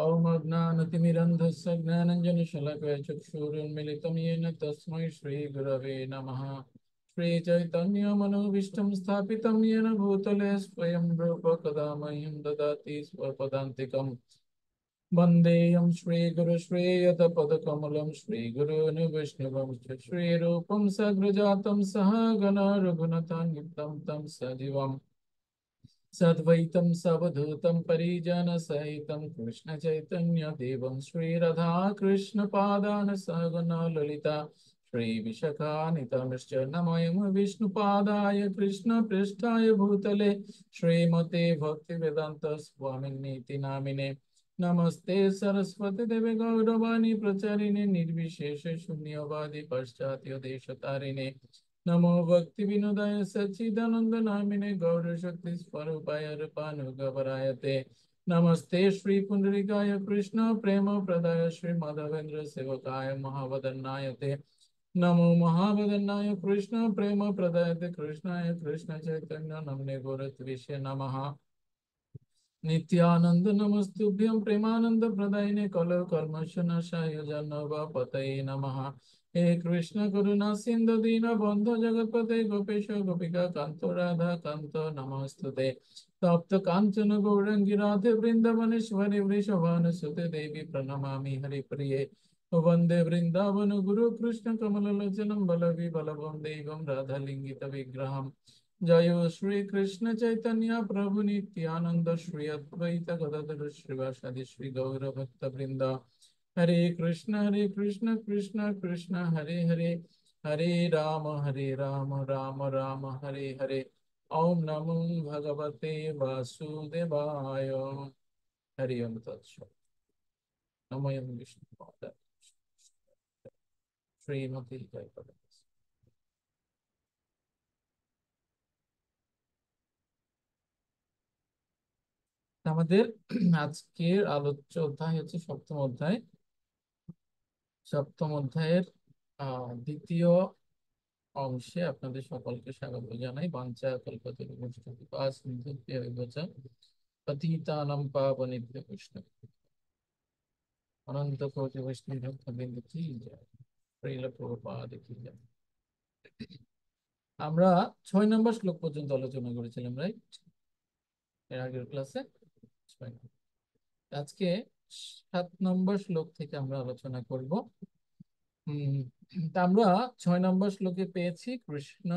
ॐ अज्ञानतिमिरन्धस्य ज्ञानाञ्जनशलाकया चक्षुरुन्मीलितं येन तस्मै श्रीगुरवे नमः। श्रीचैतन्यमनोभीष्टं स्थापितं येन भूतले स्वयं रूप कदा मह्यं ददाति स्वपदान्तिकम्। वन्देऽहं श्रीगुरु श्रीयतपदकमलं श्रीगुरून् वैष्णवं च श्रीरूपं सग्रजातं सहगण रघुनाथान्वितं तं सजीवम् सद्वैतं सवधूतं परिजनसहितं कृष्ण चैतन्य देवं श्रीराधा कृष्ण पादान सहगण ललिता श्री विशाखान्वितांश्च नमोऽयं विष्णुपादाय कृष्ण पृष्ठाय भूतले श्रीमते भक्तिवेदांत स्वामिनीति नामिने नमस्ते सरस्वती देवे गौरवाणी प्रचारिणे निर्विशेष शून्यवादी पाश्चात्य देशतारिणे नमो भक्ति विनोदाय सच्चिदानंद नामिने गौर शक्ति स्वरूपाय रूपानुगवरायते नमस्ते श्री पुंडरीकाय कृष्ण प्रेम प्रदाय श्री माधवेंद्र सेवकाय महावदन्नाय ते नमो महावदन्नाय कृष्ण प्रेम प्रदायते कृष्णाय कृष्ण चैतन्य नमने गौरत्विषे नमः नित्यानंद नमस्तुभ्यं प्रेमानंद प्रदायिने कलो कर्मशनाशाय पतये नमः। हे कृष्ण करुणा सिंधु दीन बंधु जगतपते गोपेश गोपिका कांतो राधा कांतो नमस्तुते तप्त कांचन गौरंगी राधे वृंदावनेश्वरी वृषभानुसुते देवी प्रणमामि हरिप्रिये वंदे वृंदावन गुरु कृष्ण कमललोचनं बलवि बलभं देवं राधालिंगित विग्रहम् जय श्री कृष्ण चैतन्य प्रभु नित्यानंद श्री अद्वैत गदाधर श्रीवासादि श्री गौर भक्त वृंदा हरे कृष्ण कृष्ण कृष्ण हरे हरे हरे राम राम राम हरे हरे ओम नमो भगवते वासुदेवाय हरि ओम तत्सत् नमोऽयं विष्णुपादाय श्रीमती जयपद। আমাদের আজকের আলোচ্য অধ্যায় হচ্ছে সপ্তম অধ্যায়। সপ্তম অধ্যায়ের দ্বিতীয় অংশে আপনাদের সকলকে স্বাগত জানাই। বাঞ্ছা কল্পতরুভ্যশ্চ কৃপা সিন্ধুভ্যেব চ পতিতানাং পাবনেভ্যো বৈষ্ণবেভ্যো অনন্ত কোটি বৈষ্ণব ভক্তবৃন্দ কি জয়, শ্রীল প্রভুপাদ কি জয়। আমরা 6 নম্বর শ্লোক পর্যন্ত আলোচনা করেছিলাম, রাইট? এর আগের ক্লাসে 6 নম্বর। আজকে 7 নম্বর শ্লোক থেকে আমরা আলোচনা করব। তা আমরা 6 নম্বর শ্লোকে পেয়েছি কৃষ্ণ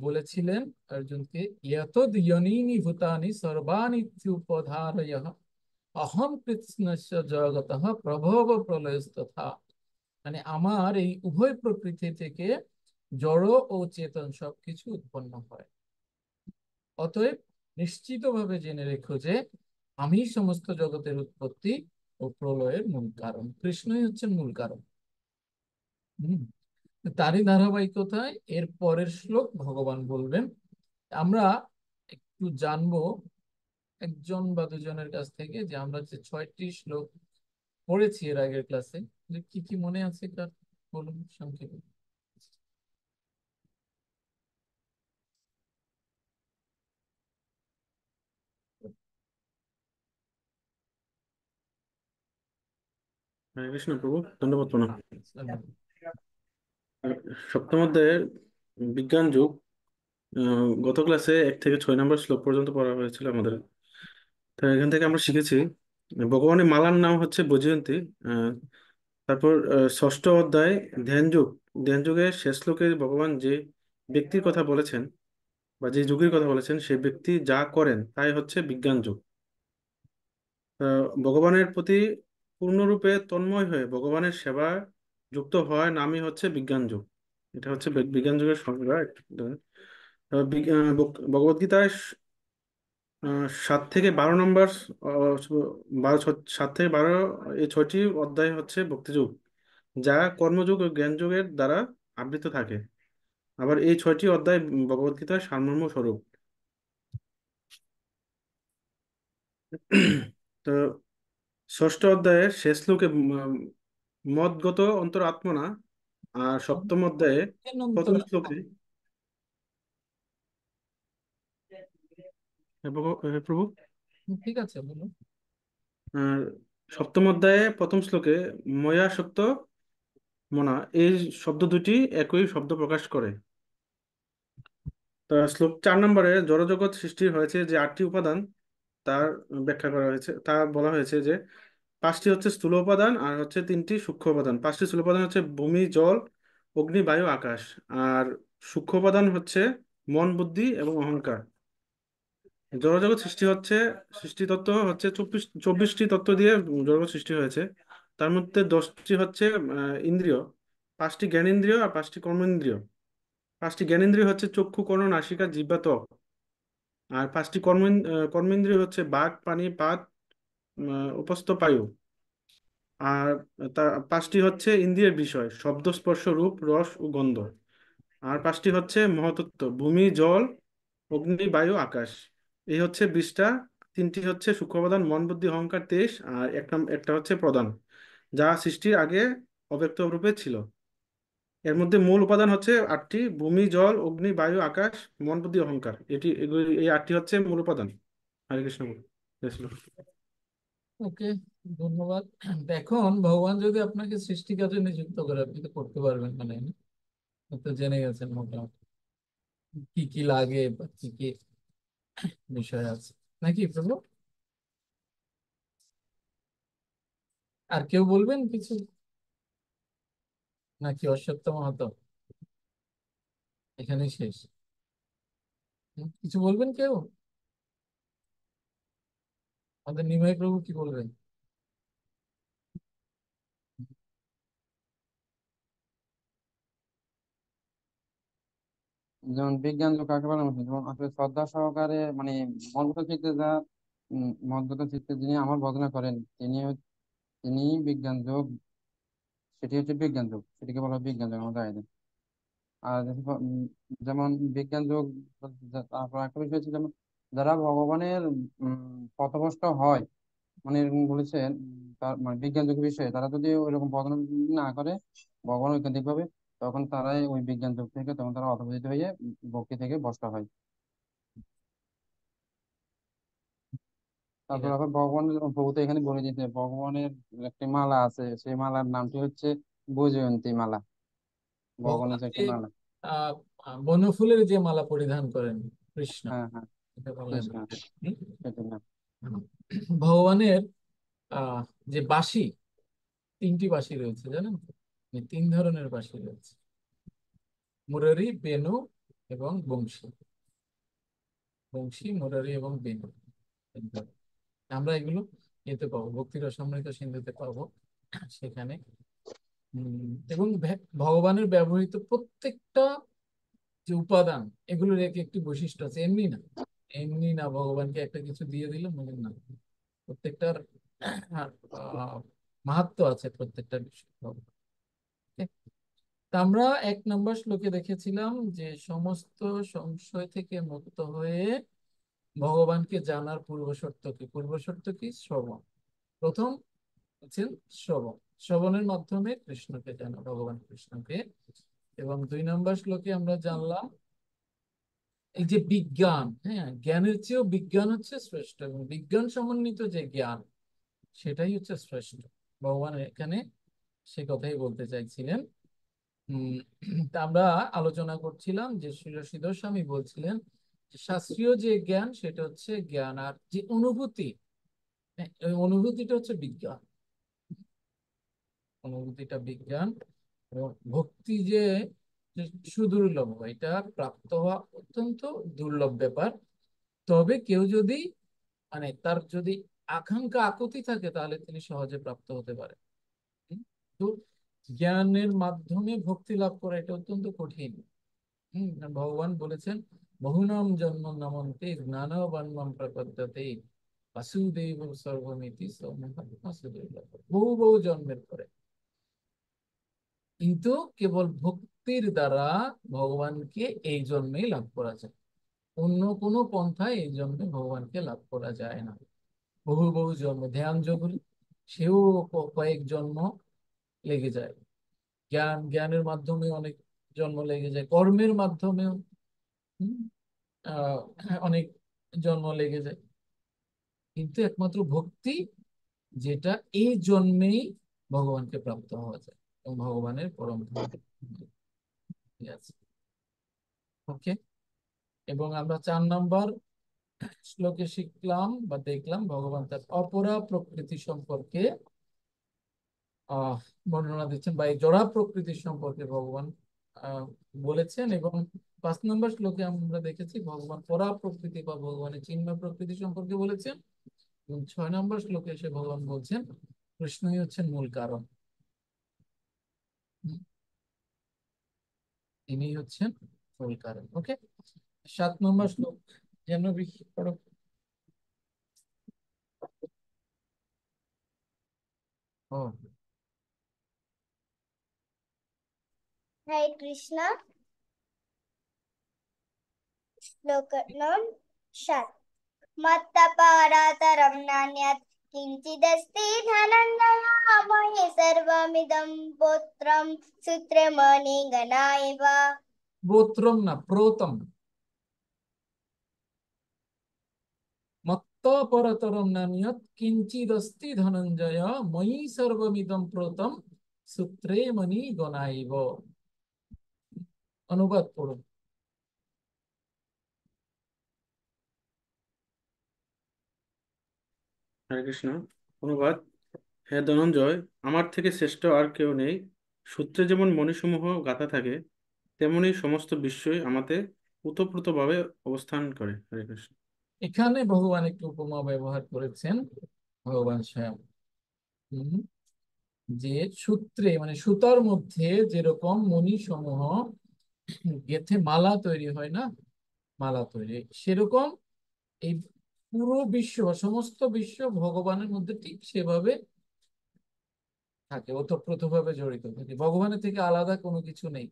বলেছিলেন অর্জুনকে, ইয়তদ ইয়নীনি ভূতানি সর্বানিত্যুপধারয়ঃ অহম কৃৎস্নস্য জগতঃ প্রভব প্রলয়স্তথা। মানে আমার এই উভয় প্রকৃতি থেকে জড় ও চেতন সবকিছু উৎপন্ন হয়, অতএব নিশ্চিতভাবে জেনে রেখো যে আমি সমস্ত জগতের উৎপত্তি ও প্রলয়ের মূল কারণ। কৃষ্ণই হচ্ছেন মূল কারণ। হম তারই ধারাবাহিকতায় এর পরের শ্লোক ভগবান বলবেন। আমরা একটু জানবো একজন বা দুজনের কাছ থেকে যে আমরা যে 6টি শ্লোক পড়েছি এর আগের ক্লাসে, কি কি মনে আছে কার, বলুন সংক্ষেপে। হরে কৃষ্ণ প্রভু, দণ্ডবত প্রণাম। আচ্ছা, সপ্তম অধ্যায়ের বিজ্ঞান যুগ, গত ক্লাসে 1 থেকে 6 নম্বর শ্লোক পর্যন্ত পড়া হয়েছিল আমাদের। তো এখান থেকে আমরা শিখেছি ভগবানের মালার নাম হচ্ছে বৈজয়ন্তী। তারপর ষষ্ঠ অধ্যায় ধ্যান যুগ, ধ্যান যুগের শেষ শ্লোকে ভগবান যে ব্যক্তির কথা বলেছেন বা যে যুগের কথা বলেছেন সেই ব্যক্তি যা করেন তাই হচ্ছে বিজ্ঞান যুগ। ভগবানের প্রতি পূর্ণরূপে তন্ময় হয়ে ভগবানের সেবা যুক্ত হওয়ার নামই হচ্ছে বিজ্ঞান যুগ। এটা হচ্ছে বিজ্ঞান যুগের সংজ্ঞা। ভগবদ গীতায় 7 থেকে 12 নম্বর, 7 থেকে 12, এই 6টি অধ্যায় হচ্ছে ভক্তিযুগ, যা কর্মযুগ ও জ্ঞান যুগের দ্বারা আবৃত থাকে। আবার এই 6টি অধ্যায় ভগবদ গীতার সারমর্ম স্বরূপ। তো ষষ্ঠ অধ্যায়ের শেষ শ্লোকে মদগত অন্তর আত্মনা, আর সপ্তম অধ্যায়ে প্রথম শ্লোকে হে প্রভু। ঠিক আছে বলুন। আর সপ্তম অধ্যায়ে প্রথম শ্লোকে ময়া সক্ত মনা, এই শব্দ দুটি একই শব্দ প্রকাশ করে। তা শ্লোক 4 নম্বরে জড়জগৎ সৃষ্টি হয়েছে যে 8টি উপাদান তার ব্যাখ্যা করা হয়েছে। তা বলা হয়েছে যে 5টি হচ্ছে স্থূল উপাদান আর হচ্ছে 3টি সূক্ষ্ম উপাদান। 5টি স্থূল উপাদান হচ্ছে ভূমি, জল, অগ্নি, বায়ু, আকাশ। আর সূক্ষ্ম উপাদান হচ্ছে মন, বুদ্ধি এবং অহংকার। জড়জগৎ সৃষ্টি হচ্ছে, সৃষ্টি তত্ত্ব হচ্ছে 24টি তত্ত্ব দিয়ে জড়জগৎ সৃষ্টি হয়েছে। তার মধ্যে 10টি হচ্ছে ইন্দ্রিয়, 5টি জ্ঞানেন্দ্রিয় আর 5টি কর্মেন্দ্রিয়। 5টি জ্ঞানেন্দ্রিয় হচ্ছে চক্ষু, কর্ণ, নাসিকা, জিহ্বা, ত্বক। আর 5টি কর্মেন্দ্রিয় হচ্ছে বাক, পানি, পাত, উপস্থ, বায়ু। আর তা 5টি হচ্ছে ইন্দ্রিয়ের বিষয়, শব্দ, স্পর্শ, রূপ, রস ও গন্ধ। আর 5টি হচ্ছে মহাতত্ত্ব, ভূমি, জল, অগ্নি, বায়ু, আকাশ। এই হচ্ছে 20টা। 3টি হচ্ছে সূক্ষ্ম উপাদান, মন, বুদ্ধি, অহংকার 23। আর একটা হচ্ছে প্রধান, যা সৃষ্টির আগে অব্যক্ত রূপে ছিল। এর মধ্যে মূল উপাদান হচ্ছে 8টি: ভূমি, জল, অগ্নি, বায়ু, আকাশ, মন, বুদ্ধি, অহংকার। এই 8টি হচ্ছে মূল উপাদান। হরে কৃষ্ণ বল। জয় শ্রী কৃষ্ণ। ওকে, ধন্যবাদ। এখন ভগবান যদি আপনাকে সৃষ্টি কাজে নিযুক্ত করে, আপনি তো করতে পারবেন, মানে না? আপনি তো জেনে গেছেন মোটামুটি কি কি লাগে বা কি কি বিষয় আছে, নাকি প্রভু? আর কেউ বলবেন কিছু, নাকি অশ্বত্থ মাহাতো এখানেই শেষ? কিছু বলবেন কেউ? আমাদের নিমাই প্রভু কি বলবেন? যেমন বিজ্ঞান যোগ কাকে বলে, যেমন আসলে শ্রদ্ধা সহকারে মানে মনগত চিত্তে যা মনগত চিত্তে যিনি আমার বর্ণনা করেন, তিনি বিজ্ঞান যোগ, সেটি হচ্ছে বিজ্ঞান যোগ, সেটিকে বলা হয় বিজ্ঞান যোগ আমাদের আইনে। আর যেমন বিজ্ঞান যোগ, তারপর একটা বিষয় হচ্ছে যেমন যারা ভগবানের পথভ্রষ্ট হয়, মানে এরকম বলেছেন, তার মানে বিজ্ঞান যোগ বিষয়ে তারা যদি ওইরকম বর্ণনা না করে ভগবান ঐকান্তিক ভাবে, তখন তারাই ওই বিজ্ঞান যোগ থেকে তখন তারা অধঃপতিত হয়ে ভক্তি থেকে ভ্রষ্ট হয়। ঠিক তারপর আছে। আবার ভগবানের প্রভু তো এখানে বলে দিতে, ভগবানের একটি মালা আছে, সেই মালার নামটি হচ্ছে বৈজয়ন্তী মালা। ভগবানের ভগবান যে যে একটি মালা। আহ বনফুলের যে মালা পরিধান করেন কৃষ্ণ, হ্যাঁ, হ্যাঁ, এটা বললেন। কৃষ্ণ, হুম? সেটি না। ভগবানের আহ যে বাঁশি, 3টি বাঁশি রয়েছে জানেন তো? 3 ধরনের বাঁশি রয়েছে: মুরারি, বেনু এবং বংশী। বংশী, মুরারি এবং বেনু, 3 ধরনের। আমরা এগুলো এতে পাবো, ভক্তি রসামৃত সিন্ধুতে পাবো সেখানে। এবং ভগবানের ব্যবহৃত প্রত্যেকটা যে উপাদান, এগুলোর এক একটি বৈশিষ্ট্য আছে, এমনি না। এমনি না ভগবানকে একটা কিছু দিয়ে দিলে মনে না, প্রত্যেকটার আহ, মাহাত্ম্য আছে প্রত্যেকটা বিষয়। Okay? তা আমরা 1 নম্বর শ্লোকে দেখেছিলাম যে সমস্ত সংশয় থেকে মুক্ত হয়ে ভগবানকে জানার পূর্ব শর্ত কি? পূর্ব শর্ত কি? শ্রবণ। প্রথম হচ্ছেন শ্রবণ। শ্রবণের মাধ্যমে কৃষ্ণকে জানা, ভগবান কৃষ্ণকে। এবং 2 নম্বর শ্লোকে আমরা জানলাম এই যে বিজ্ঞান, হ্যাঁ, জ্ঞানের চেয়েও বিজ্ঞান হচ্ছে শ্রেষ্ঠ, এবং বিজ্ঞান সমন্বিত যে জ্ঞান, সেটাই হচ্ছে শ্রেষ্ঠ। ভগবান এখানে সে কথাই বলতে চাইছিলেন। উম তা আমরা আলোচনা করছিলাম যে শ্রী স্বামী বলছিলেন যে শাস্ত্রীয় যে জ্ঞান সেটা হচ্ছে জ্ঞান, আর যে অনুভূতি, হ্যাঁ, ওই অনুভূতিটা হচ্ছে বিজ্ঞান। অনুভূতিটা বিজ্ঞান। এবং ভক্তি যে যে সুদুর্লভ, এটা প্রাপ্ত হওয়া অত্যন্ত দুর্লভ ব্যাপার। তবে কেউ যদি, মানে তার যদি আকাঙ্ক্ষা আকুতি থাকে, তাহলে তিনি সহজে প্রাপ্ত হতে পারেন। তো জ্ঞানের মাধ্যমে ভক্তি লাভ করা এটা অত্যন্ত কঠিন। ভগবান বলেছেন, বহুনাম জন্ম নামন্তে জ্ঞানবান্নম প্রপদ্যতে বাসুদেব সর্বমিতি সমহং বাসুদেব। বহু বহু জন্মের পরে, কিন্তু কেবল ভক্তির দ্বারা ভগবানকে এই জন্মেই লাভ করা যায়। অন্য কোনো পন্থায় এই জন্মে ভগবানকে লাভ করা যায় না। বহু বহু জন্ম ধ্যান যোগ হলে সেও কয়েক জন্ম লেগে যায়। জ্ঞানের মাধ্যমে অনেক জন্ম লেগে যায়, কর্মের মাধ্যমেও হুম, অনেক জন্ম লেগে যায়। কিন্তু একমাত্র ভক্তি, যেটা এই জন্মেই ভগবানকে প্রাপ্ত হওয়া যায় এবং ভগবানের পরম ধাম। ঠিক আছে, ওকে। এবং আমরা 4 নম্বর শ্লোকে শিখলাম বা দেখলাম ভগবান তার অপরা প্রকৃতি সম্পর্কে আহ বর্ণনা দিচ্ছেন, বা এই জড়া প্রকৃতি সম্পর্কে ভগবান আহ বলেছেন। এবং 5 নম্বর শ্লোকে আমরা দেখেছি ভগবান পরা প্রকৃতি বা ভগবানের চিন্ময় প্রকৃতি সম্পর্কে বলেছেন। এবং 6 নম্বর শ্লোকে এসে ভগবান বলছেন কৃষ্ণই হচ্ছেন মূল কারণ। হুম, ইনিই হচ্ছেন মূল কারণ। ওকে, 7 নম্বর শ্লোক যেন পড়ো। ও, Hare Krishna, श्लोकं 7 मत्तपरातरं नान्यत् किञ्चिदस्ति धनञ्जय मयि सर्वमिदं पुत्रं सूत्रमणिगणा इव। বোত্রম না, প্রতম। মত্ত পরতরম নানিয়ৎ কিঞ্চিদস্তি ধনঞ্জয় ময়ি সর্বমিদং প্রতম সূত্রে মণি গণাইব। অনুবাদ পড়ুন। হরে কৃষ্ণ। অনুবাদ: হে ধনঞ্জয়, আমার থেকে শ্রেষ্ঠ আর কেউ নেই। সূত্রে যেমন মণিসমূহ গাঁথা থাকে, তেমনি সমস্ত বিশ্বই আমাতে ওতপ্রোতভাবে অবস্থান করে। হরে কৃষ্ণ। এখানে ভগবান একটু উপমা ব্যবহার করেছেন, ভগবান স্বয়ং। হুম, যে সূত্রে মানে সুতার মধ্যে যেরকম মণি সমূহ গেথে মালা তৈরি হয় না, মালা তৈরি, সেরকম এই পুরো বিশ্ব বা সমস্ত বিশ্ব ভগবানের মধ্যে ঠিক সেভাবে থাকে, ওতপ্রোতভাবে জড়িত থাকে। ভগবানের থেকে আলাদা কোনো কিছু নেই।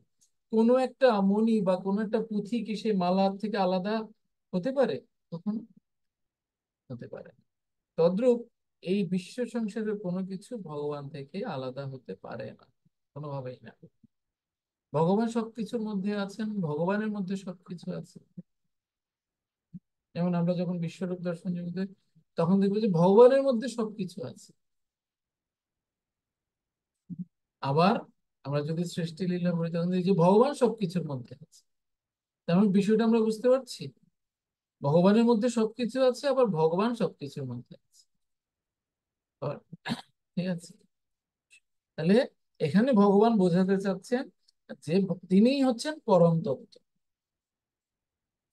কোনো একটা মণি বা কোনো একটা পুঁথি কি সে মালার থেকে আলাদা হতে পারে? কখনো হতে পারে না। তদ্রূপ এই বিশ্ব সংসারের কোনো কিছু ভগবান থেকে আলাদা হতে পারে না, কোনোভাবেই না। ভগবান সবকিছুর মধ্যে আছেন, ভগবানের মধ্যে সবকিছু আছে। যেমন আমরা যখন বিশ্বরূপ দর্শন জগতে, তখন দেখবো যে ভগবানের মধ্যে সবকিছু আছে। আবার আমরা যদি সৃষ্টি লীলা পড়ি, তখন দেখি যে ভগবান সবকিছুর মধ্যে আছে। তেমন বিষয়টা আমরা বুঝতে পারছি, ভগবানের মধ্যে সবকিছু আছে, আবার ভগবান সবকিছুর মধ্যে আছে। আবার- ঠিক আছে, তাহলে এখানে ভগবান বোঝাতে চাচ্ছেন যে তিনিই হচ্ছেন পরম তত্ত্ব,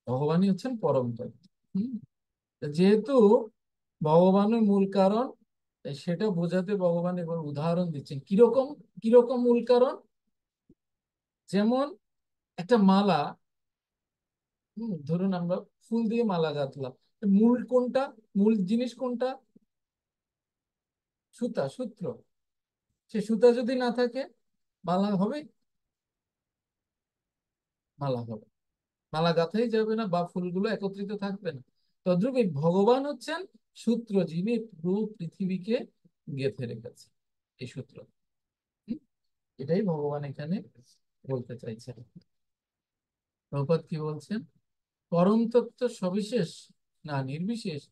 ভগবানই হচ্ছেন পরম তত্ত্ব। হম, যেহেতু ভগবানের মূল কারণ, তাই সেটা বোঝাতে ভগবান এবার উদাহরণ দিচ্ছেন। কিরকম? কিরকম মূল কারণ? যেমন একটা মালা, ধরুন আমরা ফুল দিয়ে মালা গাঁথলাম, মূল কোনটা? মূল জিনিস কোনটা? সুতা, সূত্র। সে সুতা যদি না থাকে, মালা হবে? মালা হবে, মালা গাঁথাই যাবে না, বা ফুলগুলো একত্রিত থাকবে না। তদ্রূপ এই ভগবান হচ্ছেন সূত্র, যিনি পুরো পৃথিবীকে গেঁথে রেখেছে এই সূত্র। হুম? এটাই ভগবান এখানে বলতে চাইছেন। প্রভুপাদ কি বলছেন? পরম তত্ত্ব সবিশেষ না নির্বিশেষ,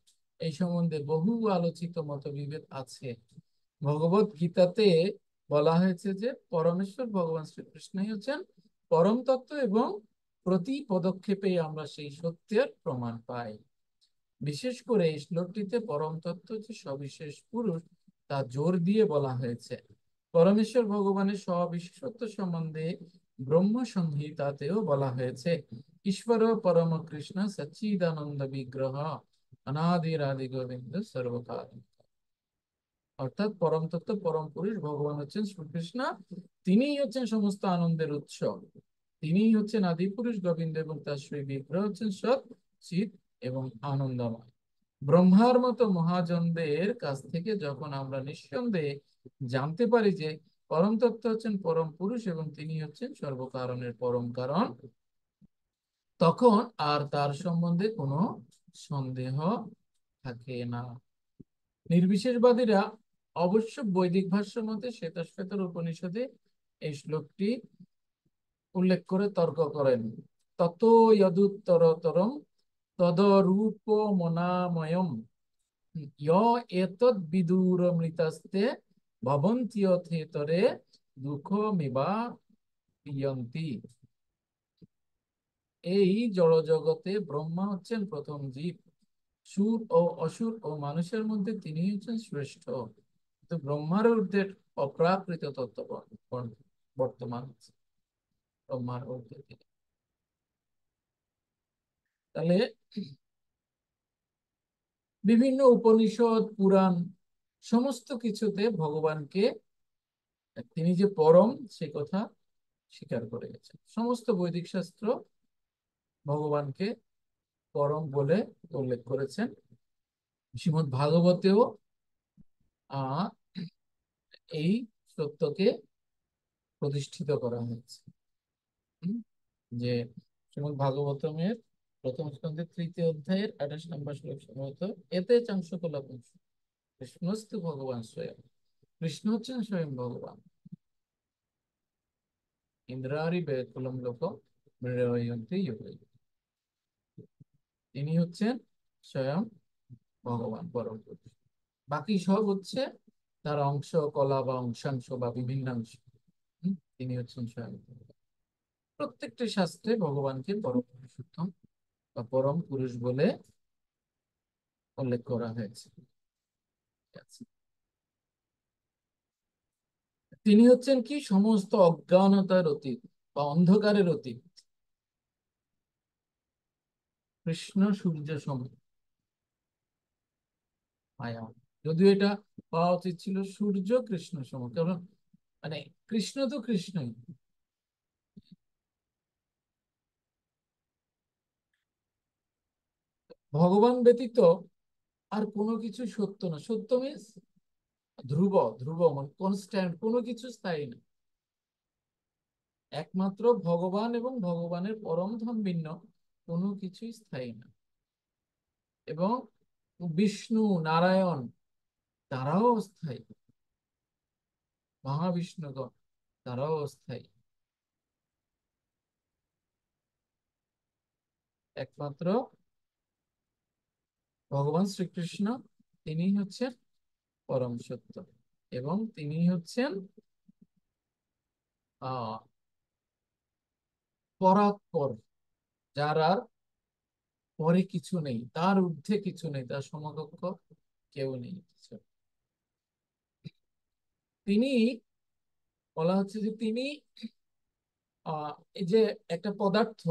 এই সম্বন্ধে বহু আলোচিত মতবিভেদ আছে। ভগবত গীতাতে বলা হয়েছে যে পরমেশ্বর ভগবান শ্রীকৃষ্ণই হচ্ছেন পরম তত্ত্ব, এবং প্রতি পদক্ষেপে আমরা সেই সত্যের প্রমাণ পাই। বিশেষ করে এই শ্লোকটিতে পরম তত্ত্ব যে সবিশেষ পুরুষ তা জোর দিয়ে বলা হয়েছে। পরমেশ্বর ভগবানের সবিশেষত্ব সম্বন্ধে ব্রহ্ম সংহিতাতেও বলা হয়েছে, ঈশ্বর পরম কৃষ্ণ সচ্চিদানন্দ বিগ্রহ অনাদির আদি গোবিন্দ সর্বকাল। অর্থাৎ পরম তত্ত্ব পরম পুরুষ ভগবান হচ্ছেন শ্রীকৃষ্ণ, তিনিই হচ্ছেন সমস্ত আনন্দের উৎস, তিনিই হচ্ছেন আদি পুরুষ গোবিন্দ, এবং তার শ্রী বিগ্রহ হচ্ছেন সৎ, চিৎ এবং আনন্দময়। ব্রহ্মার মতো মহাজনদের কাছ থেকে যখন আমরা নিঃসন্দেহে জানতে পারি যে পরম তত্ত্ব হচ্ছেন পরম পুরুষ এবং তিনি হচ্ছেন সর্বকারণের পরম কারণ, তখন আর তার সম্বন্ধে কোনো সন্দেহ থাকে না। নির্বিশেষবাদীরা অবশ্য বৈদিক ভাষ্য মতে শ্বেতাশ্বেতার উপনিষদে এই শ্লোকটি উল্লেখ করে তর্ক করেন। তত যদুত্তরতরম তদরূপমনাময়ম এতদ বিদুর মৃতাস্তে ভবন্ত্যথেতরে দুঃখমিবা পিয়ন্তি। এই জড় জগতে ব্রহ্মা হচ্ছেন প্রথম জীব, সুর ও অসুর ও মানুষের মধ্যে তিনি হচ্ছেন শ্রেষ্ঠ। তো ব্রহ্মার ঊর্ধ্বে অপ্রাকৃত তত্ত্ব বর্তমান আছে, ব্রহ্মার ঊর্ধ্বে তিনি। তাহলে বিভিন্ন উপনিষদ, পুরাণ, সমস্ত কিছুতে ভগবানকে তিনি যে পরম সে কথা স্বীকার করে গেছেন। সমস্ত বৈদিক শাস্ত্র ভগবানকে পরম বলে উল্লেখ করেছেন। শ্রীমদ্ ভাগবতেও আহ এই সত্যকে প্রতিষ্ঠিত করা হয়েছে। হুম? যে শ্রীমদ্ ভাগবতমের প্রথম স্কন্ধের 3য় অধ্যায়ের 28 নম্বর শ্লোক সম্ভবত, এতে চাংশকলা কৃষ্ণস্তু ভগবান স্বয়ং। কৃষ্ণ হচ্ছেন স্বয়ং ভগবান। ইন্দ্রারি বেকুলম লোক মৃড়য়ন্তি যোগে। তিনি হচ্ছেন স্বয়ং ভগবান পরম পুরুষ। বাকি সব হচ্ছে তার অংশ, কলা বা অংশাংশ বা বিভিন্নাংশ। তিনি হচ্ছেন স্বয়ং ভগবান। প্রত্যেকটি শাস্ত্রে ভগবানকে পরম পুরুষোত্তম বা পরম পুরুষ বলে উল্লেখ করা হয়েছে। তিনি হচ্ছেন কি সমস্ত অজ্ঞানতার অতীত বা অন্ধকারের অতীত। কৃষ্ণ সূর্য সম মায়া, যদিও এটা পাওয়া উচিত ছিল সূর্য কৃষ্ণ সম, কারণ মানে কৃষ্ণ তো কৃষ্ণই। ভগবান ব্যতীত আর কোনো কিছু সত্য না। সত্য মিন্স ধ্রুব, ধ্রুব মানে কনস্ট্যান্ট, কোনো কিছু স্থায়ী না। একমাত্র ভগবান এবং ভগবানের পরম ধাম ভিন্ন, কোনো কিছুই স্থায়ী না। এবং বিষ্ণু, নারায়ণ, তারাও অস্থায়ী। মহাবিষ্ণুগণ, তারাও অস্থায়ী। একমাত্র ভগবান শ্রীকৃষ্ণ, তিনি হচ্ছেন পরম সত্য এবং তিনি হচ্ছেন আহ পরাৎপর, যার আর পরে কিছু নেই, তার ঊর্ধ্বে কিছু নেই, তার সমকক্ষ কেউ নেই কিছু। তিনি বলা হচ্ছে যে তিনি এই যে একটা পদার্থ,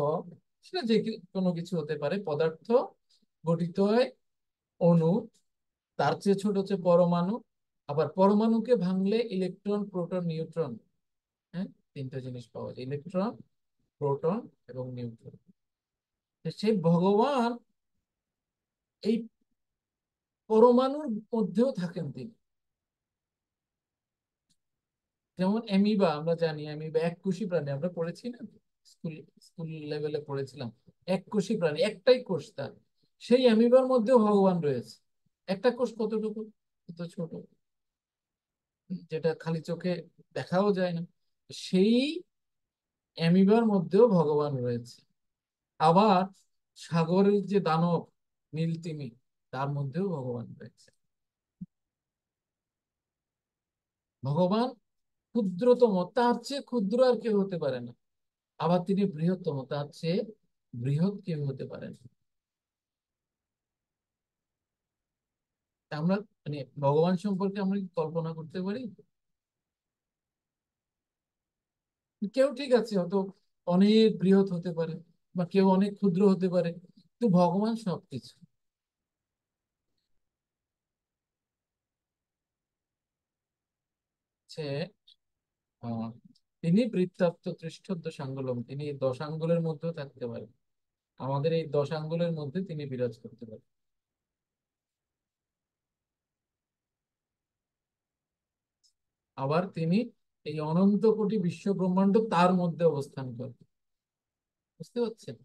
সেটা যে কোনো কিছু হতে পারে, পদার্থ গঠিত হয় অণু, তার চেয়ে ছোট হচ্ছে পরমাণু, আবার পরমাণুকে ভাঙলে ইলেকট্রন, প্রোটন, নিউট্রন, হ্যাঁ, তিনটা জিনিস পাওয়া যায়, ইলেকট্রন, প্রোটন এবং নিউট্রন। সেই ভগবান এই পরমাণুর মধ্যেও থাকেন তিনি। যেমন অ্যামিবা, আমরা জানি অ্যামিবা এককোষী প্রাণী, আমরা পড়েছি না, স্কুল স্কুল লেভেলে পড়েছিলাম। এককোষী প্রাণী, একটাই কোষ তার। সেই অ্যামিবার মধ্যেও ভগবান রয়েছে। একটা কোষ কতটুকু, কত ছোট, যেটা খালি চোখে দেখাও যায় না। সেই অ্যামিবার মধ্যেও ভগবান রয়েছে। আবার সাগরের যে দানব নীলতিমি, তার মধ্যেও ভগবান রয়েছে। ভগবান ক্ষুদ্রতম, তার চেয়ে ক্ষুদ্র আর কেউ হতে পারে না। আবার তিনি বৃহত্তম, তার চেয়ে বৃহৎ কেউ হতে পারে না। আমরা মানে ভগবান সম্পর্কে আমরা কি কল্পনা করতে পারি? কেউ ঠিক আছে হয়তো অনেক বৃহৎ হতে পারে, বা কেউ অনেক ক্ষুদ্র হতে পারে, কিন্তু ভগবান সবকিছু। সে আহ, তিনি বৃত্তাপ্ত তৃষ্ঠদ্য সাঙ্গলম, তিনি এই 10 আঙ্গুলের মধ্যেও থাকতে পারেন। আমাদের এই 10 আঙ্গুলের মধ্যে তিনি বিরাজ করতে পারেন। আবার তিনি এই অনন্ত কোটি বিশ্ব ব্রহ্মাণ্ড তার মধ্যে অবস্থান করেন। বুঝতে পারছেন?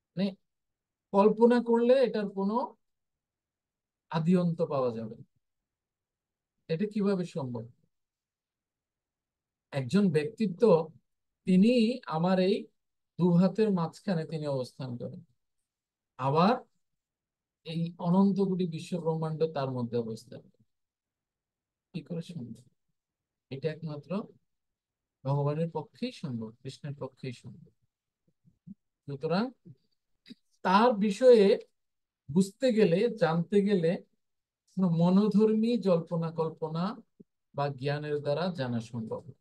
মানে কল্পনা করলে এটার কোনো আদি অন্ত পাওয়া যাবে না। এটা কিভাবে সম্ভব? একজন ব্যক্তিত্ব, তিনি আমার এই 2 হাতের মাঝখানে তিনি অবস্থান করেন। আবার এই অনন্ত কোটি বিশ্ব ব্রহ্মাণ্ড তার মধ্যে অবস্থান করে। কি করে সম্ভব? এটা একমাত্র ভগবানের পক্ষেই সম্ভব, কৃষ্ণের পক্ষেই সম্ভব। সুতরাং তার বিষয়ে বুঝতে গেলে, জানতে গেলে কোনো মনোধর্মী জল্পনা কল্পনা বা জ্ঞানের দ্বারা জানা সম্ভব না।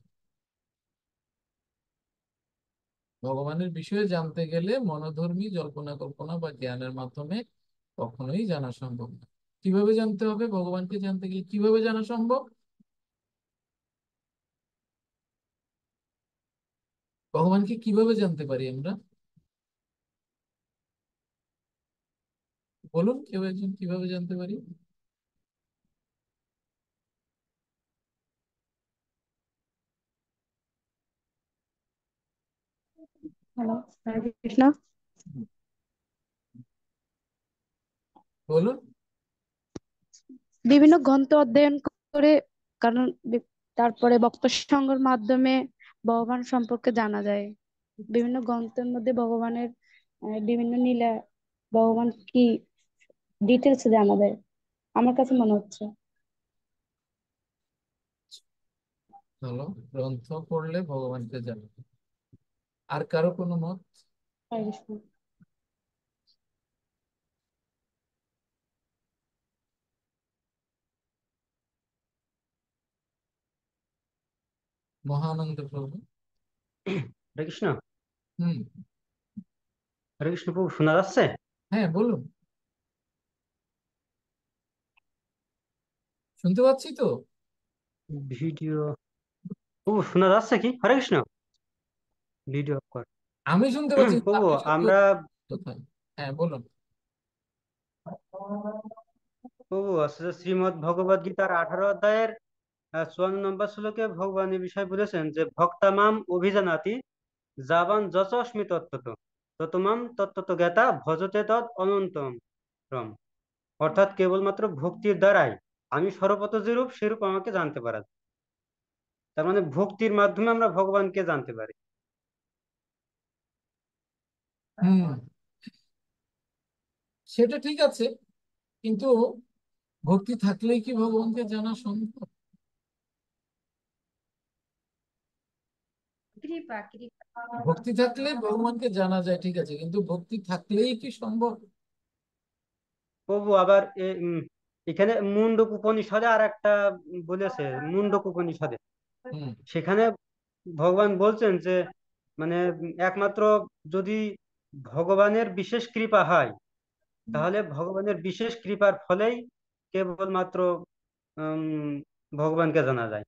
ভগবানের বিষয়ে জানতে গেলে মনোধর্মী জল্পনা কল্পনা বা জ্ঞানের মাধ্যমে কখনোই জানা সম্ভব না। কিভাবে জানতে হবে? ভগবানকে জানতে গেলে কিভাবে জানা সম্ভব? ভগবানকে কিভাবে জানতে পারি আমরা? বলুন, কেউ একজন কিভাবে জানতে পারি? হ্যালো, হরে কৃষ্ণ। বলুন। বিভিন্ন গ্রন্থ অধ্যয়ন করে, কারণ তারপরে বক্তা সঙ্গের মাধ্যমে ভগবান সম্পর্কে জানা যায়। বিভিন্ন গ্রন্থের মধ্যে ভগবানের বিভিন্ন লীলা, ভগবান কি ডিটেলস জানা যায় আমার কাছে মনে হচ্ছে। চলো, গ্রন্থ পড়লে ভগবানকে জানা। আর কারো কোনো মত? হরে কৃষ্ণ। মহানন্দ প্রভু। হরে কৃষ্ণ। হুম। হরে কৃষ্ণ প্রভু, শোনা যাচ্ছে? হ্যাঁ, বলুন, শুনতে পাচ্ছি তো। ভিডিও প্রভু শোনা যাচ্ছে কি? হরে কৃষ্ণ। ভিডিও অফ কর। আমি শুনতে পাচ্ছি, কিন্তু প্রভু আপনি শুনতে আমরা কোথায়? হ্যাঁ, বলুন। প্রভু আসলে শ্রীমদ্ ভগবদ গীতার 18 অধ্যায়ের 54 নম্বর শ্লোকে ভগবান এই বিষয় বলেছেন যে ভক্তামাম অভিজানাতি যাবান যচস্মি তত্ত্বত ততমাম তত্ত্বত জ্ঞাতা ভজতে তদ অনন্তম। অর্থাৎ কেবলমাত্র ভক্তির দ্বারাই আমি সর্বত যেরূপ সেরূপ আমাকে জানতে পারা যায়। তার মানে ভক্তির মাধ্যমে আমরা ভগবানকে জানতে পারি। হুম, সেটা ঠিক আছে, কিন্তু ভক্তি থাকলেই কি ভগবানকে জানা সম্ভব? কৃপা কৃপা। ভক্তি থাকলে ভগবানকে জানা যায়, ঠিক আছে, কিন্তু ভক্তি থাকলেই কি সম্ভব? প্রভু আবার এখানে মুন্ডক উপনিষদে আর একটা বলেছে, মুন্ডক উপনিষদে হুম। সেখানে ভগবান বলছেন যে মানে একমাত্র যদি ভগবানের বিশেষ কৃপা হয় তাহলে ভগবানের বিশেষ কৃপার ফলেই কেবলমাত্র উম ভগবানকে জানা যায়।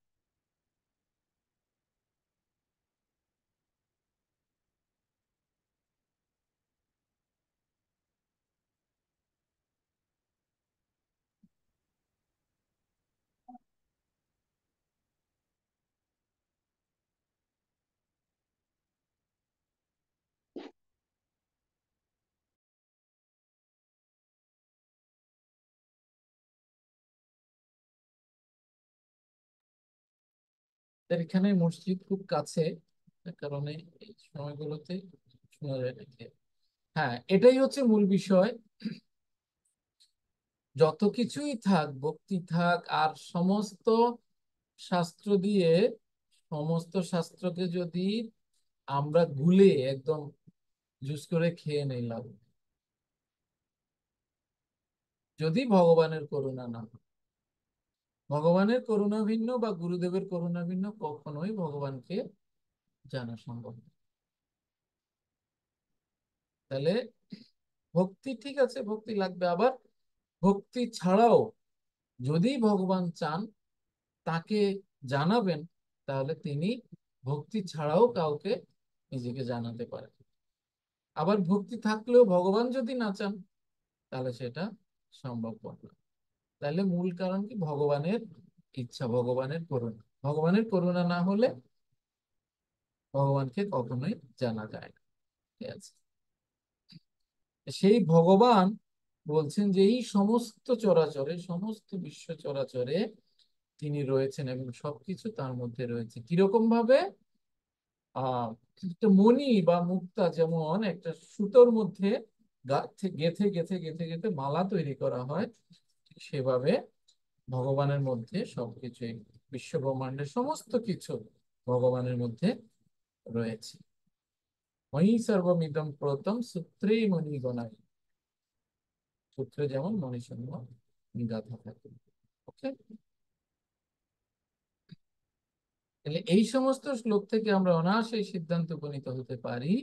তার এখানে মসজিদ খুব কাছে, তার কারণে এই সময়গুলোতে শোনা যায় নাকি। হ্যাঁ, এটাই হচ্ছে মূল বিষয়। যত কিছুই থাক, ভক্তি থাক আর সমস্ত শাস্ত্র দিয়ে, সমস্ত শাস্ত্রকে যদি আমরা গুলে একদম জুস করে খেয়ে নিলাম, যদি ভগবানের করুণা না হয়, ভগবানের করুণা ভিন্ন বা গুরুদেবের করুণা ভিন্ন, কখনোই ভগবানকে জানা সম্ভব না। তাহলে ভক্তি ঠিক আছে, ভক্তি লাগবে। আবার ভক্তি ছাড়াও যদি ভগবান চান তাকে জানাবেন, তাহলে তিনি ভক্তি ছাড়াও কাউকে নিজেকে জানাতে পারেন। আবার ভক্তি থাকলেও ভগবান যদি না চান, তাহলে সেটা সম্ভবপর না। তাহলে মূল কারণ কি? ভগবানের ইচ্ছা, ভগবানের করুণা। ভগবানের করুণা না হলে ভগবানকে কখনোই জানা যায় না। ঠিক আছে? সেই ভগবান বলছেন যে এই সমস্ত চরাচরে, সমস্ত বিশ্ব চরাচরে তিনি রয়েছেন এবং সবকিছু তার মধ্যে রয়েছে। কিরকম ভাবে? আহ একটা মণি বা মুক্তা যেমন একটা সুতোর মধ্যে গেথে গেথে গেথে গেথে মালা তৈরি করা হয়, ঠিক সেভাবে ভগবানের মধ্যে সবকিছুই, বিশ্ব ব্রহ্মাণ্ডের সমস্ত কিছু ভগবানের মধ্যে রয়েছে। ময়ি সর্বমিদং প্রতম সূত্রেই মণিগণাই, সূত্রে যেমন মণিসমূহ গাঁথা থাকে। ওকে, তাহলে এই সমস্ত শ্লোক থেকে আমরা অনায়াসে এই সিদ্ধান্ত উপনীত হতে পারি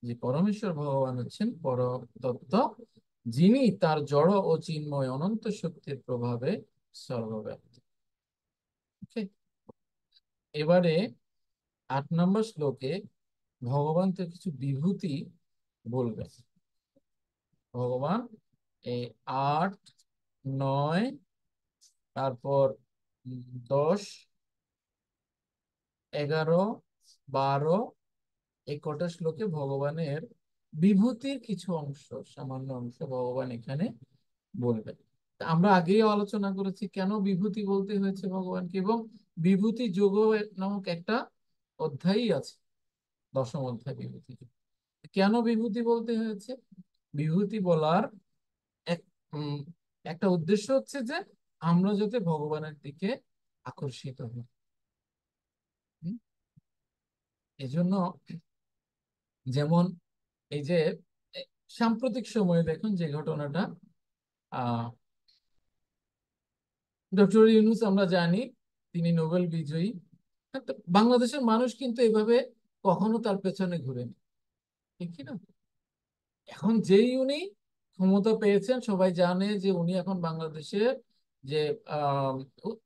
যে পরমেশ্বর ভগবান হচ্ছেন পর তত্ত্ব, যিনি তার জড় ও চিন্ময় অনন্ত শক্তির প্রভাবে সর্বব্যাপ্ত। ওকে, এবারে 8 নম্বর শ্লোকে ভগবান তো কিছু বিভূতি বলবেন। ভগবান এই 8, 9, তারপর 10, 11, 12 এই কটা শ্লোকে ভগবানের বিভূতির কিছু অংশ, সামান্য অংশ ভগবান এখানে বলবেন। তা আমরা আগেই আলোচনা করেছি কেন বিভূতি বলতে হয়েছে ভগবানকে, এবং বিভূতি যোগ নামক একটা অধ্যায়ই আছে, 10ম অধ্যায় বিভূতি যোগ। কেন বিভূতি বলতে হয়েছে? বিভূতি বলার এক উম, একটা উদ্দেশ্য হচ্ছে যে আমরা যাতে ভগবানের দিকে আকর্ষিত হই। হুম? এজন্য যেমন এই যে এ, সাম্প্রতিক সময়ে দেখুন যে ঘটনাটা, আহ ডক্টর ইউনূস আমরা জানি তিনি নোবেল বিজয়ী। তো বাংলাদেশের মানুষ কিন্তু এভাবে কখনো তার পেছনে ঘুরেনি, ঠিক কি না? এখন যেই উনি ক্ষমতা পেয়েছেন, সবাই জানে যে উনি এখন বাংলাদেশের যে আহ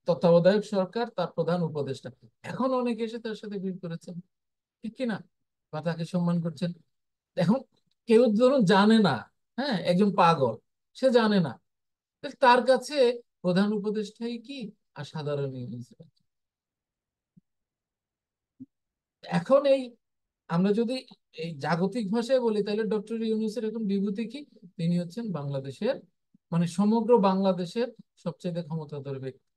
তত্ত্বাবধায়ক সরকার তার প্রধান উপদেষ্টা। এখন অনেকে এসে তার সাথে ভিড় করেছেন, ঠিক কি না, বা তাকে সম্মান করছেন। এখন কেউ ধরুন জানে না, হ্যাঁ, একজন পাগল, সে জানে না, তাহলে তার কাছে প্রধান উপদেষ্টাই কি আর সাধারণ ইউনিভার্সিটি। এখন এই আমরা যদি এই জাগতিক ভাষায় বলি তাহলে ডক্টর ইউনূসের এখন বিভূতি কি? তিনি হচ্ছেন বাংলাদেশের, মানে সমগ্র বাংলাদেশের সবচেয়ে ক্ষমতাধর ব্যক্তি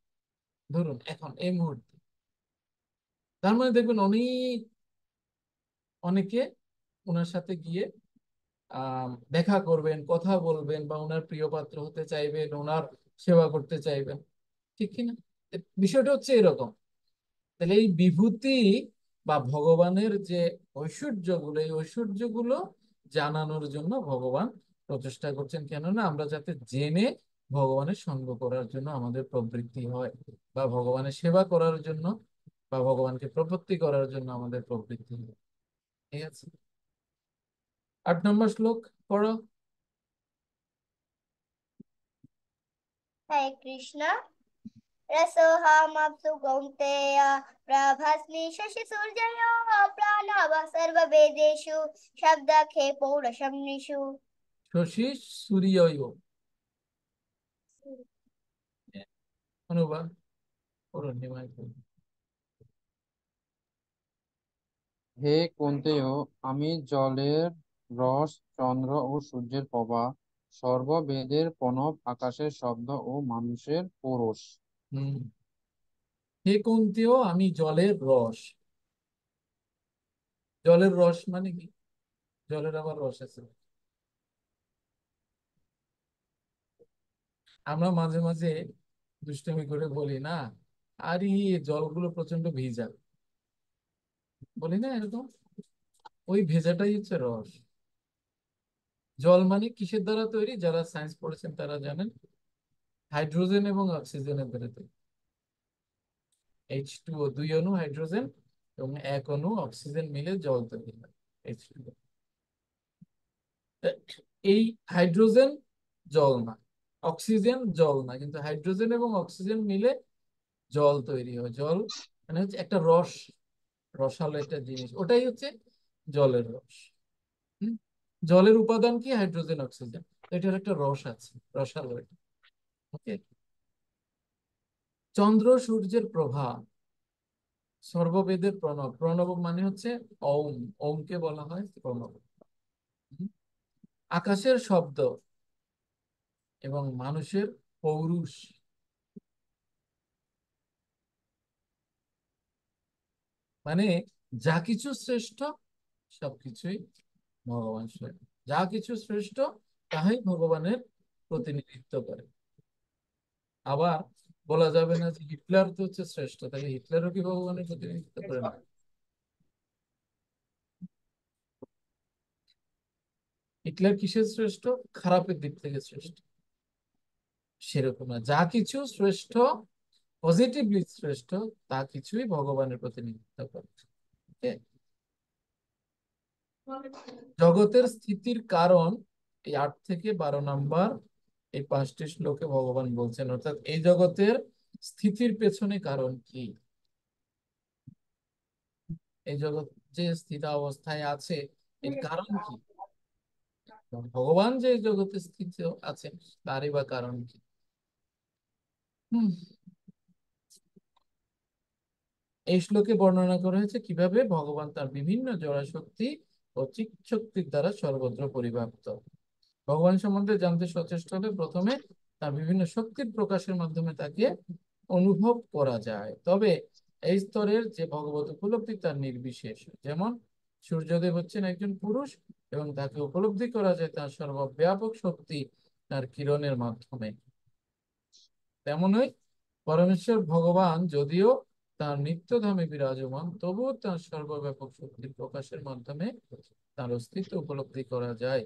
ধরুন এখন এই মুহূর্তে। তার মানে দেখবেন অনেকে ওনার সাথে গিয়ে দেখা করবেন, কথা বলবেন, বা ওনার প্রিয় পাত্র হতে চাইবেন, ওনার সেবা করতে চাইবেন, ঠিক কিনা? বিষয়টা হচ্ছে এরকম। তাহলে এই বিভূতি বা ভগবানের যে ঐশ্বর্যগুলো, এই ঐশ্বর্যগুলো জানানোর জন্য ভগবান প্রচেষ্টা করছেন, কেননা আমরা যাতে জেনে ভগবানের সঙ্গ করার জন্য আমাদের প্রবৃত্তি হয়, বা ভগবানের সেবা করার জন্য বা ভগবানকে প্রপত্তি করার জন্য আমাদের প্রবৃত্তি হয়। ঠিক আছে, 8 নম্বর শ্লোক পড়ো। হরে কৃষ্ণ। রসোহামপ্সু কৌন্তেয় প্রভাস্মি শশি সূর্যয় প্রাণাব সর্ববেদেষু শব্দখে পৌরশমনিষু। শশী সূর্যয়, অনুবাদ পড়ুন নিমাই পড়ুন। হে কুন্তেয়, আমি জলের রস, চন্দ্র ও সূর্যের প্রভা, সর্ববেদের প্রণব, আকাশের শব্দ ও মানুষের পৌরষ। হম, হে কুন্তীয়, আমি জলের রস। জলের রস মানে কি? জলের আবার রস আছে। আমরা মাঝে মাঝে দুষ্টুমি করে বলি না, আরে জলগুলো প্রচন্ড ভিজা, বলি না এরকম? ওই ভেজাটাই হচ্ছে রস। জল মানে কিসের দ্বারা তৈরি? যারা সায়েন্স পড়েছেন তারা জানেন, হাইড্রোজেন এবং অক্সিজেনের দ্বারা তৈরি। H2O, 2 অণু হাইড্রোজেন এবং 1 অণু অক্সিজেন মিলে জল তৈরি হয়, H2O। এই হাইড্রোজেন জল না, অক্সিজেন জল না, কিন্তু হাইড্রোজেন এবং অক্সিজেন মিলে জল তৈরি হয়। জল মানে হচ্ছে একটা রস, রসালো একটা জিনিস, ওটাই হচ্ছে জলের রস। হুম? জলের উপাদান কি? Hydrogen, oxygen. তো এটার একটা রস আছে, রসালো এটা। ওকে, চন্দ্র সূর্যের প্রভা, সর্ববেদের প্রণব। প্রণব মানে হচ্ছে ওম, ওমকে বলা হয় প্রণব। হুম? আকাশের শব্দ এবং মানুষের পৌরুষ, মানে যা কিছু শ্রেষ্ঠ সবকিছুই ভগবান স্বয়ং। যা কিছু শ্রেষ্ঠ তাহাই ভগবানের প্রতিনিধিত্ব করে। আবার বলা যাবে না যে হিটলার তো হচ্ছে শ্রেষ্ঠ, তাহলে হিটলারও কি ভগবানের প্রতিনিধিত্ব করে না? হিটলার কিসের শ্রেষ্ঠ? খারাপের দিক থেকে শ্রেষ্ঠ। সেরকম না, যা কিছু শ্রেষ্ঠ, পজিটিভলি শ্রেষ্ঠ, তা কিছুই ভগবানের প্রতিনিধিত্ব করে। Okay? জগতের স্থিতির কারণ এই 8 থেকে 12 নম্বর এই 5টি শ্লোকে ভগবান বলছেন, অর্থাৎ এই জগতের স্থিতির পেছনে কারণ কি, এই জগৎ যে স্থির অবস্থায় আছে এর কারণ কি, ভগবান যে এই জগতে স্থিত আছেন তারই বা কারণ কি। হুম এই শ্লোকে বর্ণনা করা হয়েছে কিভাবে ভগবান তার বিভিন্ন জড়শক্তি ও চিৎ শক্তির দ্বারা সর্বত্র পরিব্যাপ্ত। ভগবান সম্বন্ধে জানতে সচেষ্ট হলে প্রথমে তার বিভিন্ন শক্তির প্রকাশের মাধ্যমে তাকে অনুভব করা যায়। তবে এই স্তরের যে ভগবত উপলব্ধি তার নির্বিশেষ, যেমন সূর্যদেব হচ্ছেন একজন পুরুষ এবং তাকে উপলব্ধি করা যায় তার সর্বব্যাপক শক্তি তার কিরণের মাধ্যমে, তেমনই পরমেশ্বর ভগবান যদিও তার নিত্যধামে বিরাজমান, তবুও তার সর্বব্যাপক শক্তির প্রকাশের মাধ্যমে তার অস্তিত্ব উপলব্ধি করা যায়।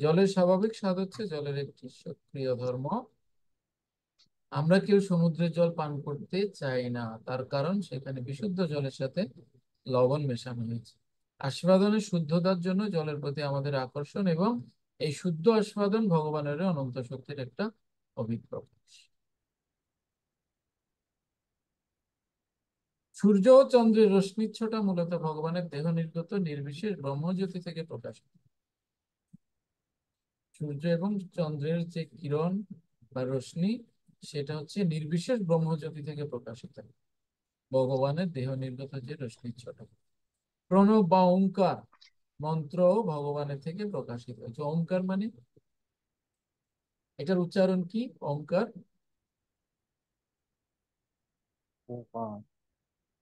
জলের স্বাভাবিক স্বাদ হচ্ছে জলের একটি সক্রিয় ধর্ম। আমরা কেউ সমুদ্রের জল পান করতে চাই না, তার কারণ সেখানে বিশুদ্ধ জলের সাথে লবণ মেশানো হয়েছে। আস্বাদনের শুদ্ধতার জন্য জলের প্রতি আমাদের আকর্ষণ, এবং এই শুদ্ধ আস্বাদন ভগবানের অনন্ত শক্তির একটা অভিপ্রকাশ। সূর্য ও চন্দ্রের রশ্মিচ্ছটা মূলত ভগবানের দেহ নির্গত নির্বিশেষ ব্রহ্মজ্যোতি থেকে প্রকাশিত। সূর্য এবং চন্দ্রের যে কিরণ বা রশ্মি, সেটা হচ্ছে নির্বিশেষ ব্রহ্মজ্যোতি থেকে প্রকাশিত ভগবানের দেহ নির্গত যে রশ্মিচ্ছটা। প্রণব বা ওঙ্কার মন্ত্র ভগবানের থেকে প্রকাশিত হয়েছে। ওঙ্কার মানে, এটার উচ্চারণ কি? ওঙ্কার। ওপার,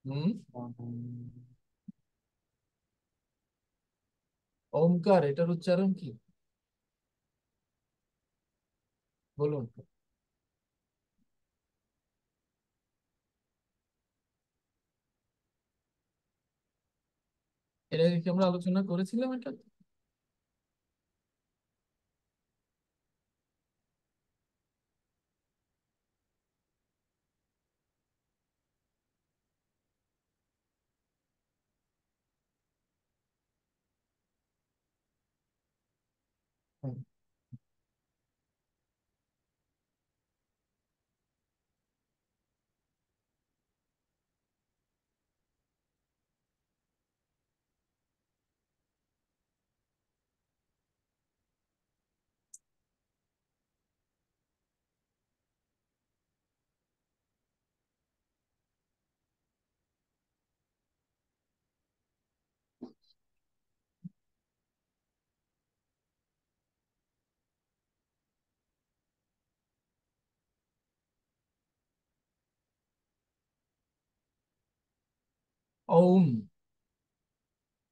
হম উম, ওঙ্কার, এটার উচ্চারণ কি বলুন? এর আগে কি আমরা আলোচনা করেছিলাম এটা? হুম। ওম,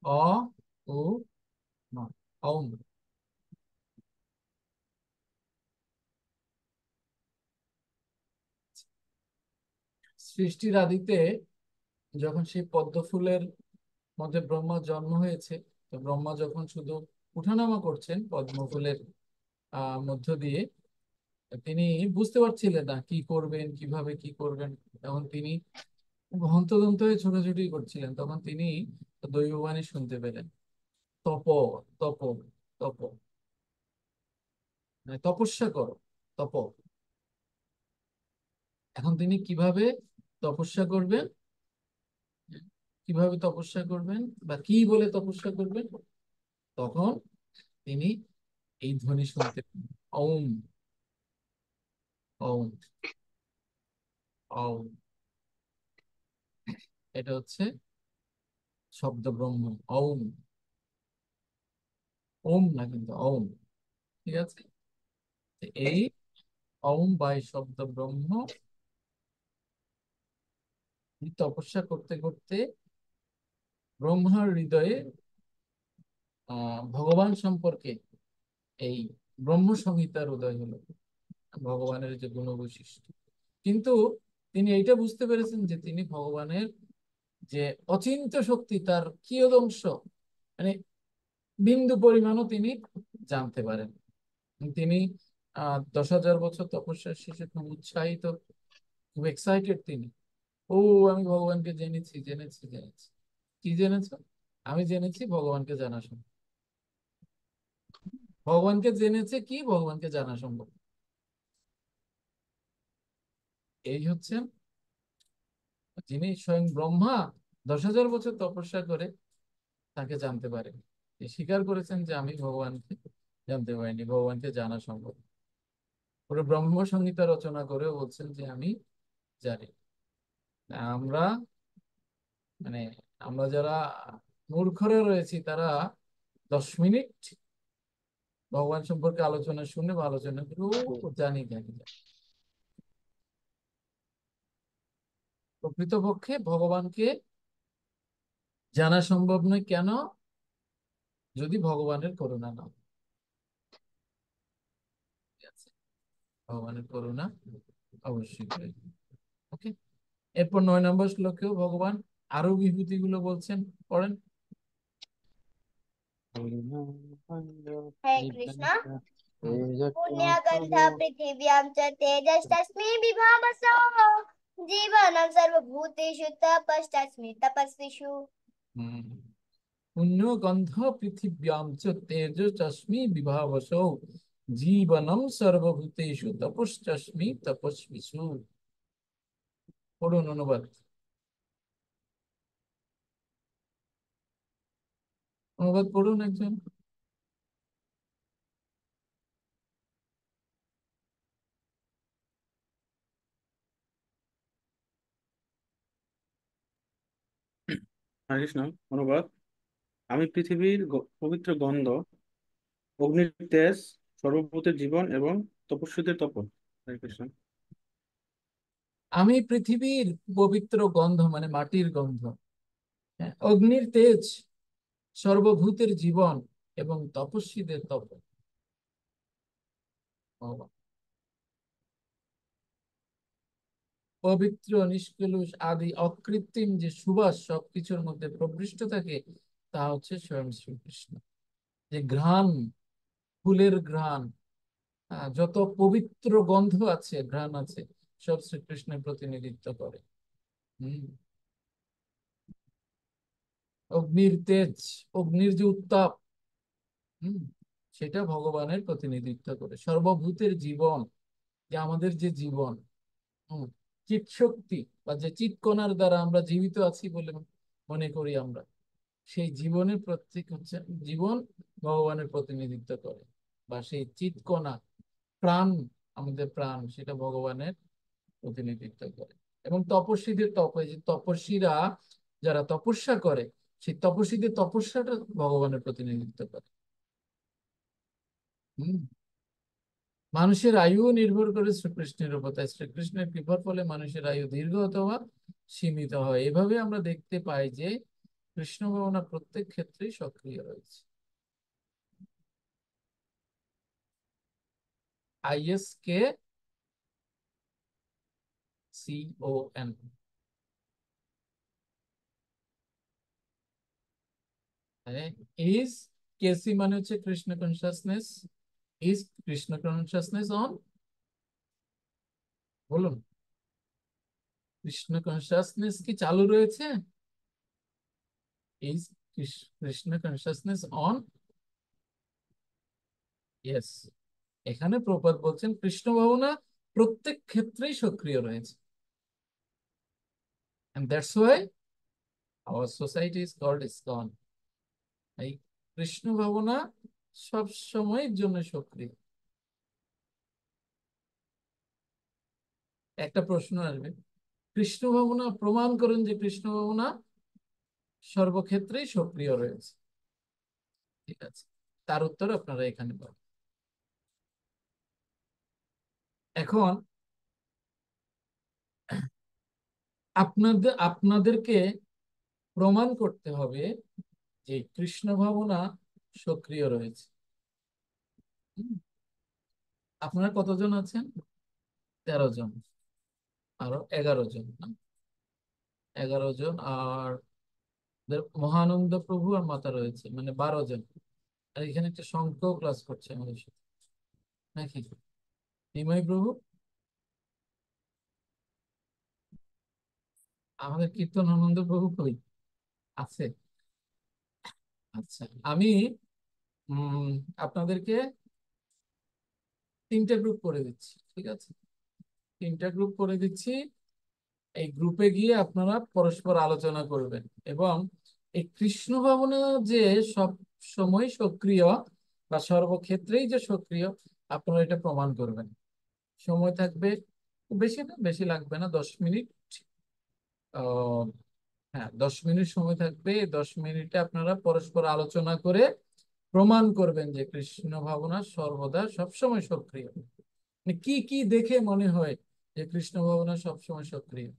অ, ও, মা, ওম। সৃষ্টির আদিতে যখন সেই পদ্ম ফুলের মধ্যে ব্রহ্মার জন্ম হয়েছে, তো ব্রহ্মা যখন শুধু উঠানামা করছেন পদ্ম ফুলের মধ্য দিয়ে, তিনি বুঝতে পারছিলেন না কি করবেন, কিভাবে কি করবেন। তখন তিনি হন্তদন্ত হয়ে ছোটাছুটি করছিলেন, তখন তিনি দৈববাণী শুনতে পেলেন। তপ, তপ, তপ, মানে তপস্যা করো, তপ। এখন তিনি কিভাবে তপস্যা করবেন, কিভাবে তপস্যা করবেন বা কি বলে তপস্যা করবেন, তখন তিনি এই ধ্বনি শুনতে পেলেন। ওম, ওম, ওম। এটা হচ্ছে শব্দ ব্রহ্ম। ওম, ওম না কিন্তু ওম। ঠিক আছে, তো এই ওম বা এই শব্দ ব্রহ্ম তপস্যা করতে করতে ব্রহ্মার হৃদয়ে ভগবান সম্পর্কে এই ব্রহ্ম সংহিতার উদয় হলো, ভগবানের যে গুণ বৈশিষ্ট্য। কিন্তু তিনি এইটা বুঝতে পেরেছেন যে তিনি ভগবানের যে অচিন্ত্য শক্তি, তার কিয়দ অংশ, মানে বিন্দু পরিমাণও তিনি জানতে পারেন। তিনি 10,000 বছর তপস্যার শেষে খুব উৎসাহিত, খুব এক্সাইটেড তিনি। ও, আমি ভগবানকে জেনেছি, জেনেছি, জেনেছি। কি জেনেছ? আমি জেনেছি ভগবানকে জানা সম্ভব। ভগবানকে জেনেছে কি? ভগবানকে জানা সম্ভব। এই হচ্ছে যিনি স্বয়ং ব্রহ্মা 10,000 বছর তপস্যা করে তাকে জানতে পারেন। তিনি স্বীকার করেছেন যে আমি ভগবানকে জানতে পারিনি, ভগবানকে জানা সম্ভব। পুরো ব্রহ্ম সংহিতা রচনা করে বলছেন যে আমি জানি। আমরা মানে আমরা যারা মূর্খরা রয়েছি, তারা 10 মিনিট ভগবান সম্পর্কে আলোচনা শুনে বা আলোচনা করে ও জানি জানি জানি। প্রকৃতপক্ষে ভগবানকে জানা সম্ভব নয়। কেন? যদি ভগবানের করুণা না হয়। ঠিক আছে? ভগবানের করুণা অবশ্যই প্রয়োজন। ওকে, এরপর 9 নম্বর শ্লোকেও ভগবান আরো বিভূতি গুলো বলছেন, পড়েন। হরে কৃষ্ণ। পুণ্যগন্ধ পৃথিব্যাং চ তেজস্তস্মি বিভাবসো জীবনম সর্বভূতেষু তপস্তস্মি তপস্বিষু। পুণ্য গন্ধ পৃথিব্যাম চ তেজস্মি বিভাবসো জীবনম সর্বভূতেষু তপস্মি তপস্বিষু। পড়ুন অনুবাদ। অনুবাদ পড়ুন একজন। হরে কৃষ্ণ। অনুবাদ: আমি পৃথিবীর পবিত্র গন্ধ, অগ্নির তেজ, সর্বভূতের জীবন এবং তপস্বীদের তপন। হরে কৃষ্ণ। আমি পৃথিবীর পবিত্র গন্ধ, মানে মাটির গন্ধ, হ্যাঁ, অগ্নির তেজ, সর্বভূতের জীবন এবং তপস্বীদের তপন। ভগবান পবিত্র, নিষ্কলুষ, আদি অকৃত্রিম যে সুবাস সবকিছুর মধ্যে প্রবিষ্ট থাকে, তা হচ্ছে স্বয়ং শ্রীকৃষ্ণ। যে ঘ্রাণ, ফুলের ঘ্রাণ, যত পবিত্র গন্ধ আছে, ঘ্রাণ আছে, সব শ্রীকৃষ্ণের প্রতিনিধিত্ব করে। হম অগ্নির তেজ, অগ্নির যে উত্তাপ, হম সেটা ভগবানের প্রতিনিধিত্ব করে। সর্বভূতের জীবন, যে আমাদের যে জীবন, হম চিৎ শক্তি বা যে চিৎ কণার দ্বারা আমরা জীবিত আছি বলে মনে করি আমরা, সেই জীবনের প্রত্যেক হচ্ছে জীবন ভগবানের প্রতিনিধিত্ব করে। বা সেই চিৎ কণা, প্রাণ, আমাদের প্রাণ, সেটা ভগবানের প্রতিনিধিত্ব করে। এবং তপস্বীদের এই যে তপস্বীরা যারা তপস্যা করে, সেই তপস্বীদের তপস্যাটা ভগবানের প্রতিনিধিত্ব করে। হম মানুষের আয়ু নির্ভর করে শ্রীকৃষ্ণের উপর, তাই শ্রীকৃষ্ণের কৃপার ফলে মানুষের আয়ু দীর্ঘ অথবা সীমিত হয়। এভাবে আমরা দেখতে পাই যে কৃষ্ণ ভাবনা প্রত্যেক ক্ষেত্রেই সক্রিয় রয়েছে। ISKCON, ইজ, কেসি মানে হচ্ছে Krishna consciousness, is Krishna consciousness on, বলুন, কৃষ্ণ কনসাসনেস কি চালু রয়েছে? Is Krishna consciousness on, yes. এখানে প্রপাত বলছেন কৃষ্ণ ভাবনা প্রত্যেক ক্ষেত্রেই সক্রিয় রয়েছে। And that's why our society is called ISKCON. এই কৃষ্ণ ভাবনা সব সময়ের জন্য সক্রিয়। একটা প্রশ্ন আসবে, কৃষ্ণ ভাবনা প্রমাণ করেন যে কৃষ্ণ ভাবনা সর্বক্ষেত্রেই সক্রিয় রয়েছে। ঠিক আছে, তার উত্তর আপনারা এখানে পাবেন। এখন আপনাদেরকে প্রমাণ করতে হবে যে কৃষ্ণ ভাবনা সক্রিয় রয়েছে। আপনারা কতজন আছেন? 13 জন, আরো 11 জন না? 11 জন, আর মহানন্দ প্রভু আর মাতা রয়েছে, মানে 12 জন। আর এখানে একটা শঙ্কও ক্লাস করছে আমাদের সাথে, নাকি? নিমাই প্রভু, আমাদের কীর্তন আনন্দ প্রভু কই আছে? আচ্ছা, আমি উম আপনাদেরকে 3টে গ্রুপ করে দিচ্ছি, ঠিক আছে? 3টা গ্রুপ করে দিচ্ছি। এই গ্রুপে গিয়ে আপনারা পরস্পর আলোচনা করবেন, এবং এই কৃষ্ণ ভাবনা যে সব সময় সক্রিয় বা সর্বক্ষেত্রেই যে সক্রিয়, আপনারা এটা প্রমাণ করবেন। সময় থাকবে খুব বেশি না, বেশি লাগবে না, 10 মিনিট। আহ, হ্যাঁ, 10 মিনিট সময় থাকবে। এই 10 মিনিটে আপনারা পরস্পর আলোচনা করে প্রমাণ করবেন যে কৃষ্ণ ভাবনা সর্বদা সবসময় সক্রিয়। মানে কি কি দেখে মনে হয় যে কৃষ্ণ ভাবনা সবসময় সক্রিয়?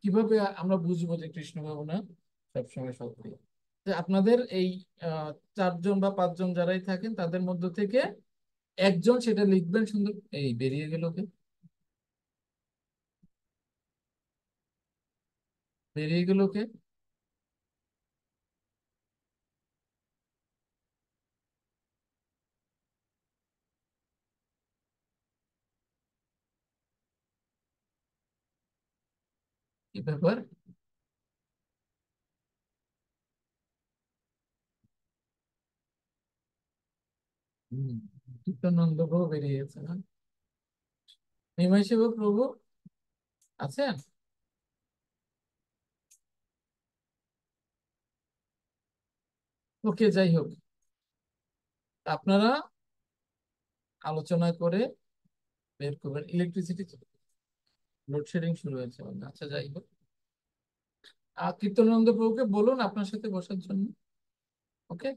কিভাবে আমরা বুঝবো যে কৃষ্ণ ভাবনা সবসময় সক্রিয়? যে আপনাদের এই 4 জন বা 5 জন যারাই থাকেন, তাদের মধ্য থেকে একজন সেটা লিখবেন সুন্দর। এই বেরিয়ে গেল কে? বেরিয়ে গেল কে? কি ব্যাপার? হম, চিত্তানন্দ প্রভু বেরিয়ে গেছে না? নিমাই সেবক প্রভু আছেন? ওকে, যাই হোক, আপনারা আলোচনা করে বের করবেন। ইলেকট্রিসিটি লোডশেডিং শুরু হয়েছে মানে। আচ্ছা, যাই হোক, কীর্তনানন্দ প্রভুকে বলুন আপনার সাথে বসার জন্য। ওকে,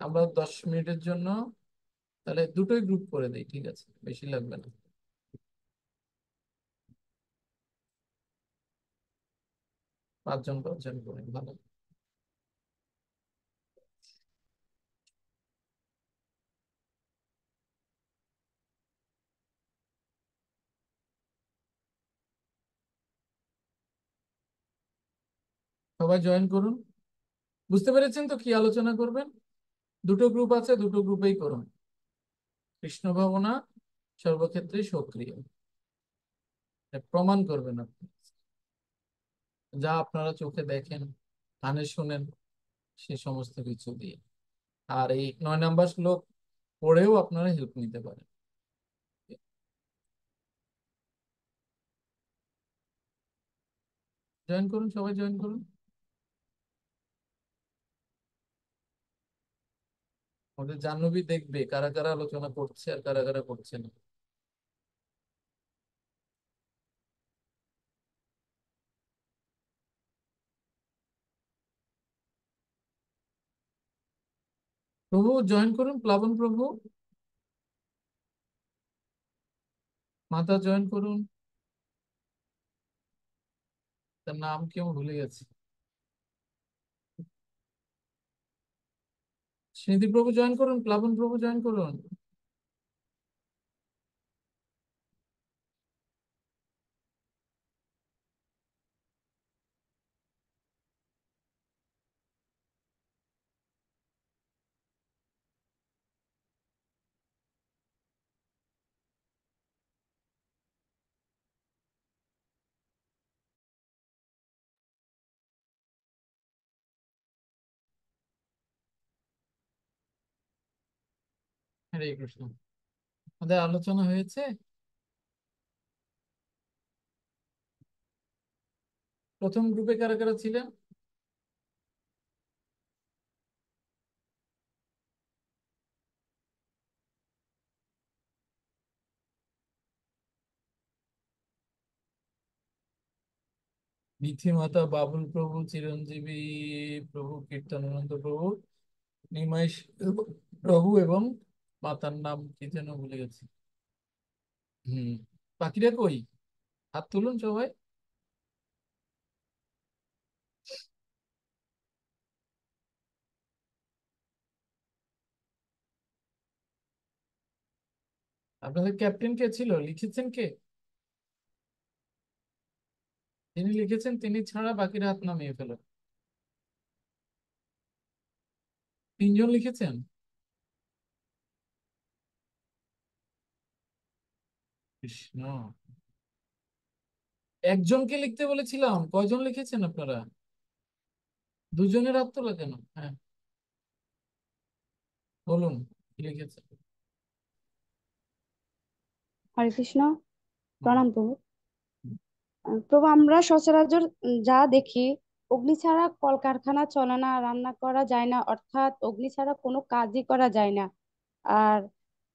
আমরা 10 মিনিটের জন্য তাহলে দুটোই গ্রুপ করে দিই, ঠিক আছে? বেশি লাগবে না। 5 জন 5 জন করে, ভালো। সবাই জয়েন করুন। বুঝতে পেরেছেন তো কি আলোচনা করবেন? দুটো গ্রুপ আছে, দুটো গ্রুপেই করুন। কৃষ্ণ ভাবনা সর্বক্ষেত্রেই সক্রিয়, এটা প্রমাণ করবেন আপনি, যা আপনারা চোখে দেখেন, কানে শোনেন, সে সমস্ত কিছু দিয়ে। আর এই 9 নাম্বার শ্লোক পড়েও আপনারা হেল্প নিতে পারেন। জয়েন করুন, সবাই জয়েন করুন। আমাদের জাহ্নবী দেখবে কারা কারা আলোচনা করছে আর কারা কারা করছে না। প্রভু জয়েন করুন, প্লাবন প্রভু, মাতা জয়েন করুন। তার নাম কি আমি ভুলে গেছি। স্মৃতি প্রভু জয়েন করুন, প্লাবন প্রভু জয়েন করুন। হরে কৃষ্ণ। আমাদের আলোচনা হয়েছে। প্রথম গ্রুপে কারা কারা ছিলেন? বিথি মাতা, বাবুল প্রভু, চিরঞ্জীবী প্রভু, কীর্তনানন্দ প্রভু, নিমাই প্রভু, এবং মাতার নাম কি যেন ভুলে গেছি। হম, বাকিরা কই? হাত তুলুন সবাই। আপনাদের ক্যাপ্টেন কে ছিল, লিখেছেন কে? যিনি লিখেছেন তিনি ছাড়া বাকিরা হাত নামিয়ে ফেলো। তিনজন লিখেছেন? কৃষ্ণ, একজনকে লিখতে বলেছিলাম, কয়জন লিখেছেন আপনারা? দুজনের হাত তোলা কেন? হ্যাঁ, বলুন কি লিখেছেন। হরে কৃষ্ণ। হুম, প্রণাম প্রভু। হুম, প্রভু, আমরা সচরাচর যা দেখি, অগ্নি ছাড়া কলকারখানা চলে না, রান্না করা যায় না, অর্থাৎ অগ্নি ছাড়া কোনো কাজই করা যায় না। আর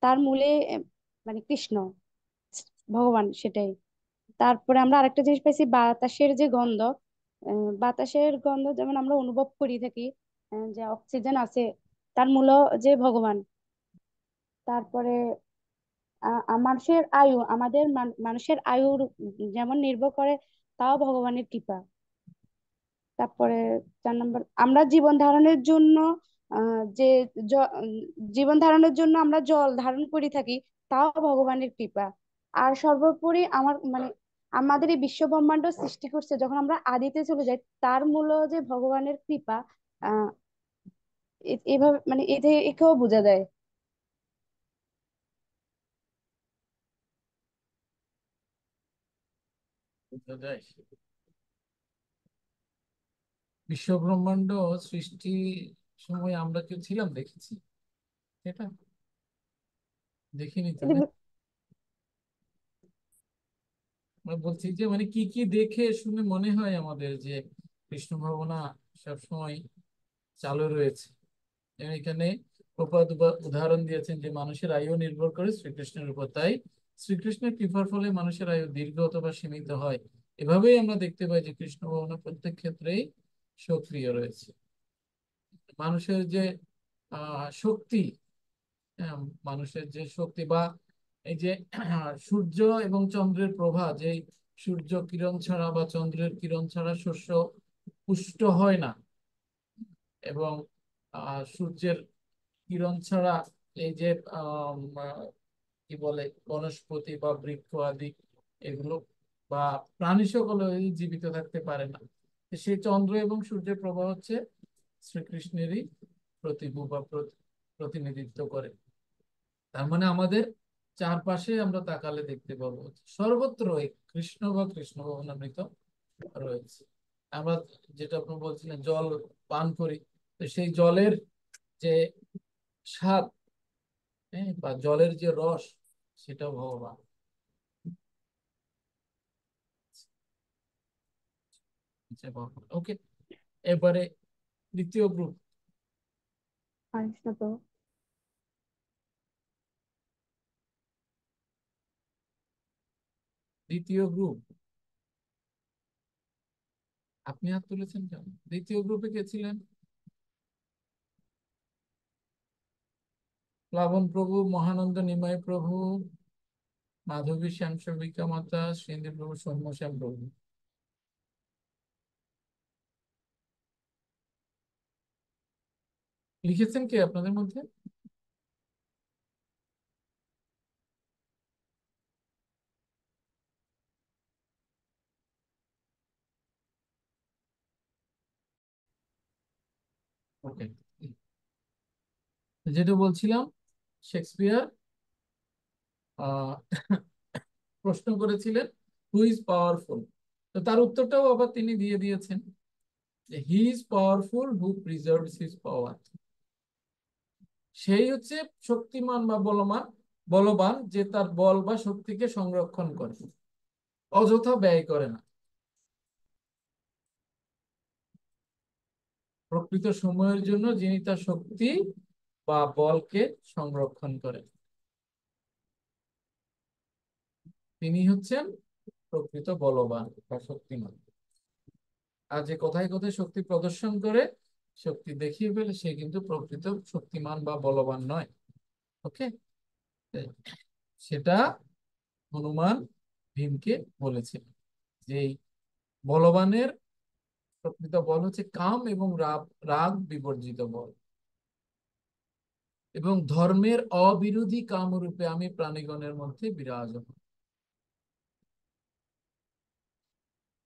তার মূলে মানে কৃষ্ণ ভগবান, সেটাই। তারপরে আমরা আরেকটা জিনিস পাইছি, বাতাসের যে গন্ধ, বাতাসের গন্ধ যেমন আমরা অনুভব করি থাকি, যে অক্সিজেন আছে, তার মূল যে ভগবান। তারপরে মানুষের আয়ু, আমাদের মানুষের আয়ুর যেমন নির্ভর করে, তাও ভগবানের কৃপা। তারপরে 4 নম্বর, আমরা জীবন ধারণের জন্য যে জীবন ধারণের জন্য আমরা জল ধারণ করে থাকি, তাও ভগবানের কৃপা। আর সর্বোপরি আমার মানে আমাদের এই বিশ্ব ব্রহ্মাণ্ড সৃষ্টি করছে যখন আমরা আদিতে চলে যাই, তার মূল যে ভগবানের কৃপা। আহ এভাবে মানে একেও বোঝা যায়। বোঝা যায়। বিশ্ব ব্রহ্মাণ্ড সৃষ্টি সময় আমরা কেউ ছিলাম, দেখেছি এটা? দেখিনি তো, না? এটা আমরা বলছি যে মানে কি কি দেখে শুনে মনে হয় আমাদের যে কৃষ্ণ ভাবনা সবসময় চালু রয়েছে। যেমন এখানে প্রপাত উদাহরণ দিয়েছেন যে মানুষের আয়ু নির্ভর করে শ্রীকৃষ্ণের উপর, তাই শ্রীকৃষ্ণের কৃপার ফলে মানুষের আয়ু দীর্ঘ অথবা সীমিত হয়। এভাবেই আমরা দেখতে পাই যে কৃষ্ণ ভাবনা প্রত্যেক ক্ষেত্রেই সক্রিয় রয়েছে। মানুষের যে শক্তি, হ্যাঁ, মানুষের যে শক্তি বা এই যে সূর্য এবং চন্দ্রের প্রভা, যে সূর্য কিরণ ছাড়া বা চন্দ্রের কিরণ ছাড়া শস্য পুষ্ট হয় না, এবং সূর্যের কিরণ ছাড়া এই যে কি বলে বনস্পতি বা বৃক্ষ আদি, এগুলো বা প্রাণী সকল জীবিত থাকতে পারে না। তো সেই চন্দ্র এবং সূর্যের প্রভা হচ্ছে শ্রীকৃষ্ণেরই প্রতিভূ বা প্রতিনিধিত্ব করে। তার মানে আমাদের চারপাশে আমরা তাকালে দেখতে পাবো সর্বত্র এই কৃষ্ণ বা কৃষ্ণ ভবনামৃত রয়েছে। আমরা যেটা আপনি বলছিলেন জল পান করি, তো সেই জলের যে স্বাদ, হ্যাঁ, বা জলের যে রস, সেটাও ভগবান। ওকে, এবারে দ্বিতীয় গ্রুপ। হরে কৃষ্ণ প্রভু। দ্বিতীয় গ্রুপ, আপনি হাত তুলেছেন কেন? দ্বিতীয় গ্রুপে কে ছিলেন? প্লাবন প্রভু, মহানন্দ নিমাই প্রভু, মাধবী শ্যাম সেবিকা মাতা, শ্রীন্দ্র প্রভু, সৌম্য শ্যাম প্রভু। লিখেছেন কে আপনাদের মধ্যে? ওকে, যেটা বলছিলাম, শেক্সপিয়ার আহ প্রশ্ন করেছিলেন হু ইজ পাওয়ারফুল, তো তার উত্তরটাও আবার তিনি দিয়ে দিয়েছেন যে he is powerful who preserves his power. সেই হচ্ছে শক্তিমান বা বলবান যে তার বল বা শক্তিকে সংরক্ষণ করে, অযথা ব্যয় করে না। প্রকৃত সময়ের জন্য যিনি তার শক্তি বা বলকে সংরক্ষণ করেন, তিনি হচ্ছেন প্রকৃত বলবান বা শক্তিমান। আর যে কোথায় কোথায় শক্তি প্রদর্শন করে, শক্তি দেখিয়ে ফেলে, সে কিন্তু প্রকৃত শক্তিমান বা বলবান নয়। ওকে, সেটা হনুমান ভীমকে বলেছিল যে এই বলবানের প্রকৃত বল হচ্ছে কাম এবং রাগ রাগ বিবর্জিত বল। এবং ধর্মের অবিরোধী কামরূপে আমি প্রাণীগণের মধ্যে বিরাজমান।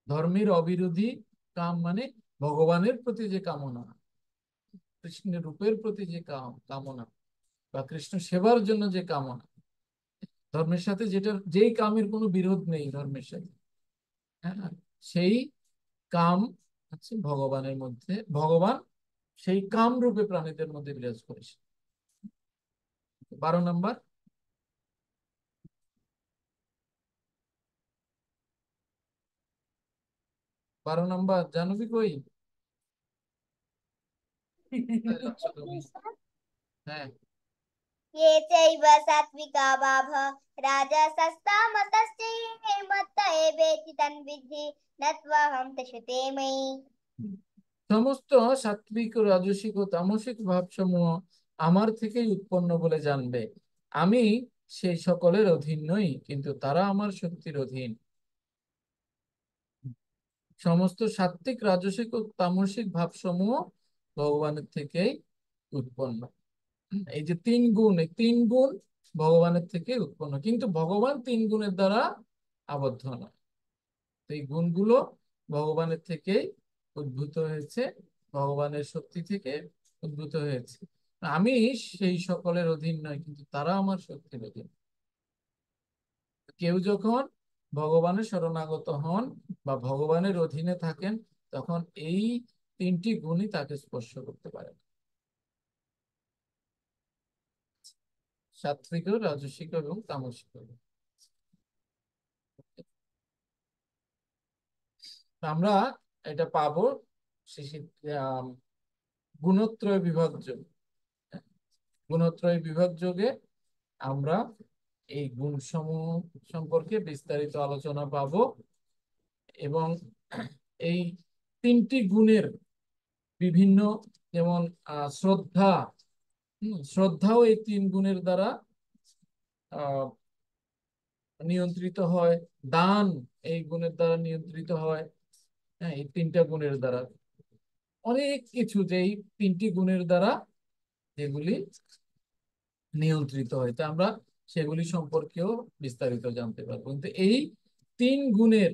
ধর্মের অবিরোধী কাম মানে ভগবানের প্রতি যে কামনা, কৃষ্ণের রূপের প্রতি যে কামনা বা কৃষ্ণ সেবার জন্য যে কামনা, ধর্মের সাথে যেই কামের কোনো বিরোধ নেই ধর্মের সাথে, হ্যাঁ, সেই কাম হচ্ছে ভগবানের মধ্যে, ভগবান সেই কাম রূপে প্রাণীদের মধ্যে বিরাজ করেছে। 12 নম্বর, 12 নম্বর জানবি কই? কোথায় যাচ্ছ তুমি? হ্যাঁ, ये चैव सात्विका बाभः राजसस्तामतश्चैव मत्त एवेति तन्विद्धि न त्वहं तशते मयि। সমস্ত সাত্বিক ও রাজসিক ও তামসিক ভাবসমূহ আমার থেকেই উৎপন্ন বলে জানবে। আমি সেই সকলের অধীন নই, কিন্তু তারা আমার শক্তির অধীন। সমস্ত সাত্বিক, রাজসিক ও তামসিক ভাবসমূহ ভগবানের থেকেই উৎপন্ন। এই যে 3 গুণ, এই 3 গুণ ভগবানের থেকে উৎপন্ন, কিন্তু ভগবান 3 গুণের দ্বারা আবদ্ধ নয়। এই গুণগুলো ভগবানের থেকেই উদ্ভূত হয়েছে, ভগবানের শক্তি থেকে উদ্ভূত হয়েছে। আমি সেই সকলের অধীন নয়, কিন্তু তারা আমার শক্তির অধীন। কেউ যখন ভগবানের শরণাগত হন বা ভগবানের অধীনে থাকেন, তখন এই 3টি গুণই তাকে স্পর্শ করতে পারে। সাত্বিক, রাজসিক এবং তামসিক। আমরা এটা পাবো গুণত্রয় বিভাগ যোগ। গুণত্রয় বিভাগ যোগে আমরা এই গুণসমূহ সম্পর্কে বিস্তারিত আলোচনা পাবো, এবং এই 3টি গুণের বিভিন্ন, যেমন শ্রদ্ধা, শ্রদ্ধাও এই 3 গুণের দ্বারা আহ নিয়ন্ত্রিত হয়। দান এই গুণের দ্বারা নিয়ন্ত্রিত হয়। হ্যাঁ, এই 3টা গুণের দ্বারা অনেক কিছু, যে এই 3টি গুণের দ্বারা যেগুলি নিয়ন্ত্রিত হয়, তা আমরা সেগুলি সম্পর্কেও বিস্তারিত জানতে পারবো। কিন্তু এই 3 গুণের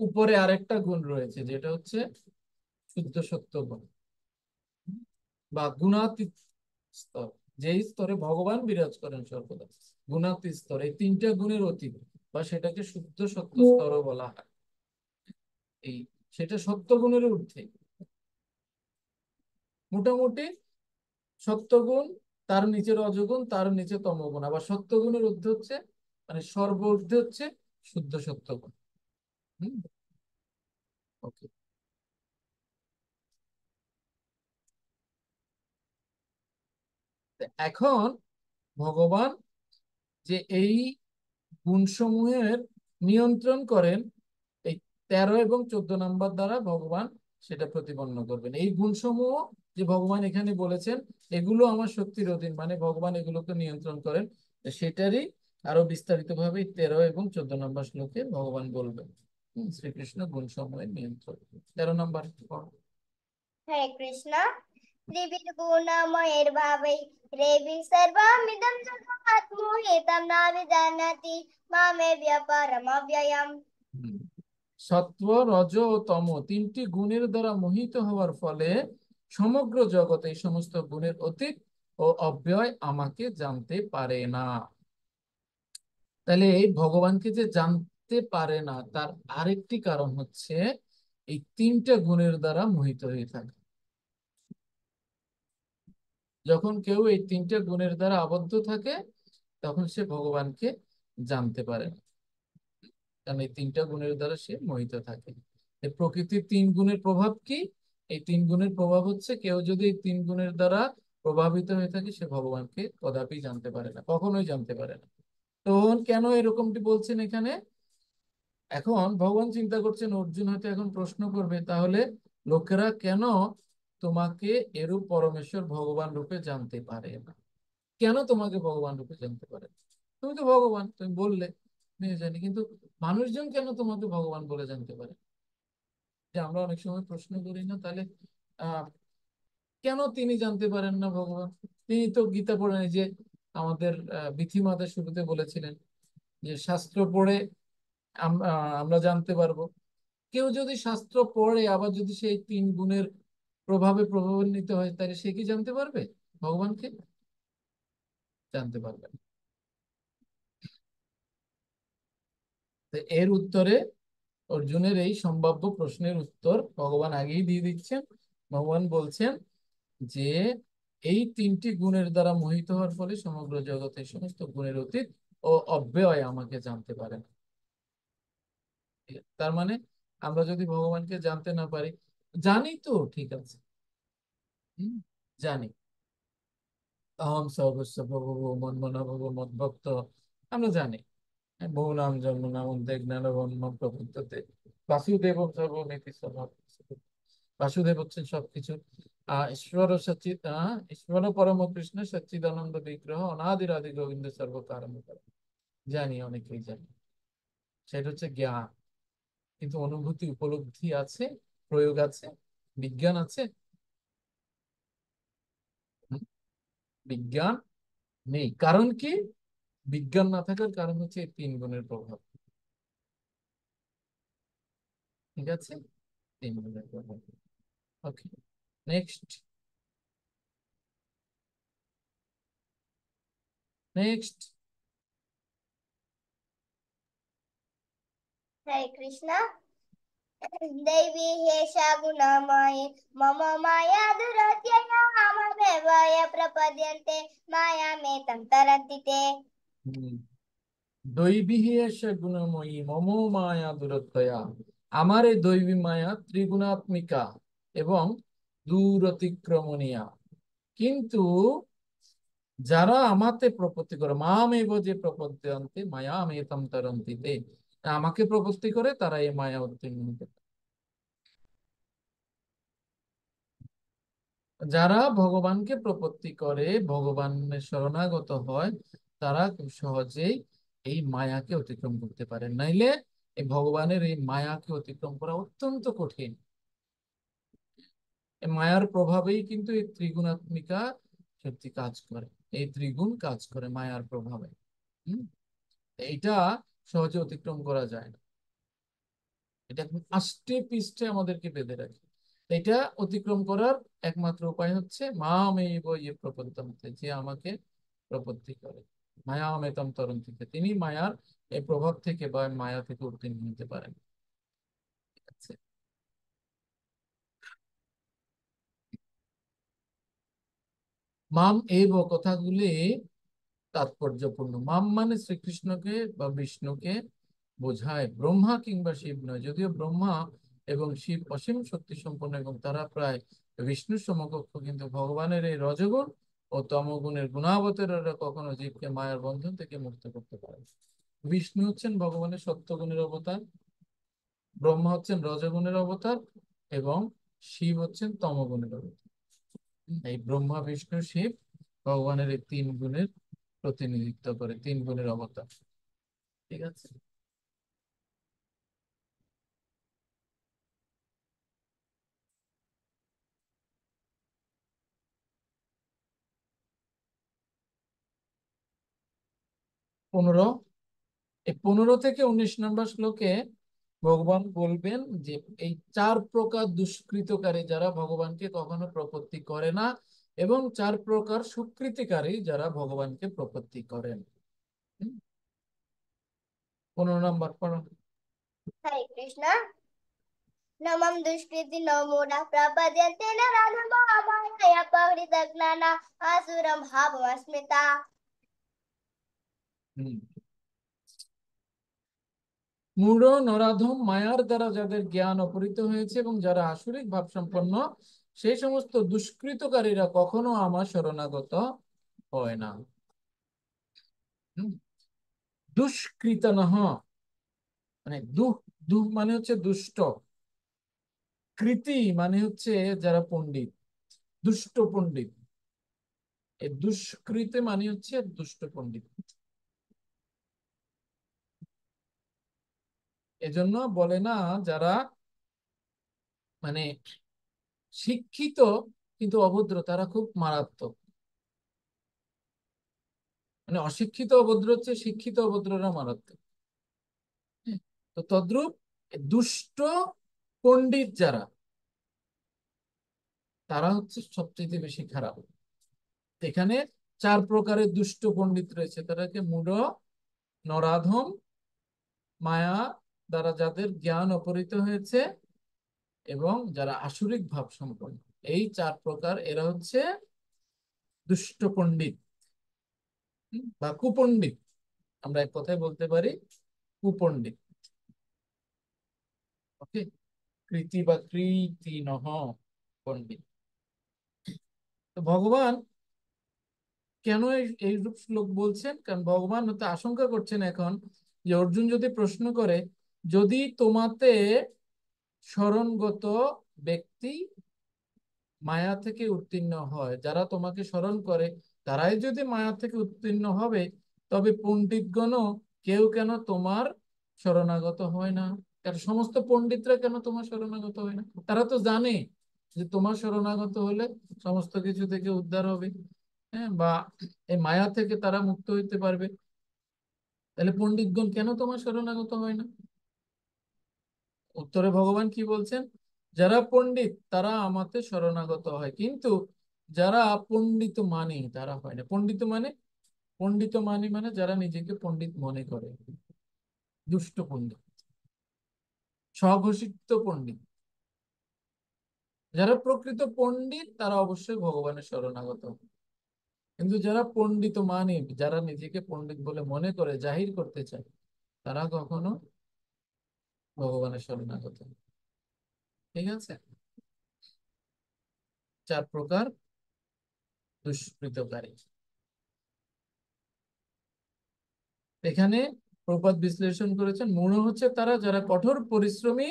উপরে আরেকটা গুণ রয়েছে, যেটা হচ্ছে শুদ্ধ সত্য গুণ বা গুণাতীত স্তর, যেই স্তরে ভগবান বিরাজ করেন সর্বদা। গুণাতীত স্তর, এই 3টা গুণের অতীত, বা সেটাকে শুদ্ধ সত্য স্তরও বলা হয়। এই সেটা সত্য গুণের ঊর্ধ্বে। মোটামুটি সত্যগুণ, তার নিচে রজগুণ, তার নিচে তমগুণ, আবার সত্যগুণের ঊর্ধ্বে হচ্ছে, মানে সর্ব ঊর্ধ্বে হচ্ছে শুদ্ধ সত্যগুণ। ওকে, এখন ভগবান যে এই গুণসমূহের নিয়ন্ত্রণ করেন, এই 13 এবং 14 নম্বর দ্বারা ভগবান সেটা প্রতিপন্ন করবেন। এই গুণসমূহ যে ভগবান এখানে বলেছেন, এগুলো আমার শক্তির অধীন, মানে ভগবান এগুলোকে নিয়ন্ত্রণ করেন, সেটারই আরো বিস্তারিত ভাবে 13 এবং 14 নম্বর শ্লোকে ভগবান বলবেন। শ্রীকৃষ্ণ গুণসমূহের নিয়ন্ত্রণ। 13 নম্বর हरे कृष्ण त्रिविधगुणमयैर्भावैः रविः सर्वमिदं जगत् मोहितं न विजानाति मामेव्य परमव्ययम्। সত্ব, রজ ও তম 3টি গুণের দ্বারা মোহিত হওয়ার ফলে সমগ্র জগৎ এই সমস্ত গুণের অতীত ও অব্যয় আমাকে জানতে পারে না। তাহলে এই ভগবানকে যে জানতে পারে না, তার আরেকটি কারণ হচ্ছে এই 3টা গুণের দ্বারা মোহিত হয়ে থাকে। যখন কেউ এই 3টা গুণের দ্বারা আবদ্ধ থাকে, তখন সে ভগবানকে জানতে পারে না, কারণ এই 3টা গুণের দ্বারা সে মোহিত থাকে। এই প্রকৃতির 3 গুণের প্রভাব কি? এই 3 গুণের প্রভাব হচ্ছে, কেউ যদি এই 3 গুণের দ্বারা প্রভাবিত হয়ে থাকে, সে ভগবানকে কদাপি জানতে পারে না, কখনোই জানতে পারে না। তো কেন এরকমটি বলছেন এখানে? এখন ভগবান চিন্তা করছেন, অর্জুন হয়তো এখন প্রশ্ন করবে, তাহলে লোকেরা কেন তোমাকে এরূপ পরমেশ্বর ভগবান রূপে জানতে পারে না? কেন তোমাকে ভগবান রূপে জানতে পারে না? তুমি তো ভগবান, তুমি বললে নিয়ে জানি, কিন্তু মানুষজন কেন তোমাকে ভগবান বলে জানতে পারে? যে আমরা অনেক সময় প্রশ্ন করি না, তাহলে আহ কেন তিনি জানতে পারেন না ভগবান? তিনি তো গীতা পড়েন, এই যে আমাদের বিথিমাতা শুরুতে বলেছিলেন যে শাস্ত্র পড়ে আমরা জানতে পারবো। কেউ যদি শাস্ত্র পড়ে আবার যদি সেই তিন গুণের প্রভাবে প্রভাবান্বিত হয়, তাহলে সে কি জানতে পারবে ভগবানকে? জানতে পারবে না। তো এর উত্তরে অর্জুনের এই সম্ভাব্য প্রশ্নের উত্তর ভগবান আগেই দিয়ে দিচ্ছেন। ভগবান বলছেন যে এই তিনটি গুণের দ্বারা মোহিত হওয়ার ফলে সমগ্র জগতের সমস্ত গুণের অতীত ও অব্যয় আমাকে জানতে পারে না। তার মানে আমরা যদি ভগবানকে জানতে না পারি, জানি তো ঠিক আছে, জানি অহম সর্বস্ব প্রভু মন্মনা ভব মদ্ভক্ত, আমরা জানি বহু নাম জন্ম নাম জ্ঞানবর্ণ প্রবুদ্ধতে বাসুদেব সর্বমিতি স্বভাব। বাসুদেব হচ্ছেন সবকিছু। ঈশ্বর পরম কৃষ্ণ সচ্চিদানন্দ বিগ্রহ অনাদির আদি গোবিন্দ সর্বকারণ। জানি, অনেকেই জানি, সেটা হচ্ছে জ্ঞান। কিন্তু অনুভূতি উপলব্ধি আছে, প্রয়োগ আছে, বিজ্ঞান আছে? হুম? বিজ্ঞান নেই। কারণ কি? বিজ্ঞান না থাকার কারণ হচ্ছে এই তিন গুণের প্রভাব। ঠিক আছে, তিন গুণের প্রভাব। ওকে, নেক্সট নেক্সট। হরে কৃষ্ণ। दैवी हेषा गुणमयी मम माया दुरत्यया ममेवय प्रपद्यन्ते मायामेतं तरन्ति ते। দৈবী এসে গুণময়ী মম মায়া দুরত্যয়া। আমার এই দৈবী মায়া ত্রিগুণাত্মিকা এবং দূরতিক্রমণীয়া। কিন্তু যারা আমাতে প্রপত্তি করে, মামেব যে প্রপদ্যন্তে মায়ামেতম তরন্তি তে, আমাকে প্রপত্তি করে তারা এই মায়া উত্তীর্ণ হতে পারে। যারা ভগবানকে প্রপত্তি করে, ভগবানের শরণাগত হয়, তারা খুব সহজেই এই মায়াকে অতিক্রম করতে পারে। নাইলে এই ভগবানের এই মায়াকে অতিক্রম করা অত্যন্ত কঠিন। এই মায়ার প্রভাবেই কিন্তু এই ত্রিগুণাত্মিকা শক্তি কাজ করে, এই ত্রিগুণ কাজ করে মায়ার প্রভাবে। হম এইটা সহজে অতিক্রম করা যায় না। এটা একদম আষ্টে পৃষ্ঠে আমাদেরকে বেঁধে রাখে। এটা অতিক্রম করার একমাত্র উপায় হচ্ছে মামেব ইয়ে প্রপদ্যন্তে, যে আমাকে প্রপত্তি করে। মায়ামেতম তরন্তিতে, তিনি মায়ার এই প্রভাব থেকে বা মায়া থেকে উত্তীর্ণ হতে পারেন। ঠিক আছে? মাম এব কথাগুলি তাৎপর্যপূর্ণ। মাম মানে শ্রীকৃষ্ণকে বা বিষ্ণুকে বোঝায়, ব্রহ্মা কিংবা শিব নয়। যদিও ব্রহ্মা এবং শিব অসীম শক্তি সম্পন্ন এবং তারা প্রায় বিষ্ণুর সমকক্ষ, কিন্তু ভগবানের এই রজগুণ ও তমগুণের গুণাবতারেরা কখনো জীবকে মায়ার বন্ধন থেকে মুক্ত করতে পারে না। বিষ্ণু হচ্ছেন ভগবানের সত্যগুণের অবতার, ব্রহ্মা হচ্ছেন রজগুণের অবতার এবং শিব হচ্ছেন তমগুণের অবতার। এই ব্রহ্মা বিষ্ণু শিব ভগবানের এই তিন গুণের প্রতিনিধিত্ব করে, তিন গুণের অবতার। ঠিক আছে? 15, এই 15 থেকে 19 নম্বর শ্লোকে ভগবান বলবেন যে এই চার প্রকার দুষ্কৃতকারী যারা ভগবানকে কখনো প্রপত্তি করে না, এবং চার প্রকার সুকৃতিকারী যারা ভগবানকে প্রপত্তি করেন। 15 নম্বর পড়ো। हरे कृष्ण। नमं दुष्कृति नो मूढा प्रपद्यन्ते न राधमाया परितज्ञाना असुरं भावमस्मिता। মূঢ় নরাধম মায়ার দ্বারা যাদের জ্ঞান অপহৃত হয়েছে এবং যারা আসুরিক ভাব সম্পন্ন, সেই সমস্ত দুষ্কৃতকারীরা কখনো আমার শরণাগত হয় না। দুষ্কৃত নহ মানে দুঃ, দুঃ মানে হচ্ছে দুষ্ট, কৃতি মানে হচ্ছে যারা পণ্ডিত, দুষ্ট পণ্ডিত। এই দুষ্কৃতি মানে হচ্ছে দুষ্ট পণ্ডিত। এজন্য বলে না যারা মানে শিক্ষিত কিন্তু অভদ্র, তারা খুব মারাত্মক। মানে অশিক্ষিত অভদ্র হচ্ছে, শিক্ষিত অভদ্ররা মারাত্মক। হ্যাঁ, তো তদ্রূপ দুষ্ট পণ্ডিত যারা, তারা হচ্ছে সবচেয়ে বেশি খারাপ। এখানে 4 প্রকারের দুষ্ট পণ্ডিত রয়েছে, তাদেরকে মূঢ়, নরাধম, মায়া দ্বারা যাদের জ্ঞান অপহৃত হয়েছে, এবং যারা আসুরিক ভাব সম্পন্ন। এই 4 প্রকার, এরা হচ্ছে দুষ্ট পণ্ডিত বা কুপণ্ডিত। আমরা এক কথায় বলতে পারি কুপণ্ডিত। ওকে, কৃতি বা কৃতি নহ পণ্ডিত। তো ভগবান কেন এইরূপ শ্লোক বলছেন? কারণ ভগবান হয়তো আশঙ্কা করছেন এখন, যে অর্জুন যদি প্রশ্ন করে, যদি তোমাতে শরণগত ব্যক্তি মায়া থেকে উত্তীর্ণ হয়, যারা তোমাকে স্মরণ করে তারাই যদি মায়া থেকে উত্তীর্ণ হবে, তবে পণ্ডিতগণও কেউ কেন তোমার শরণাগত হয় না? কারণ সমস্ত পণ্ডিতরা কেন তোমার শরণাগত হয় না? তারা তো জানে যে তোমার শরণাগত হলে সমস্ত কিছু থেকে উদ্ধার হবে, হ্যাঁ, বা এই মায়া থেকে তারা মুক্ত হইতে পারবে। তাহলে পণ্ডিতগণ কেন তোমার শরণাগত হয় না? উত্তরে ভগবান কি বলছেন? যারা পণ্ডিত তারা আমাতে শরণাগত হয়, কিন্তু যারা পণ্ডিত মানে তারা হয় না। পণ্ডিত মানে যারা নিজেকে পণ্ডিত মনে করে, দুষ্ট পণ্ডিত, স্বঘোষিত পণ্ডিত। যারা প্রকৃত পণ্ডিত তারা অবশ্যই ভগবানের শরণাগত হবে। কিন্তু যারা পণ্ডিত মানে, যারা নিজেকে পণ্ডিত বলে মনে করে, জাহির করতে চায়, তারা কখনো ভগবানের শরণাগত হবে। ঠিক আছে? 4 প্রকার দুষ্কৃতকারী। এখানে প্রপাত বিশ্লেষণ করেছেন, মূঢ় হচ্ছে তারা যারা কঠোর পরিশ্রমী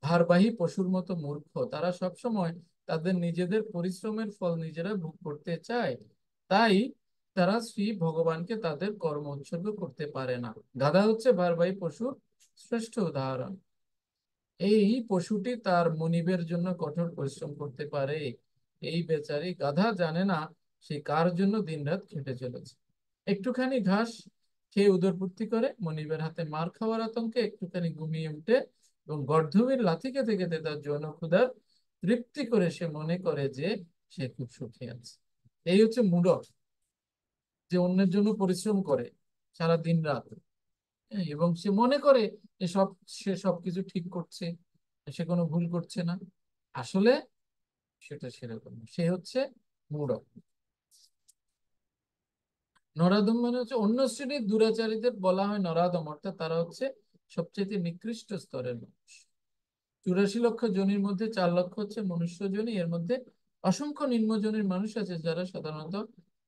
ভারবাহী পশুর মতো মূর্খ। তারা সব সময় তাদের নিজেদের পরিশ্রমের ফল নিজেরা ভোগ করতে চায়, তাই তারা শ্রী ভগবানকে তাদের কর্ম উৎসর্গ করতে পারে না। গাধা হচ্ছে ভারবাহী পশুর শ্রেষ্ঠ উদাহরণ। এই পশুটি তার মনিবের জন্য কঠোর পরিশ্রম করতে পারে। এই বেচারি গাধা জানে না সে কার জন্য দিনরাত খেটে চলেছে। একটুখানি ঘাস খেয়ে উদরপূর্তি করে, মনিবের হাতে মার খাওয়ার আতঙ্কে একটুখানি ঘুমিয়ে উঠে, এবং গর্ধবের লাথি খেতে খেতে তার যৌন ক্ষুধার তৃপ্তি করে সে মনে করে যে সে খুব সুখী আছে। এই হচ্ছে মূঢ়, যে অন্যের জন্য পরিশ্রম করে সারা দিন রাত, এবং সে মনে করে যে সে সবকিছু ঠিক করছে, সে কোনো ভুল করছে না। আসলে সেটা সেরকম না। সে হচ্ছে মূঢ়। নরাধম মানে হচ্ছে অন্য শ্রেণীর দুরাচারীদের বলা হয় নরাধম, অর্থাৎ তারা হচ্ছে সবচেয়ে নিকৃষ্ট স্তরের মানুষ। 84 লক্ষ জনির মধ্যে 4 লক্ষ হচ্ছে মনুষ্য জনি। এর মধ্যে অসংখ্য নিম্ন জনির মানুষ আছে যারা সাধারণত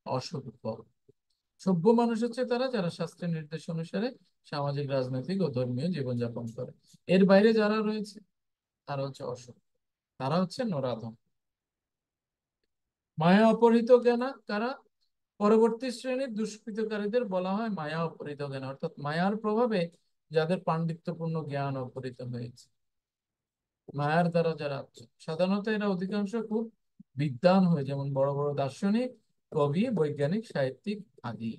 অসভ্য। সভ্য মানুষ হচ্ছে তারা যারা শাস্ত্রের নির্দেশ অনুসারে সামাজিক, রাজনৈতিক ও ধর্মীয় জীবনযাপন করে। এর বাইরে যারা রয়েছে তারা হচ্ছে অসভ্য, তারা হচ্ছে নরাধম। মায়া অপহৃত জ্ঞানা কারা? পরবর্তী শ্রেণীর দুষ্কৃতকারীদের বলা হয় মায়া অপহৃত জ্ঞান, অর্থাৎ মায়ার প্রভাবে যাদের পাণ্ডিত্যপূর্ণ জ্ঞান অপহৃত হয়েছে। মায়ার দ্বারা যারা, সাধারণত এরা অধিকাংশ খুব বিদ্বান হয়, যেমন বড় বড় দার্শনিক, কবি, বৈজ্ঞানিক, সাহিত্যিক আদি।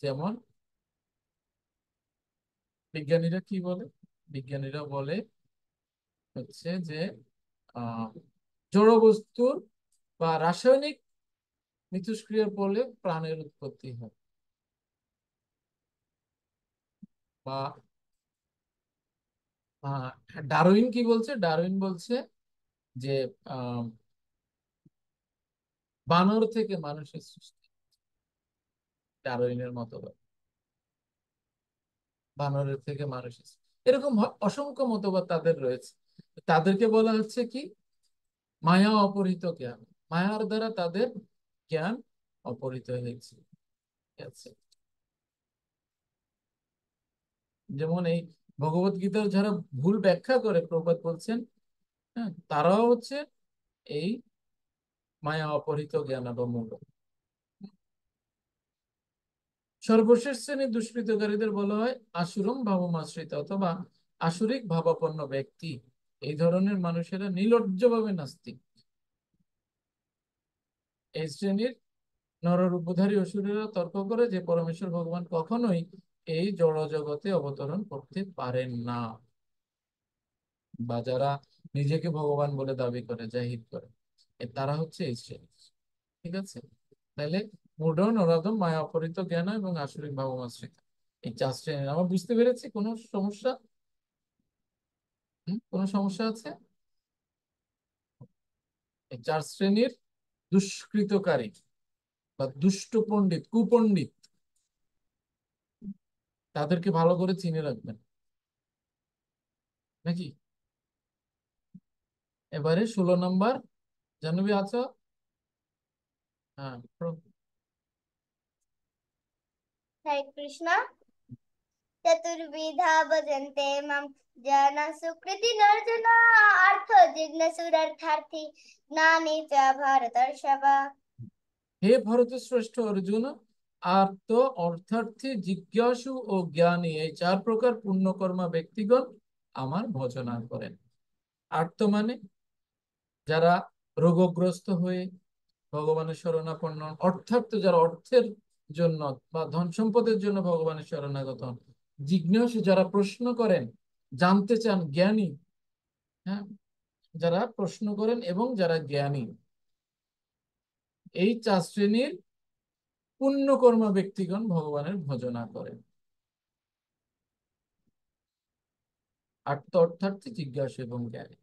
যেমন বিজ্ঞানীরা কি বলে? বিজ্ঞানীরা বলে হচ্ছে যে আহ জড় বস্তুর বা রাসায়নিক মিথস্ক্রিয়ার ফলে প্রাণের উৎপত্তি হয়। বা ডারউইন কি বলছে? ডারউইন বলছে যে আহ বানর থেকে মানুষের সৃষ্টি। ডারউইনের মতবাদ, বানরের থেকে মানুষের সৃষ্টি। এরকম অসংখ্য মতবাদ তাদের রয়েছে। তাদেরকে বলা হচ্ছে কি? মায়া অপহৃত জ্ঞান। মায়ার দ্বারা তাদের জ্ঞান অপহৃত হয়েছে। ঠিক আছে? যেমন এই ভগবত গীতার যারা ভুল ব্যাখ্যা করে, প্রভুপাদ বলছেন, হ্যাঁ, তারাও হচ্ছে এই মায়া অপহৃত জ্ঞান বা মূল। সর্বশেষ শ্রেণীর দুষ্কৃতকারীদের বলা হয় আসুরম ভাবমাশ্রিত অথবা আসুরিক ভাবাপন্ন ব্যক্তি। এই ধরনের মানুষেরা নির্লজ্জভাবে নাস্তিক। এই শ্রেণীর নররূপধারী অসুরেরা তর্ক করে যে পরমেশ্বর ভগবান কখনোই এই জড় জগতে অবতরণ করতে পারেন না, বা যারা নিজেকে ভগবান বলে দাবি করে, জাহির করে, তারা হচ্ছে এই শ্রেণী। ঠিক আছে, তাহলে মূঢ়, নরাধম, মায়া অপহৃত জ্ঞান এবং আসরিক ভাবমাশ্রিত, এই চার শ্রেণীর। আমার বুঝতে পেরেছি? কোনো সমস্যা? কোনো সমস্যা আছে? এই চার শ্রেণীর দুষ্কৃতকারী বা দুষ্ট পণ্ডিত, কুপণ্ডিত, তাদেরকে ভালো করে চিনে রাখবেন, নাকি? এবারে 16 নম্বর। জাহ্নবী আছো? হ্যাঁ, हरे कृष्णा। चतुर्विधा भजन्ते मां जना सुकृति नर्जना अर्थ जिज्ञ सुरर्थार्थी ज्ञानी च भारतर्षभ। হে ভরতের শ্রেষ্ঠ অর্জুন, আর্ত, অর্থার্থী, জিজ্ঞাসু ও জ্ঞানী, এই চার প্রকার পুণ্যকর্মা ব্যক্তিগণ আমার ভজনা করেন। আর্ত মানে যারা রোগগ্রস্ত হয়ে ভগবানের শরণাপন্ন, অর্থার্থ যারা অর্থের জন্য বা ধন সম্পদের জন্য ভগবানের শরণাগত হন, জিজ্ঞাসু যারা প্রশ্ন করেন, জানতে চান, জ্ঞানী, হ্যাঁ, যারা প্রশ্ন করেন এবং যারা জ্ঞানী, এই চার শ্রেণীর পুণ্যকর্মা ব্যক্তিগণ ভগবানের ভজনা করেন। আর্ত, অর্থার্থী, জিজ্ঞাসু এবং জ্ঞানী,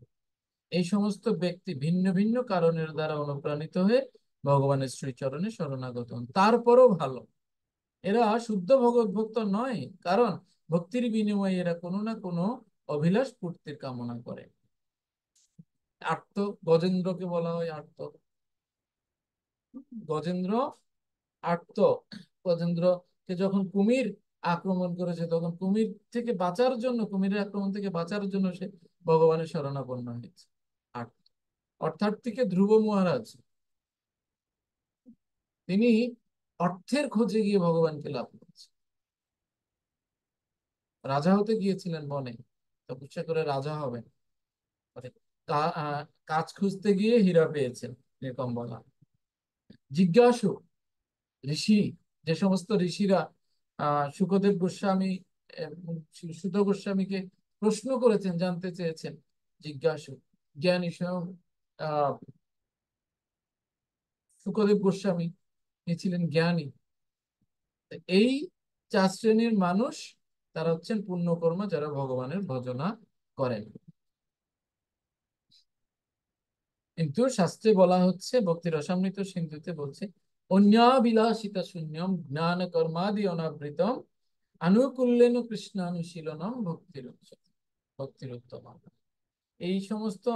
এই সমস্ত ব্যক্তি ভিন্ন ভিন্ন কারণের দ্বারা অনুপ্রাণিত হয়ে ভগবানের শ্রীচরণে শরণাগত হন। তারপরও ভালো, এরা শুদ্ধ ভগবত ভক্ত নয়, কারণ ভক্তির বিনিময়ে এরা কোনো না কোনো অভিলাষ পূর্তির কামনা করে। আর্ত, গজেন্দ্রকে বলা হয় আর্ত। গজেন্দ্র আর্ত। গজেন্দ্রকে যখন কুমির আক্রমণ করেছে, তখন কুমির থেকে বাঁচার জন্য, কুমিরের আক্রমণ থেকে বাঁচার জন্য সে ভগবানের শরণাপন্ন হয়েছে। আর্ত। অর্থার্থীকে ধ্রুব মহারাজ, তিনি অর্থের খোঁজে গিয়ে ভগবানকে লাভ করেছেন। রাজা হতে গিয়েছিলেন বনে, তপস্যা করে রাজা হবেন, মানে কাজ খুঁজতে গিয়ে হীরা পেয়েছেন, নীলকম্বলা। জিজ্ঞাসু ঋষি, যে সমস্ত ঋষিরা শুকদেব গোস্বামী, সুত গোস্বামীকে প্রশ্ন করেছেন, জানতে চেয়েছেন, জিজ্ঞাসু। জ্ঞানী স্বয়ং শুকদেব গোস্বামী, তিনি ছিলেন জ্ঞানী। এই চার শ্রেণীর মানুষ, তারা হচ্ছেন পুণ্যকর্মা, যারা ভগবানের ভজনা করেন। কিন্তু শাস্ত্রে বলা হচ্ছে, ভক্তি রসামৃত সিন্ধুতে বলছে, অন্যাবিলাসিতা শূন্যম জ্ঞান কর্মাদি অনাবৃতম আনুকূল্যেন কৃষ্ণানুশীলনম ভক্তির উত্তম। এই সমস্ত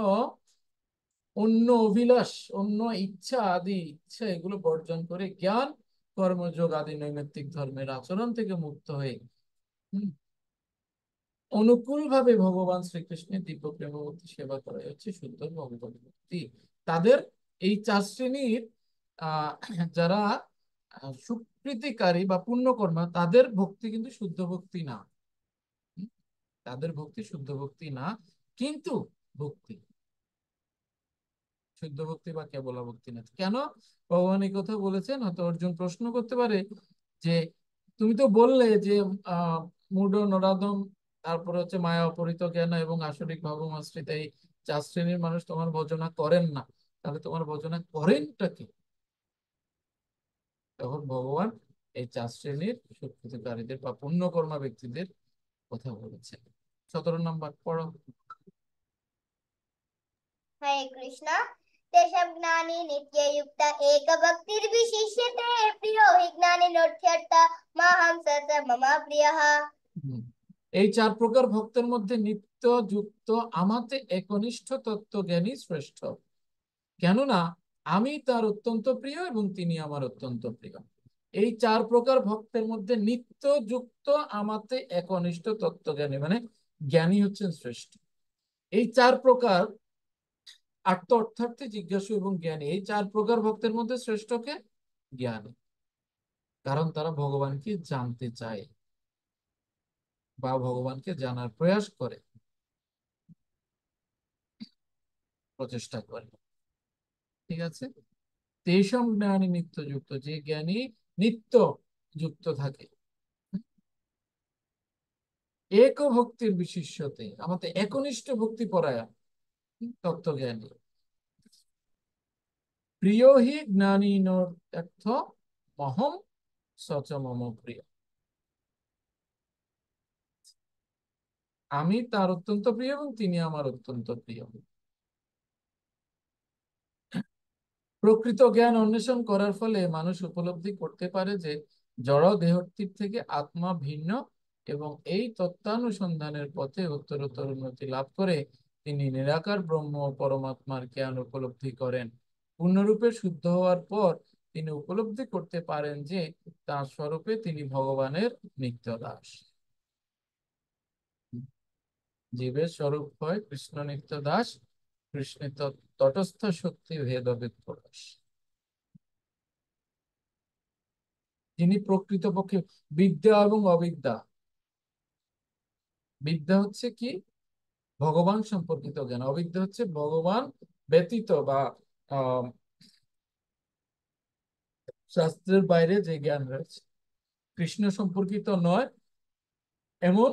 অন্য অভিলাষ, অন্য ইচ্ছা আদি ইচ্ছা, এগুলো বর্জন করে জ্ঞান, কর্মযোগ আদি নৈমিত্তিক ধর্মের আচরণ থেকে মুক্ত হয়ে অনুকূল ভাবে ভগবান শ্রীকৃষ্ণের দিব্য প্রেমভক্তি সেবা করা হচ্ছে শুদ্ধ ভগবত ভক্তি। তাদের এই চার শ্রেণীর যারা সুকৃতিকারী বা পুণ্যকর্মা, তাদের ভক্তি কিন্তু শুদ্ধ ভক্তি না। তাদের ভক্তি শুদ্ধ ভক্তি না, কিন্তু ভক্তি শুদ্ধ ভক্তি বা কেবল ভক্তি না। কেন ভগবান এই কথা বলেছেন? হয়তো অর্জুন প্রশ্ন করতে পারে যে, তুমি তো বললে যে মূঢ়, নরাধম, তারপরে হচ্ছে মায়া অপহৃত জ্ঞান এবং আসরিক ভাবমাশ্রিত, এই চার শ্রেণীর মানুষ তোমার ভজনা করেন না, তাহলে তোমার ভজনা করেনটা কি? তখন ভগবান এই চার শ্রেণীর সুকৃতিকারীদের বা পুণ্যকর্মা ব্যক্তিদের কথা বলেছেন। 17 নম্বর পড়ো। हरे कृष्णा। तेषां ज्ञानी नित्ययुक्त एकभक्तिर्विशिष्यते प्रियो हि ज्ञानिनोऽर्थ्यर्थ माहं स मम प्रियः। এই চার প্রকার ভক্তের মধ্যে নিত্য যুক্ত আমাতে একনিষ্ঠ তত্ত্বজ্ঞানী শ্রেষ্ঠ, কেননা আমি তার অত্যন্ত প্রিয় এবং তিনি আমার অত্যন্ত প্রিয়। এই চার প্রকার ভক্তের মধ্যে নিত্য যুক্ত আমাতে একনিষ্ঠ তত্ত্বজ্ঞানী, মানে জ্ঞানী হচ্ছেন শ্রেষ্ঠ। এই চার প্রকার আর্ত, অর্থার্থী, জিজ্ঞাসু এবং জ্ঞানী, এই চার প্রকার ভক্তের মধ্যে শ্রেষ্ঠকে জ্ঞানী, কারণ তারা ভগবানকে জানতে চায় বা ভগবানকে জানার প্রয়াস করে, প্রচেষ্টা করে। ঠিক আছে, তেষাং জ্ঞানী নিত্য যুক্ত, যে জ্ঞানী নিত্য যুক্ত থাকে। এক ভক্তির বিশিষ্যতে, আমাদের একনিষ্ঠ ভক্তি পরায়ণ তত্ত্বজ্ঞানী। প্রিয় হি জ্ঞানী অর্থ মহম সচ মম প্রিয়, আমি তার অত্যন্ত প্রিয় এবং তিনি আমার অত্যন্ত প্রিয়। প্রকৃত জ্ঞান অন্বেষণ করার ফলে মানুষ উপলব্ধি করতে পারে যে জড় দেহটির থেকে আত্মা ভিন্ন, এবং এই তত্ত্বানুসন্ধানের পথে উত্তরোত্তর উন্নতি লাভ করে তিনি নিরাকার ব্রহ্ম ও পরমাত্মার জ্ঞান উপলব্ধি করেন। পূর্ণরূপে শুদ্ধ হওয়ার পর তিনি উপলব্ধি করতে পারেন যে তার স্বরূপে তিনি ভগবানের নিত্য দাস। জীবের স্বরূপ হয় কৃষ্ণ নিত্য দাস, কৃষ্ণের তটস্থ শক্তি ভেদভেদ প্রকাশ। যিনি প্রকৃতপক্ষে বিদ্যা এবং অবিদ্যা, বিদ্যা হচ্ছে কি ভগবান সম্পর্কিত জ্ঞান, অবিদ্যা হচ্ছে ভগবান ব্যতীত বা আহ শাস্ত্রের বাইরে যে জ্ঞান রয়েছে, কৃষ্ণ সম্পর্কিত নয় এমন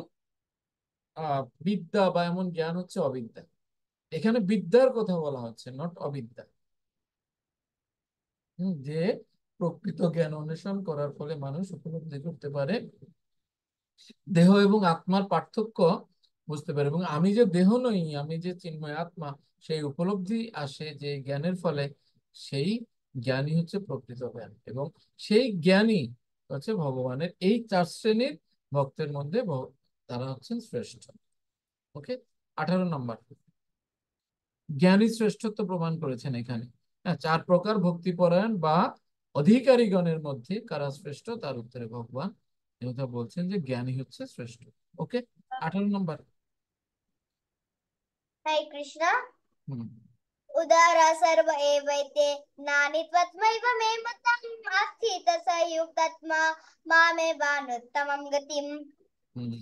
বিদ্যা বা এমন জ্ঞান হচ্ছে অবিদ্যা। এখানে বিদ্যার কথা বলা হচ্ছে, নট অবিদ্যা। যে প্রকৃত জ্ঞান অন্বেষণ করার ফলে মানুষ উপলব্ধি করতে পারে, দেহ এবং আত্মার পার্থক্য বুঝতে পারে, এবং আমি যে দেহ নই, আমি যে চিন্ময় আত্মা, সেই উপলব্ধি আসে যে জ্ঞানের ফলে। সেই জ্ঞানী হচ্ছে প্রকৃত জ্ঞান, এবং সেই জ্ঞানী হচ্ছে ভগবানের। এই 4 শ্রেণীর ভক্তের মধ্যে তারা হচ্ছেন শ্রেষ্ঠ। ওকে, 18 নম্বর, জ্ঞানী শ্রেষ্ঠত্ব প্রমাণ করেছেন এখানে। হ্যাঁ, 4 প্রকার ভক্তিপরায়ণ বা অধিকারীগণের মধ্যে কারা শ্রেষ্ঠ, তার উত্তরে ভগবান কথা বলছেন যে জ্ঞানী হচ্ছে শ্রেষ্ঠ। ওকে, 18 নম্বর। Hare Krishna. হুম उदारा सर्व एवैते नानित्वत्मैव मे मतम् आस्थित संयुक्तात्मा मामेवानुत्तमं गतिम्। হুম।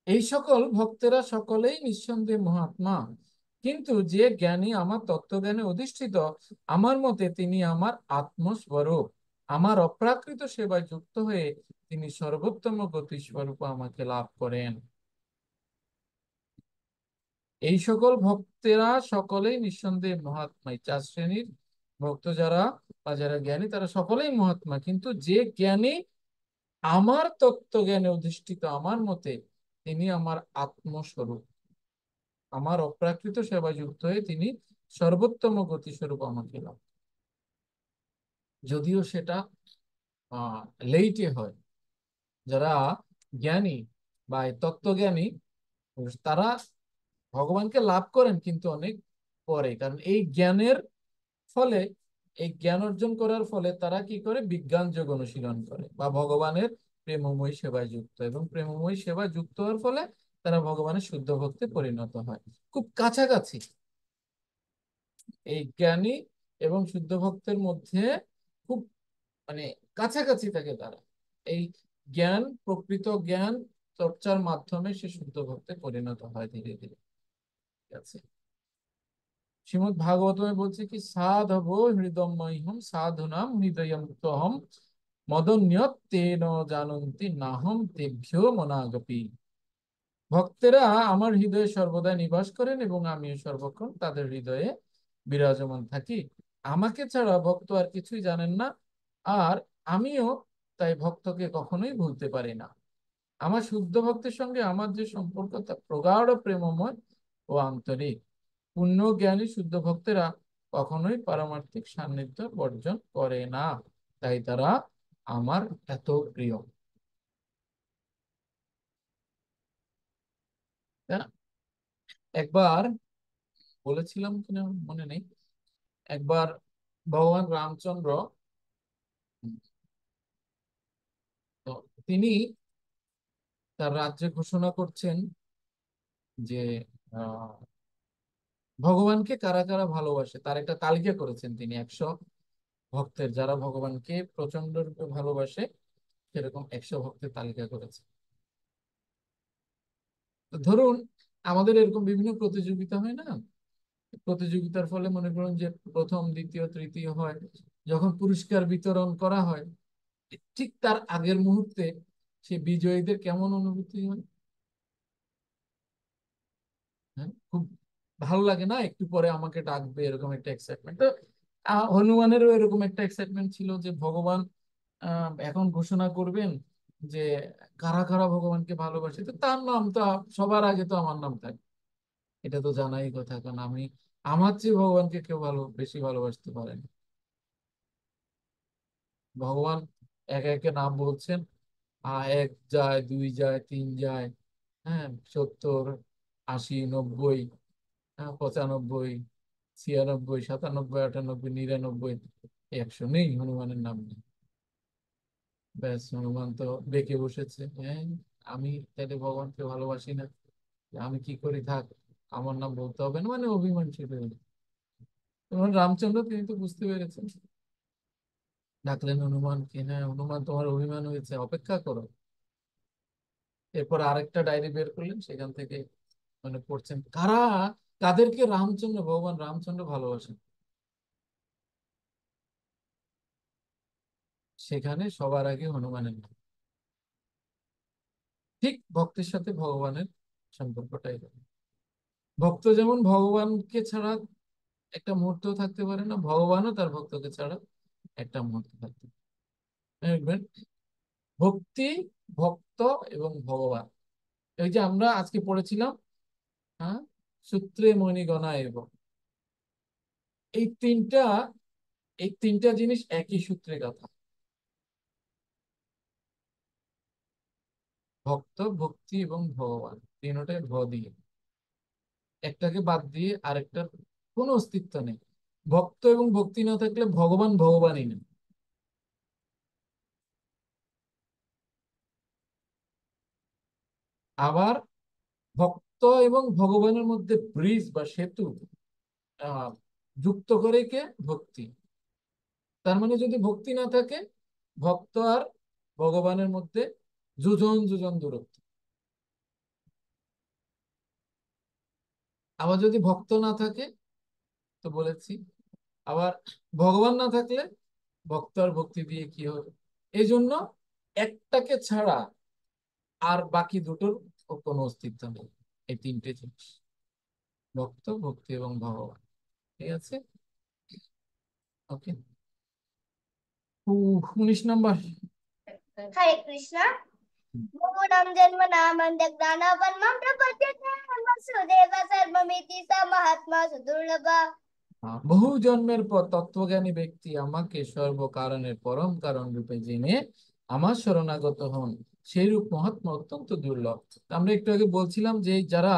এই সকল ভক্তেরা সকলেই নিঃসন্দেহে মহাত্মা, কিন্তু যে জ্ঞানী আমার তত্ত্বজ্ঞানে অধিষ্ঠিত, আমার মতে তিনি আমার আত্মস্বরূপ। আমার অপ্রাকৃত সেবায় যুক্ত হয়ে তিনি সর্বোত্তম গতি স্বরূপ আমাকে লাভ করেন। এই সকল ভক্তেরা সকলেই নিঃসন্দেহে মহাত্মা। 4 শ্রেণীর ভক্ত যারা বা যারা জ্ঞানী, তারা সকলেই মহাত্মা, কিন্তু যে জ্ঞানী আমার তত্ত্বজ্ঞানে অধিষ্ঠিত, আমার মতে তিনি আমার আত্মস্বরূপ। আমার অপ্রাকৃত সেবা যুক্ত হয়ে তিনি সর্বোত্তম গতি স্বরূপ আমাকে লাভ। যদিও সেটা লেইটে হয়, যারা জ্ঞানী বা এই তত্ত্বজ্ঞানী তারা ভগবানকে লাভ করেন কিন্তু অনেক পরে, কারণ এই জ্ঞানের ফলে, এই জ্ঞান অর্জন করার ফলে তারা কি করে বিজ্ঞান যোগ অনুশীলন করে বা ভগবানের প্রেমময়ী সেবায় যুক্ত, এবং প্রেমময়ী সেবায় যুক্ত হওয়ার ফলে তারা ভগবানের শুদ্ধ ভক্তে পরিণত হয়। খুব কাছাকাছি এই জ্ঞানী এবং শুদ্ধ ভক্তের মধ্যে, খুব মানে কাছাকাছি থাকে তারা। এই জ্ঞান, প্রকৃত জ্ঞান চর্চার মাধ্যমে সে শুদ্ধ ভক্তে পরিণত হয় ধীরে ধীরে। ঠিক আছে, শ্রীমদ্ ভাগবতমে বলছে কি সাধব হৃদয়মহ্যম সাধুনাম হৃদয়ম তোহম মদন্যত তেন জানন্তি নাহম তেভ্যো মনাগপি। ভক্তেরা আমার হৃদয়ে সর্বদা নিবাস করেন এবং আমিও সর্বক্ষণ তাদের হৃদয়ে বিরাজমান থাকি। আমাকে ছাড়া ভক্ত আর কিছুই জানেন না, আর আমিও তাই ভক্তকে কখনোই ভুলতে পারি না। আমার শুদ্ধ ভক্তের সঙ্গে আমার যে সম্পর্ক তা প্রগাঢ় প্রেমময় ও আন্তরিক। পূর্ণ জ্ঞানী শুদ্ধ ভক্তেরা কখনোই পারমার্থিক সান্নিধ্য বর্জন করে না, তাই তারা আমার এত প্রিয়। তাই না? একবার বলেছিলাম কিনা মনে নেই, একবার ভগবান রামচন্দ্র, তো তিনি তার রাজ্যে ঘোষণা করছেন যে আহ, ভগবানকে কারা কারা ভালোবাসে, তার একটা তালিকা করেছেন তিনি। 100 ভক্তের যারা ভগবানকে প্রচন্ড রূপে ভালোবাসে, সেরকম 100 ভক্তের তালিকা করেছে। তো ধরুন আমাদের এরকম বিভিন্ন প্রতিযোগিতা হয় না, প্রতিযোগিতার ফলে মনে করুন যে প্রথম দ্বিতীয় তৃতীয় হয়, যখন পুরস্কার বিতরণ করা হয় ঠিক তার আগের মুহূর্তে সে বিজয়ীদের কেমন অনুভূতি হয়? হ্যাঁ, খুব ভালো লাগে না? একটু পরে আমাকে ডাকবে, এরকম একটা এক্সাইটমেন্ট। তো হনুমানেরও এরকম একটা এক্সাইটমেন্ট ছিল যে ভগবান এখন ঘোষণা করবেন যে কারা কারা ভগবানকে ভালোবাসে। তো তার নাম তো সবার আগে তো আমার নাম থাকে, এটা তো জানাই কথা, কারণ আমি আমার চেয়ে ভগবানকে কেউ বেশি ভালোবাসতে পারে না। ভগবান একে একে নাম বলছেন, এক যায়, দুই যায়, তিন যায়, হ্যাঁ, 70, 80, 90, 95, 96, 97, 98, 99, 100 নেই, হনুমানের নাম নেই। ব্যাস, হনুমান তো বেঁকে বসেছে। হ্যাঁ, আমি তাহলে ভগবানকে ভালোবাসি না, আমি কি করি, থাক, আমার নাম বলতে হবে না, মানে অভিমান ছিল। তখন রামচন্দ্র তিনি তো বুঝতে পেরেছেন, ডাকলেন হনুমানকে, হ্যাঁ হনুমান তোমার অভিমান হয়েছে, অপেক্ষা করো। এরপর আরেকটা ডায়েরি বের করলেন, সেখান থেকে মানে পড়ছেন কাদেরকে ভগবান রামচন্দ্র ভালোবাসেন। সেখানে সবার আগে হনুমানের নাম। ঠিক ভক্তের সাথে ভগবানের সম্পর্কটাই এরকম। ভক্ত যেমন ভগবানকে ছাড়া একটা মুহূর্ত থাকতে পারে না, ভগবানও তার ভক্তকে ছাড়া একটা মুহূর্ত থাকতে পারে না। দেখবেন, ভক্তি, ভক্ত এবং ভগবান, এই যে আমরা আজকে পড়েছিলাম, হ্যাঁ, সূত্রে মণিগণা এবং এই তিনটা এই তিনটা জিনিস একই সূত্রে গাঁথা। ভক্ত, ভক্তি এবং ভগবান, তিনটাই ভ দিয়ে, একটাকে বাদ দিয়ে আরেকটার কোনো অস্তিত্ব নেই। ভক্ত এবং ভক্তি না থাকলে ভগবান ভগবানই নেই। আবার ভক্ত এবং ভগবানের মধ্যে ব্রিজ বা সেতু আহ যুক্ত করে কে? ভক্তি। তার মানে যদি ভক্তি না থাকে, ভক্ত আর ভগবানের মধ্যে যোজন যোজন দূরত্ব। আবার যদি ভক্ত না থাকে, তো বলেছি, আবার ভগবান না থাকলে ভক্ত আর ভক্তি দিয়ে কি হবে? এই জন্য একটাকে ছাড়া আর বাকি দুটোর কোনো অস্তিত্ব নেই। এই তিনটে জিনিস, ভক্ত, ভক্তি এবং ভগবান। ঠিক আছে, ওকে। 19 নম্বর। हरे कृष्णा। भूनं जन्मनामन्यज्ञानवर्मं प्रपद्यते वसुदेव सर्वमिति स महात्मा सुदुर्लभ। বহু জন্মের পর তত্ত্বজ্ঞানী ব্যক্তি আমাকে সর্বকারণের পরম কারণ রূপে জেনে আমার শরণাগত হন, সেই রূপ মহাত্মা অত্যন্ত দুর্লভ। আমরা একটু আগে বলছিলাম যে যারা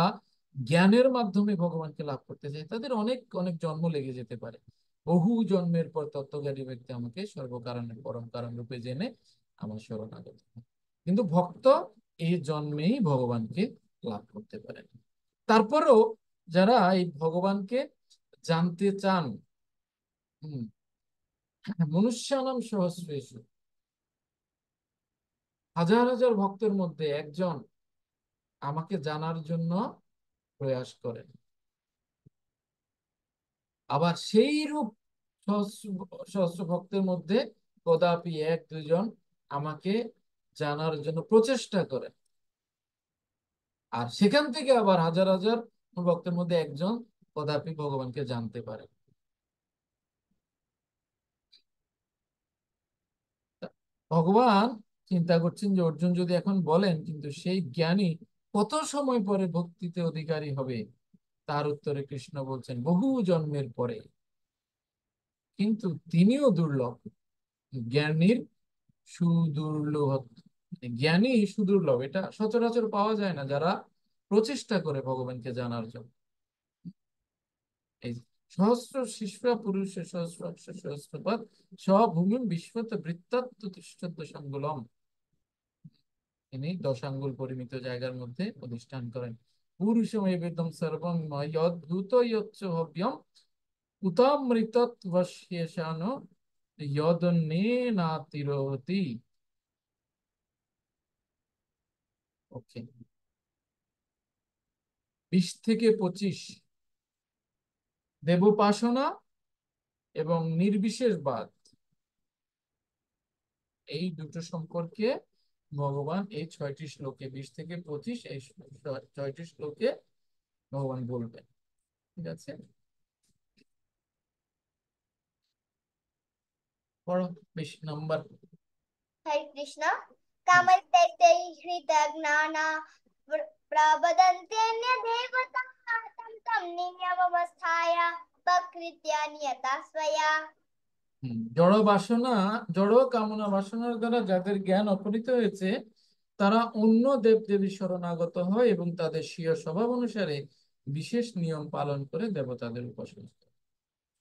জ্ঞানের মাধ্যমে ভগবানকে লাভ করতে চায় তাদের অনেক অনেক জন্ম লেগে যেতে পারে। বহু জন্মের পর তত্ত্বজ্ঞানী ব্যক্তি আমাকে সর্বকারণের পরম কারণ রূপে জেনে আমার শরণাগত হন, কিন্তু ভক্ত এই জন্মেই ভগবানকে লাভ করতে পারে। তারপরও যারা এই ভগবানকে জানতে চান, হম, মনুষ্যানাম সহস্রেষু, হাজার হাজার ভক্তের মধ্যে একজন আমাকে জানার জন্য প্রয়াস করেন। আবার সেই রূপ সহস্র সহস্র ভক্তের মধ্যে কদাপি এক দুজন আমাকে জানার জন্য প্রচেষ্টা করেন। আর সেখান থেকে আবার হাজার হাজার ভক্তের মধ্যে একজন কদাপি ভগবানকে জানতে পারে। ভগবান চিন্তা করছেন যে অর্জুন যদি এখন বলেন, কিন্তু সেই জ্ঞানী কত সময় পরে ভক্তিতে অধিকারী হবে? তার উত্তরে কৃষ্ণ বলছেন বহু জন্মের পরে, কিন্তু তিনিও দুর্লভ। জ্ঞানীর সুদুর্লভ, জ্ঞানী সুদুর্লভ, এটা সচরাচর পাওয়া যায় না যারা প্রচেষ্টা করে ভগবানকে জানার জন্য। এই সহস্র শিষ্যা পুরুষে সহস্রাক্ষ সহস্রপাদ স্বভূমি বিশ্বত বৃত্তাত্ম তিষ্ঠত্ব সংগুলম, তিনি 10 আঙ্গুল পরিমিত জায়গার মধ্যে অধিষ্ঠান করেন। পুরুষমেবেদম সর্বম যদ্ভূত যচ্চ ভব্যম উতামৃতত্বশেষান যদন্যেনাতিরোহতি। ওকে, 20 থেকে 25 দেবোপাসনা এবং নির্বিশেষবাদ, এই দুটো সম্পর্কে ভগবান এই 6টি শ্লোকে 20 থেকে 25 এই 6টি শ্লোকে ভগবান বলবেন। ঠিক আছে, পড়ো 20 নম্বর। हरे कृष्ण कामैते हृतज्ञाना प्रवदन्त्यन्यदेवता तं तं नियमवस्थाय प्रकृत्या नियता स्वया। জড় বাসনা, জড় কামনা বাসনার দ্বারা যাদের জ্ঞান অপহৃত হয়েছে তারা অন্য দেবদেবীর শরণাগত হয় এবং তাদের স্বীয় স্বভাব অনুসারে বিশেষ নিয়ম পালন করে দেবতাদের উপাসনা করে।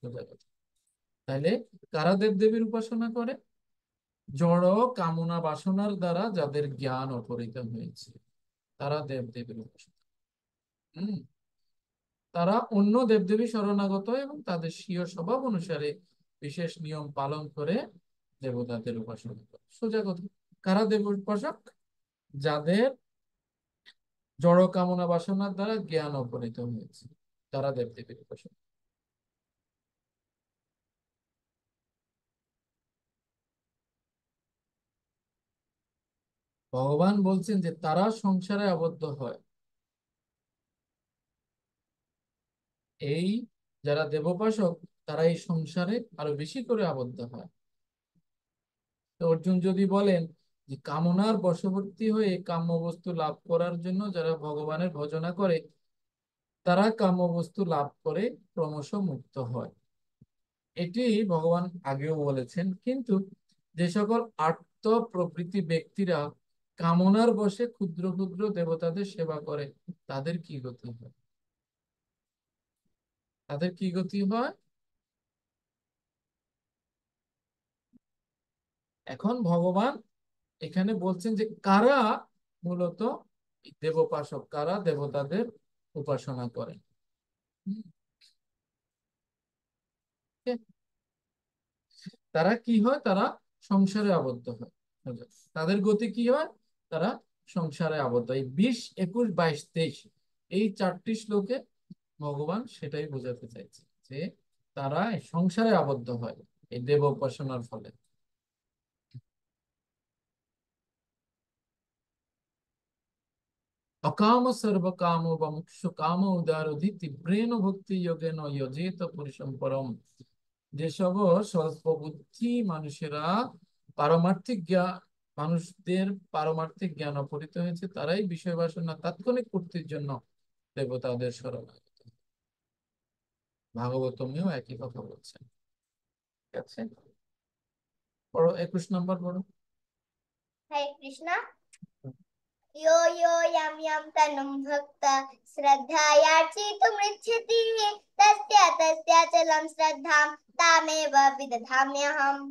বোঝা গেল? তাহলে কারা দেবদেবীর উপাসনা করে? জড় কামনা বাসনার দ্বারা যাদের জ্ঞান অপহৃত হয়েছে তারা দেবদেবীর উপাসনা। তারা অন্য দেবদেবী শরণাগত এবং তাদের স্বীয় স্বভাব অনুসারে বিশেষ নিয়ম পালন করে দেবতাদের উপাসনা করে। সোজা কথা, কারা দেব উপাসক? যাদের জড় কামনা বাসনার দ্বারা জ্ঞান অপহৃত হয়েছে তারা দেবদেবীর উপাসক। ভগবান বলছেন যে তারা সংসারে আবদ্ধ হয়। এই যারা দেবোপাসক তারা এই সংসারে আরো বেশি করে আবদ্ধ হয়। তো অর্জুন যদি বলেন যে কামনার বশবর্তী হয়ে কাম্য বস্তু লাভ করার জন্য যারা ভগবানের ভজনা করে তারা কাম্য বস্তু লাভ করে ক্রমশ মুক্ত হয়, এটি ভগবান আগেও বলেছেন। কিন্তু যে সকল আর্ত প্রকৃতি ব্যক্তিরা কামনার বশে ক্ষুদ্র ক্ষুদ্র দেবতাদের সেবা করে তাদের কি গতি হয়? তাদের কি গতি হয়? এখন ভগবান এখানে বলছেন যে কারা মূলত দেবোপাসক, কারা দেবতাদের উপাসনা করেন। তারা কি হয়? তারা সংসারে আবদ্ধ হয়। তাদের গতি কি হয়? তারা সংসারে আবদ্ধ। এই 20, 21, 22, 23 এই 4টি শ্লোকে ভগবান সেটাই বোঝাতে চাইছে যে তারা এই সংসারে আবদ্ধ হয় এই দেব উপাসনার ফলে। অকাম সর্বকাম বা মুখ্য কাম উদারধি তীব্রেণ ভক্তি যোগেন যজেত পুরুষম পরম। যেসব স্বল্প বুদ্ধি মানুষেরা পারমার্থিক জ্ঞান, মানুষদের পারমার্থিক জ্ঞান অপহৃত হয়েছে তারাই বিষয় বাসনা তাৎক্ষণিক পূর্তির জন্য দেবতাদের শরণাগত। ভাগবতমেও একই কথা বলছেন। ঠিক আছে, পড়ো 21 নম্বর পড়ো। हरे कृष्ण यो यो यम यम तनुं भक्ता श्रद्धयार्चितुमिच्छति तस्य तस्याचलं श्रद्धां तामेव विदधाम्यहम्।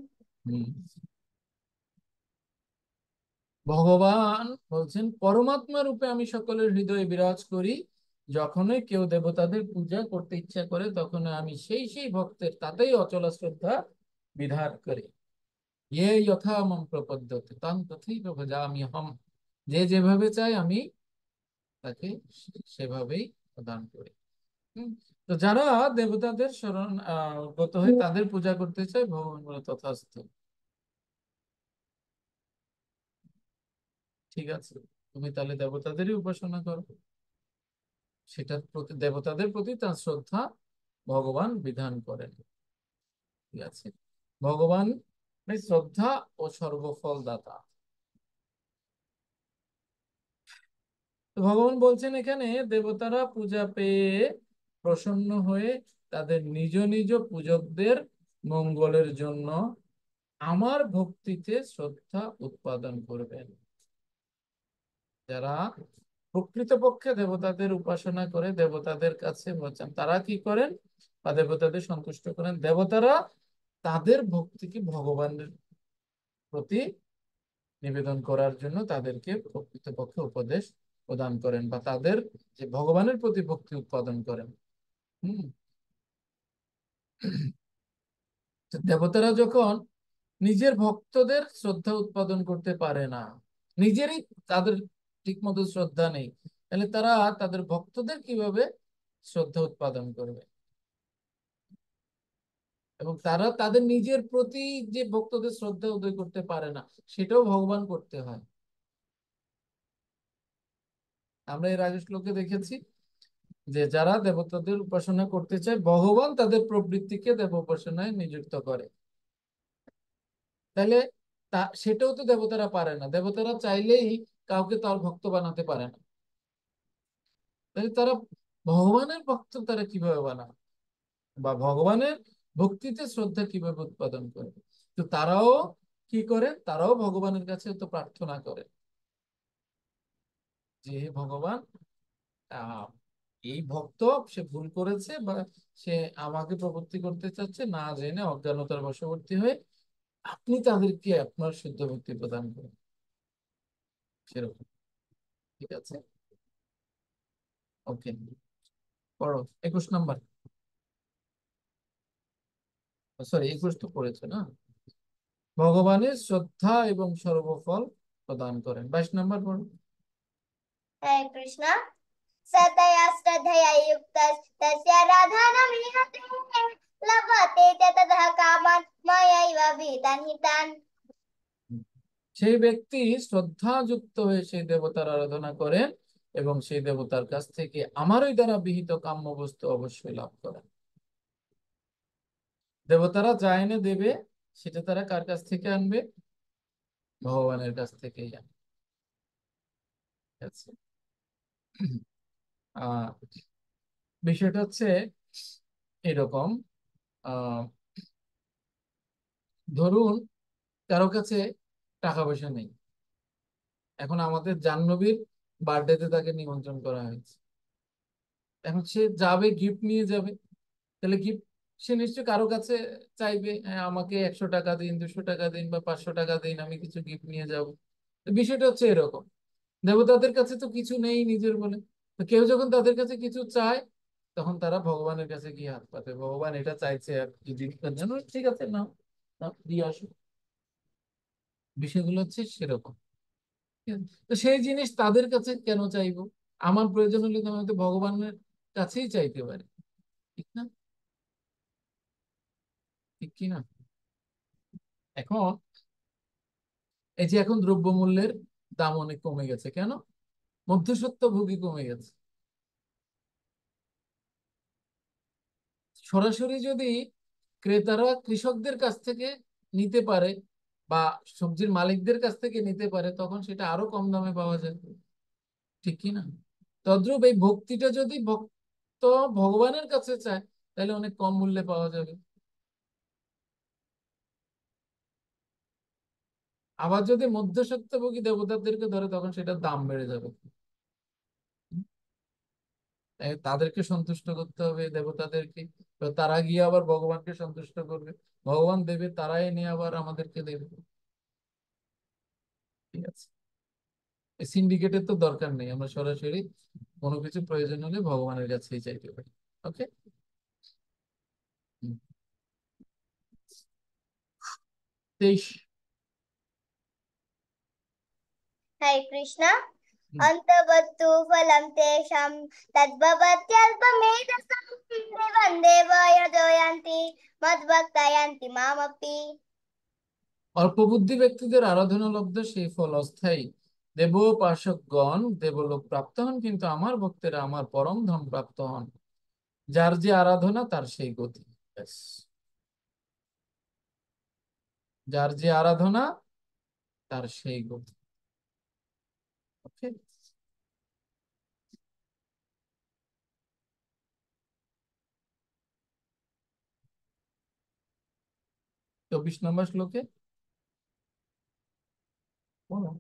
ভগবান বলছেন পরমাত্মা রূপে আমি সকলের হৃদয়ে বিরাজ করি। যখনই কেউ দেবতাদের পূজা করতে ইচ্ছা করে তখন আমি সেই সেই ভক্তের তাতেই অচল শ্রদ্ধা বিধান করি। ইয়ে যথা মাম প্রপদ্যতে তাং তথৈব ভজামি হম। যে যেভাবে চাই আমি তাকে সেভাবেই প্রদান করি। তো যারা দেবতাদের শরণ গত হয়ে তাদের পূজা করতে চায় ভগবান বলে তথাস্তু। ঠিক আছে, তুমি তাহলে দেবতাদেরই উপাসনা করো। সেটার প্রতি, দেবতাদের প্রতি তার শ্রদ্ধা ভগবান বিধান করেন। ঠিক আছে, ভগবান শ্রদ্ধা ও সর্বফল দাতা। তো ভগবান বলছেন এখানে দেবতারা পূজা পেয়ে প্রসন্ন হয়ে তাদের নিজ নিজ পূজকদের মঙ্গলের জন্য আমার ভক্তিতে শ্রদ্ধা উৎপাদন করবেন। যারা প্রকৃতপক্ষে দেবতাদের উপাসনা করে দেবতাদের কাছে বলছেন তারা কি করেন? বা দেবতাদের সন্তুষ্ট করেন। দেবতারা তাদের ভক্তিকে ভগবানের প্রতি নিবেদন করার জন্য তাদেরকে প্রকৃতপক্ষে উপদেশ প্রদান করেন বা তাদের যে ভগবানের প্রতি ভক্তি উৎপাদন করেন। দেবতারা যখন নিজের ভক্তদের শ্রদ্ধা উৎপাদন করতে পারে না, নিজেরই তাদের ঠিক মতো শ্রদ্ধা নেই, তাহলে তারা তাদের ভক্তদের কিভাবে শ্রদ্ধা উৎপাদন করবে? এবং তারা তাদের নিজের প্রতি যে ভক্তদের শ্রদ্ধা উদয় করতে পারে না, সেটাও ভগবান করতে হয়। আমরা এর আগে শ্লোকে দেখেছি যে যারা দেবতাদের উপাসনা করতে চায়, ভগবান তাদের প্রবৃত্তিকে দেব উপাসনায় নিযুক্ত করে। তাহলে সেটাও তো দেবতারা পারে না। দেবতারা চাইলেই কাউকে তার ভক্ত বানাতে পারে না। তাহলে তারা ভগবানের ভক্ত তারা কিভাবে বানায়, বা ভগবানের ভক্তিতে শ্রদ্ধা কিভাবে উৎপাদন করে? তো তারাও কি করে? তারাও ভগবানের কাছে তো প্রার্থনা করে যে হে ভগবান, আহ এই ভক্ত সে ভুল করেছে, বা সে আমাকে প্রপত্তি করতে চাচ্ছে না জেনে, অজ্ঞানতার বশবর্তী হয়ে, আপনি তাদেরকে আপনার শুদ্ধ ভক্তি প্রদান করেন। সেরকম। ঠিক আছে, ওকে, পড়ো 21 নম্বর। সরি, 21 তো পড়েছে না। ভগবানের শ্রদ্ধা এবং সর্বফল প্রদান করেন। 22 নম্বর পড়ো। हरे कृष्णा। सतया श्रद्धया युक्तस्तस्य राधानामीहते लभते च ततः कामान् मयैव विहितान् हितान्। সেই ব্যক্তি শ্রদ্ধাযুক্ত হয়ে সেই দেবতার আরাধনা করেন এবং সেই দেবতার কাছ থেকে আমারই দ্বারা বিহিত কাম্য বস্তু অবশ্যই লাভ করেন। দেবতারা যা এনে দেবে সেটা তারা কার কাছ থেকে আনবে? ভগবানের কাছ থেকেই আনবে। ঠিক আছে? আহ বিষয়টা হচ্ছে এরকম, আহ ধরুন কারো কাছে টাকা পয়সা নেই। এখন আমাদের জাহ্নবীর বার্থডেতে তাকে নিমন্ত্রণ করা হয়েছে। এখন সে যাবে, গিফট নিয়ে যাবে। তাহলে গিফট সে নিশ্চয়ই কারো কাছে চাইবে, হ্যাঁ আমাকে 100 টাকা দিন, 200 টাকা দিন, বা 500 টাকা দিন, আমি কিছু গিফট নিয়ে যাব। তো বিষয়টা হচ্ছে এরকম, দেবতাদের কাছে তো কিছু নেই নিজের বলে। তো কেউ যখন তাদের কাছে কিছু চায়, তখন তারা ভগবানের কাছে গিয়ে হাত পাতে, ভগবান এটা চাইছে, আর কি দিন জানো, ঠিক আছে নাও, নাও, দিয়ে আসো। বিষয়গুলো হচ্ছে সেরকম। ঠিক আছে? তো সেই জিনিস তাদের কাছে কেন চাইবো? আমার প্রয়োজন হলে তো আমি তো ভগবানের কাছেই চাইতে পারি, ঠিক না? ঠিক কি না? এখন এই যে এখন দ্রব্যমূল্যের দাম অনেক কমে গেছে, কেন? মধ্যস্বত্বভোগী কমে গেছে। সরাসরি যদি ক্রেতারা কৃষকদের কাছ থেকে নিতে পারে, বা সবজির মালিকদের কাছ থেকে নিতে পারে, তখন সেটা আরো কম দামে পাওয়া যায়, ঠিক কি না? তদ্রূপ এই ভক্তিটা যদি ভক্ত ভগবানের কাছে চায়, তাহলে অনেক কম মূল্যে পাওয়া যাবে। আবার যদি মধ্যস্বত্বভোগী দেবতাদেরকে ধরে, তখন সেটার দাম বেড়ে যাবে। তাদেরকে সন্তুষ্ট করতে হবে, দেবতাদেরকে। তো তারা গিয়ে আবার ভগবানকে সন্তুষ্ট করবে, ভগবান দেবে, তারাই নিয়ে আবার আমাদেরকে দেবে। ঠিক আছে? সিন্ডিকেটের তো দরকার নেই, আমরা সরাসরি কোনো কিছু প্রয়োজন হলে ভগবানের কাছেই চাইতে পারি। ওকে। 23। हरे कृष्णा। হুম। अन्तवत्तु फलं तेषां तद्भवत्यल्पमेधसं देवं देवा यजो यान्ति मद्भक्ता यान्ति मामपि। অল্প বুদ্ধি ব্যক্তিদের আরাধনা লব্ধ সেই ফল অস্থায়ী। দেবোপাসকগণ দেবলোক প্রাপ্ত হন, কিন্তু আমার ভক্তেরা আমার পরম ধাম প্রাপ্ত হন। যার যে আরাধনা তার সেই গতি। ব্যাস। যার যে আরাধনা তার সেই গতি। ওকে। 24 নম্বর শ্লোকে পড়ো,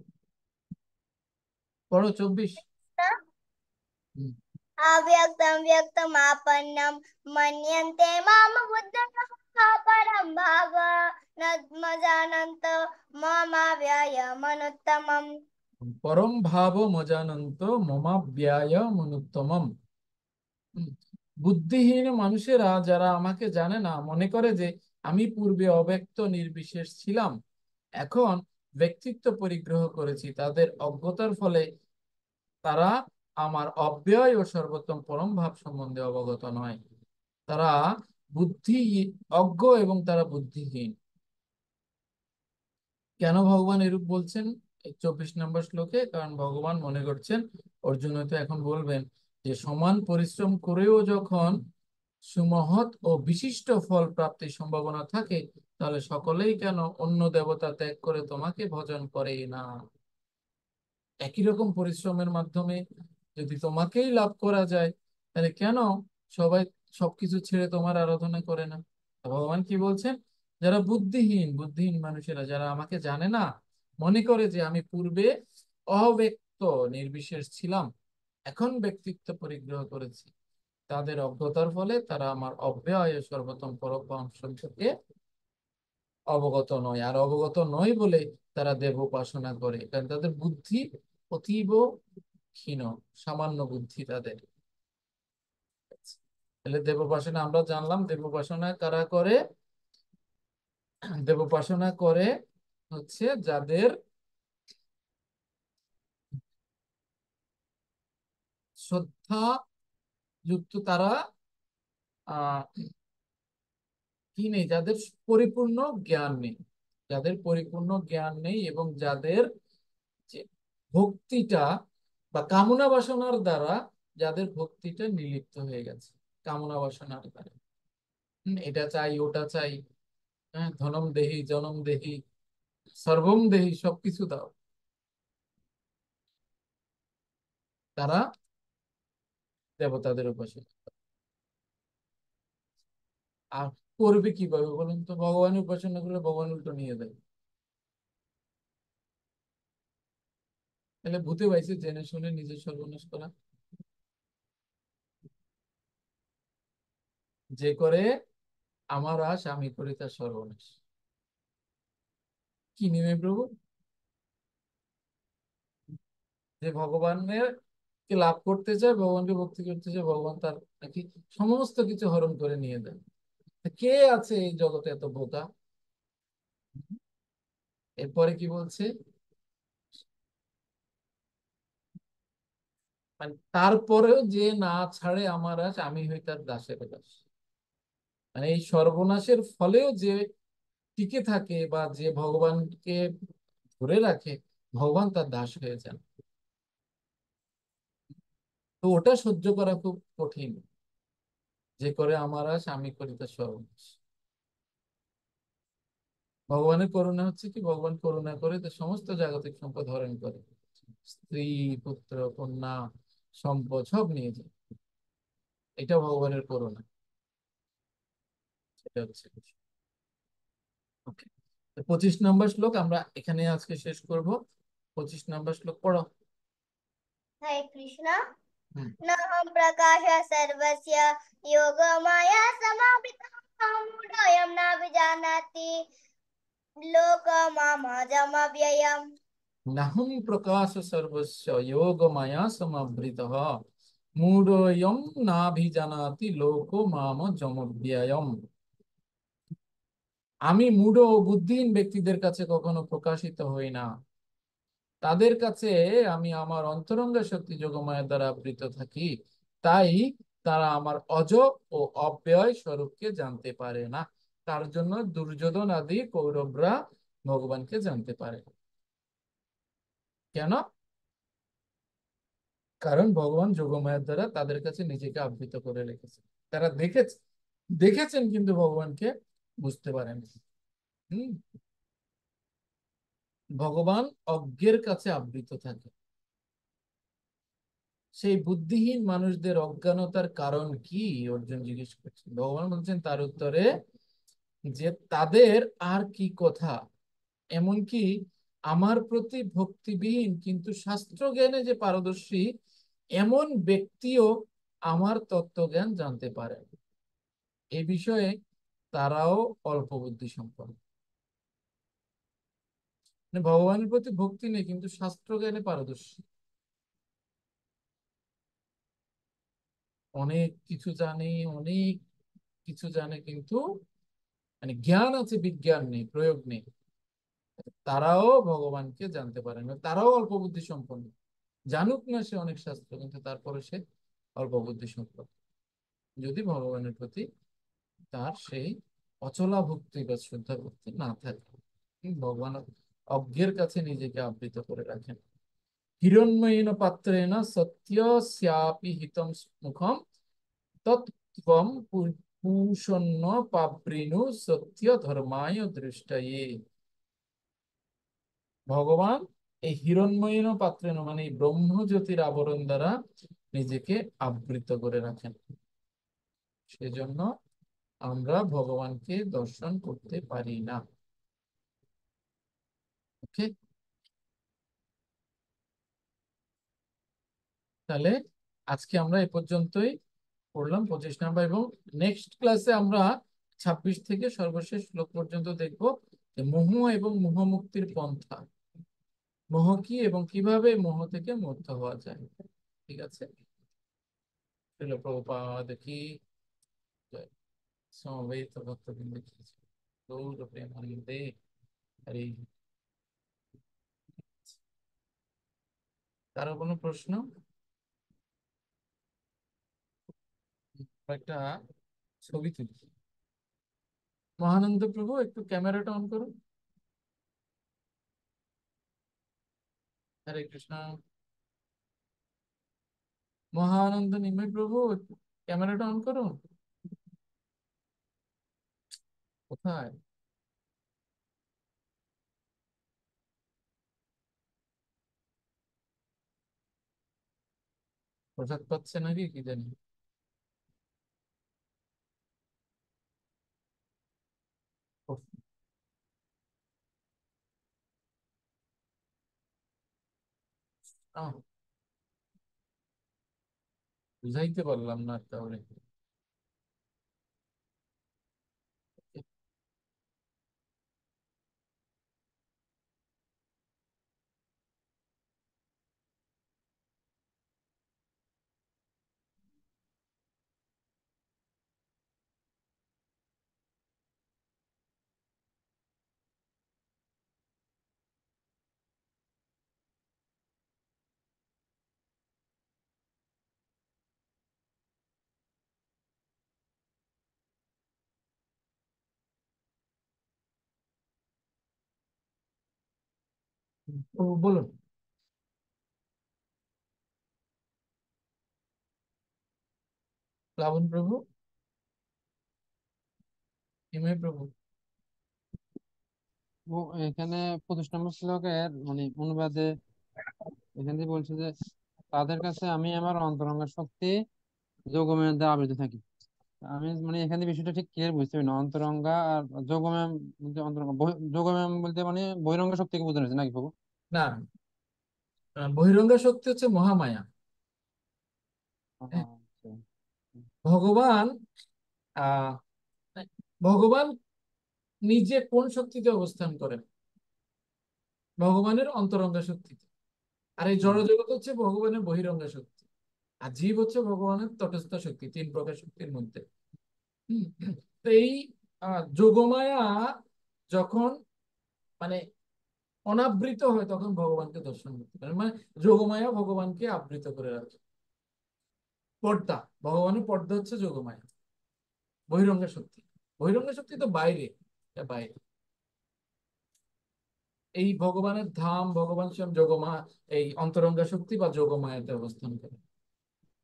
পড়ো 24। হুম। अव्यक्तं व्यक्तमापन्नं मन्यन्ते माम बुद्धयः परं भाव न जानन्त ममाव्ययमनुत्तमम्। পরম ভাব মজানন্ত মমাব্যায় মনুত্তমম। বুদ্ধিহীন মানুষেরা যারা আমাকে জানে না, মনে করে যে আমি পূর্বে অব্যক্ত নির্বিশেষ ছিলাম, এখন ব্যক্তিত্ব পরিগ্রহ করেছি। তাদের অজ্ঞতার ফলে তারা আমার অব্যয় ও সর্বোত্তম পরম ভাব সম্বন্ধে অবগত নয়। তারা বুদ্ধি অজ্ঞ এবং তারা বুদ্ধিহীন। কেন ভগবান এরূপ বলছেন এই 24 নম্বর শ্লোকে? কারণ ভগবান মনে করছেন, অর্জুন হয়তো এখন বলবেন যে সমান পরিশ্রম করেও যখন সুমহৎ ও বিশিষ্ট ফল প্রাপ্তির সম্ভাবনা থাকে, তাহলে সকলেই কেন অন্য দেবতা ত্যাগ করে তোমাকে ভজন করে না? একই রকম পরিশ্রমের মাধ্যমে যদি তোমাকেই লাভ করা যায়, তাহলে কেন সবাই সবকিছু ছেড়ে তোমার আরাধনা করে না? তো ভগবান কি বলছেন? যারা বুদ্ধিহীন, বুদ্ধিহীন মানুষেরা যারা আমাকে জানে না, মনে করে যে আমি পূর্বে অব্যক্ত নির্বিশেষ ছিলাম, এখন ব্যক্তিত্ব পরিগ্রহ করেছি, তাদের অজ্ঞতার ফলে তারা আমার অব্যয় ও সর্বোত্তম পরম সম্পর্কে অবগত নয়। আর অবগত নয় বলে তারা দেব উপাসনা করে, কারণ তাদের বুদ্ধি অতীব ক্ষীণ, সামান্য বুদ্ধি তাদের। তাহলে দেব উপাসনা আমরা জানলাম, দেব উপাসনা কারা করে? দেব উপাসনা করে হচ্ছে যাদের শ্রদ্ধা যুক্ত, তারা আহ কি নেই, যাদের পরিপূর্ণ জ্ঞান নেই, যাদের পরিপূর্ণ জ্ঞান নেই এবং যাদের যে ভক্তিটা বা কামনা বাসনার দ্বারা, যাদের ভক্তিটা নিলিপ্ত হয়ে গেছে কামনা বাসনার দ্বারা। এটা চাই, ওটা চাই, হ্যাঁ, ধনম দেহি, জনম দেহি, সর্বম দেহি, সবকিছু দাও, তারা দেবতাদের উপাসনা। আর করবে কিভাবে বলুন তো? ভগবানের উপাসনা করলে ভগবান উল্টো নিয়ে দেয়। তাহলে ভূতে পাইছে জেনে শুনে নিজের সর্বনাশ করা। যে করে আমার আশ আমি করি তার সর্বনাশ। কি নিবে প্রভু? যে ভগবানের কে লাভ করতে চায়, ভগবানকে ভক্তি করতে চায়, ভগবান তার নাকি সমস্ত কিছু হরণ করে নিয়ে দেয়। তা কে আছে এই জগতে এত বোকা? এরপরে কি বলছে? মানে তারপরেও যে না ছাড়ে আমার আশ, আমি হই তার দাসের দাস। মানে এই সর্বনাশের ফলেও যে টিকে থাকে বা যে ভগবানকে ধরে রাখে, ভগবান তার দাস হয়ে যান। তো ওটা সহ্য করা খুব কঠিন। যে করে আমার আশ আমি করি তার সর্বনাশ। ভগবানের করুণা হচ্ছে কি, ভগবান করুণা করে তো সমস্ত জাগতিক সম্পদ হরণ করে, স্ত্রী, পুত্র, কন্যা, সম্পদ সব নিয়ে যায়। এটা ভগবানের করুণা। সেটা হচ্ছে ওকে। 25 নম্বর শ্লোক আমরা এখানে আজকে শেষ করব। 25 নম্বর শ্লোক পড়ো। हरे कृष्ण। হুম। न हम प्रकाश सर्वस्य योगमाया समावृतः मूढोऽयं न विजानाति लोकमामजमव्ययम्। নাহং প্রকাশ সর্বস্য যোগ মায়া সমাবৃতঃ মূঢ়োऽয়ং নাভিজানাতি লোকো মাম যমব্যয়ম। আমি মূঢ় ও বুদ্ধিহীন ব্যক্তিদের কাছে কখনো প্রকাশিত হই না, তাদের কাছে আমি আমার অন্তরঙ্গ শক্তি যোগমায়া দ্বারা আবৃত থাকি, তাই তারা আমার অজ ও অব্যয় স্বরূপকে জানতে পারে না। তার জন্য দুর্যোধন আদি কৌরবরা ভগবানকে জানতে পারে। কেন? কারণ ভগবান যোগমায়ার দ্বারা তাদের কাছে নিজেকে আবৃত করে রেখেছে। তারা দেখেছেন কিন্তু ভগবানকে বুঝতে পারেন। হম। ভগবান অজ্ঞের কাছে আবৃত থাকে। সেই বুদ্ধিহীন মানুষদের অজ্ঞানতার কারণ কি? অর্জুন জিজ্ঞেস করছেন। ভগবান বলছেন তার উত্তরে যে তাদের আর কি কথা, এমনকি আমার প্রতি ভক্তিবিহীন কিন্তু শাস্ত্র জ্ঞানে যে পারদর্শী এমন ব্যক্তিও আমার তত্ত্বজ্ঞান জানতে পারে, এ বিষয়ে তারাও অল্প বুদ্ধি সম্পন্ন। মানে ভগবানের প্রতি ভক্তি নেই কিন্তু শাস্ত্র জ্ঞানে পারদর্শী, অনেক কিছু জানে, অনেক কিছু জানে, কিন্তু মানে জ্ঞান আছে, বিজ্ঞান নেই, প্রয়োগ নেই। তারাও ভগবানকে জানতে পারে না, তারাও অল্প বুদ্ধি সম্পন্ন। জানুক না সে অনেক শাস্ত্র, কিন্তু তারপরে সে অল্প বুদ্ধি সম্পন্ন যদি ভগবানের প্রতি তার সেই অচলা ভক্তি বা শ্রদ্ধা ভক্তি না থাকে, ভগবান অজ্ঞের কাছে নিজেকে আবৃত করে রাখেন। হিরণ্ময়ীন পাত্রেণ সত্যস্যাপি হিতম মুখম তত্ত্বম পূষণ্য পাবৃণু সত্য ধর্মায় দৃষ্টয়ে। ভগবান এই হিরণ্ময়ীন পাত্রেণ মানে এই ব্রহ্মজ্যোতির আবরণ দ্বারা নিজেকে আবৃত করে রাখেন। সেজন্য আমরা ভগবানকে দর্শন করতে পারি না। ওকে, তাহলে আজকে আমরা এ পর্যন্তই পড়লাম 25 নম্বর, এবং নেক্সট ক্লাসে আমরা 26 থেকে সর্বশেষ শ্লোক পর্যন্ত দেখব যে মোহ এবং মোহমুক্তির পন্থা, মোহ কি এবং কিভাবে মোহ থেকে মুক্ত হওয়া যায়। ঠিক আছে, শ্রীল প্রভুপাদ কি জয়। সমবেত ভক্তবৃন্দ কি জয়। গৌর প্রেমানন্দে হরি। কারো কোনো প্রশ্ন? একটা ছবি তুলি। মহানন্দ প্রভু একটু ক্যামেরাটা অন করুন। হরে কৃষ্ণ। মহানন্দ নিমাই প্রভু একটু ক্যামেরাটা অন করুন। কোথায়? প্রসাদ পাচ্ছে নাকি কি জানি। উফ, আহ, বুঝাইতে পারলাম না তাহলে। ও বলুন। প্লাবন প্রভু, নিমাই প্রভু। ও এখানে 25 নম্বর শ্লোকের মানে অনুবাদে এখানে বলছে যে তাদের কাছে আমি আমার অন্তরঙ্গ শক্তি যোগমায়া দ্বারা আবৃত থাকি। আমি মানে এখানে বিষয়টা ঠিক ক্লিয়ার বুঝতে পারি না, অন্তরঙ্গা আর যোগমায়া বলতে অন্তরঙ্গা যোগমায়া বলতে মানে বহিরঙ্গ শক্তিকে বোঝানো হয়েছে নাকি প্রভু? না, বহিরঙ্গা শক্তি হচ্ছে মহামায়া। হ্যাঁ, আচ্ছা। ভগবান আহ ভগবান নিজে কোন শক্তিতে অবস্থান করেন? ভগবানের অন্তরঙ্গা শক্তিতে। আর এই হুম, জড়জগৎ হচ্ছে ভগবানের বহিরঙ্গা শক্তি। আর জীব হচ্ছে ভগবানের তটস্থ শক্তি, 3 প্রকার শক্তির মধ্যে। হুম, তো এই যোগমায়া যখন মানে অনাবৃত হয় তখন ভগবানকে দর্শন করতে পারে, মানে যোগমায়া ভগবানকে আবৃত করে রাখে। পর্দা, ভগবানের পর্দা হচ্ছে যোগমায়া, বহিরঙ্গা শক্তি। বহিরঙ্গা শক্তি তো বাইরে, এটা বাইরে। এই ভগবানের ধাম, ভগবান স্বয়ং যোগমা এই অন্তরঙ্গা শক্তি বা যোগমায়াতে অবস্থান করে।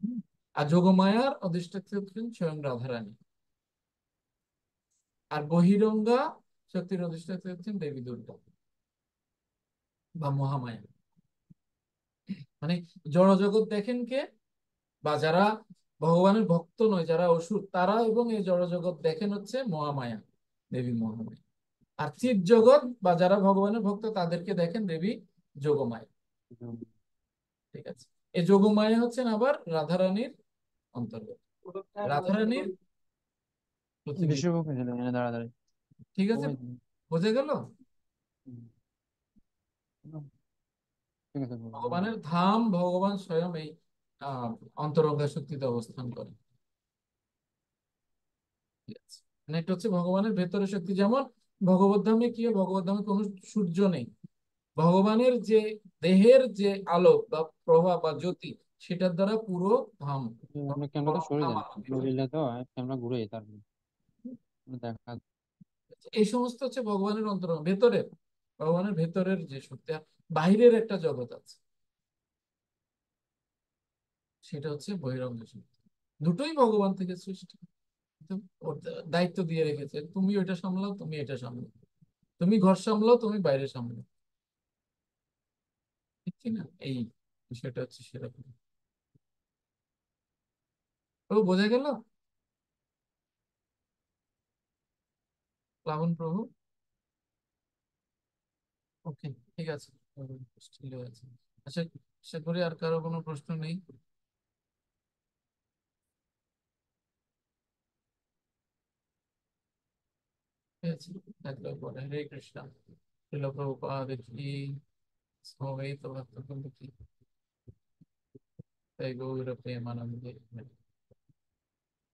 হুম। আর যোগমায়ার অধিষ্ঠাত্রী হচ্ছেন স্বয়ং রাধারানী। আর বহিরঙ্গা শক্তির অধিষ্ঠাত্রী হচ্ছেন দেবী দুর্গা বা মহামায়া। মানে জড়জগৎ দেখেন কে, বা যারা ভগবানের ভক্ত নয়, যারা অসুর, তারা এবং এই জড়জগৎ দেখেন হচ্ছে মহামায়া, দেবী মহামায়া। আর চিৎ জগৎ বা যারা ভগবানের ভক্ত তাদেরকে দেখেন দেবী যোগমায়া। হুম। ঠিক আছে, এই যোগমায়া হচ্ছেন আবার রাধারানীর অন্তর্গত, রাধারানীর প্রতিনিধি। বিশ্বভোগ ছিল এখানে দাঁড়াদাঁড়ি। ঠিক আছে, ওই, বোঝা গেল? হুম, ঠিক আছে প্রভু, বুঝলাম। ভগবানের ধাম, ভগবান স্বয়ং এই অন্তরঙ্গা শক্তিতে অবস্থান করে। ঠিক আছে, মানে এটা হচ্ছে ভগবানের ভেতরের শক্তি। যেমন ভগবত ধামে কি হয়, ভগবত ধামে কোনো সূর্য নেই, ভগবানের যে দেহের যে আলো বা প্রভা বা জ্যোতি, সেটার দ্বারা পুরো ধাম আমরা ক্যামেরাটা সরে যান, আলোকিত। নড়িলে তো ক্যামেরা ঘুরে তারপর। দেখা এই সমস্ত হচ্ছে ভগবানের ভেতরের, ভগবানের ভেতরের যে শক্তি। আর বাইরের একটা জগৎ আছে, সেটা হচ্ছে বহিরঙ্গ শক্তি। দুটোই ভগবান থেকে সৃষ্টি। কিন্তু ওর দায়িত্ব দিয়ে রেখেছে, তুমি ওইটা সামলাও, তুমি এটা সামলাও, তুমি ঘর সামলাও, তুমি বাইরে সামলাও, ঠিক কি না? এই বিষয়টা হচ্ছে সেরকম। ও বোঝা গেল প্লাবন প্রভু? ওকে, ঠিক আছে। ঠিক আছে, আশা আশা করি আর কারো কোনো প্রশ্ন নেই। ঠিক আছে, থাকলে পরে। হরে কৃষ্ণ। শিল প্রভুপাদ কি, সমবেত ভক্তবৃন্দ কি, তাই গৌর প্রেমানন্দে।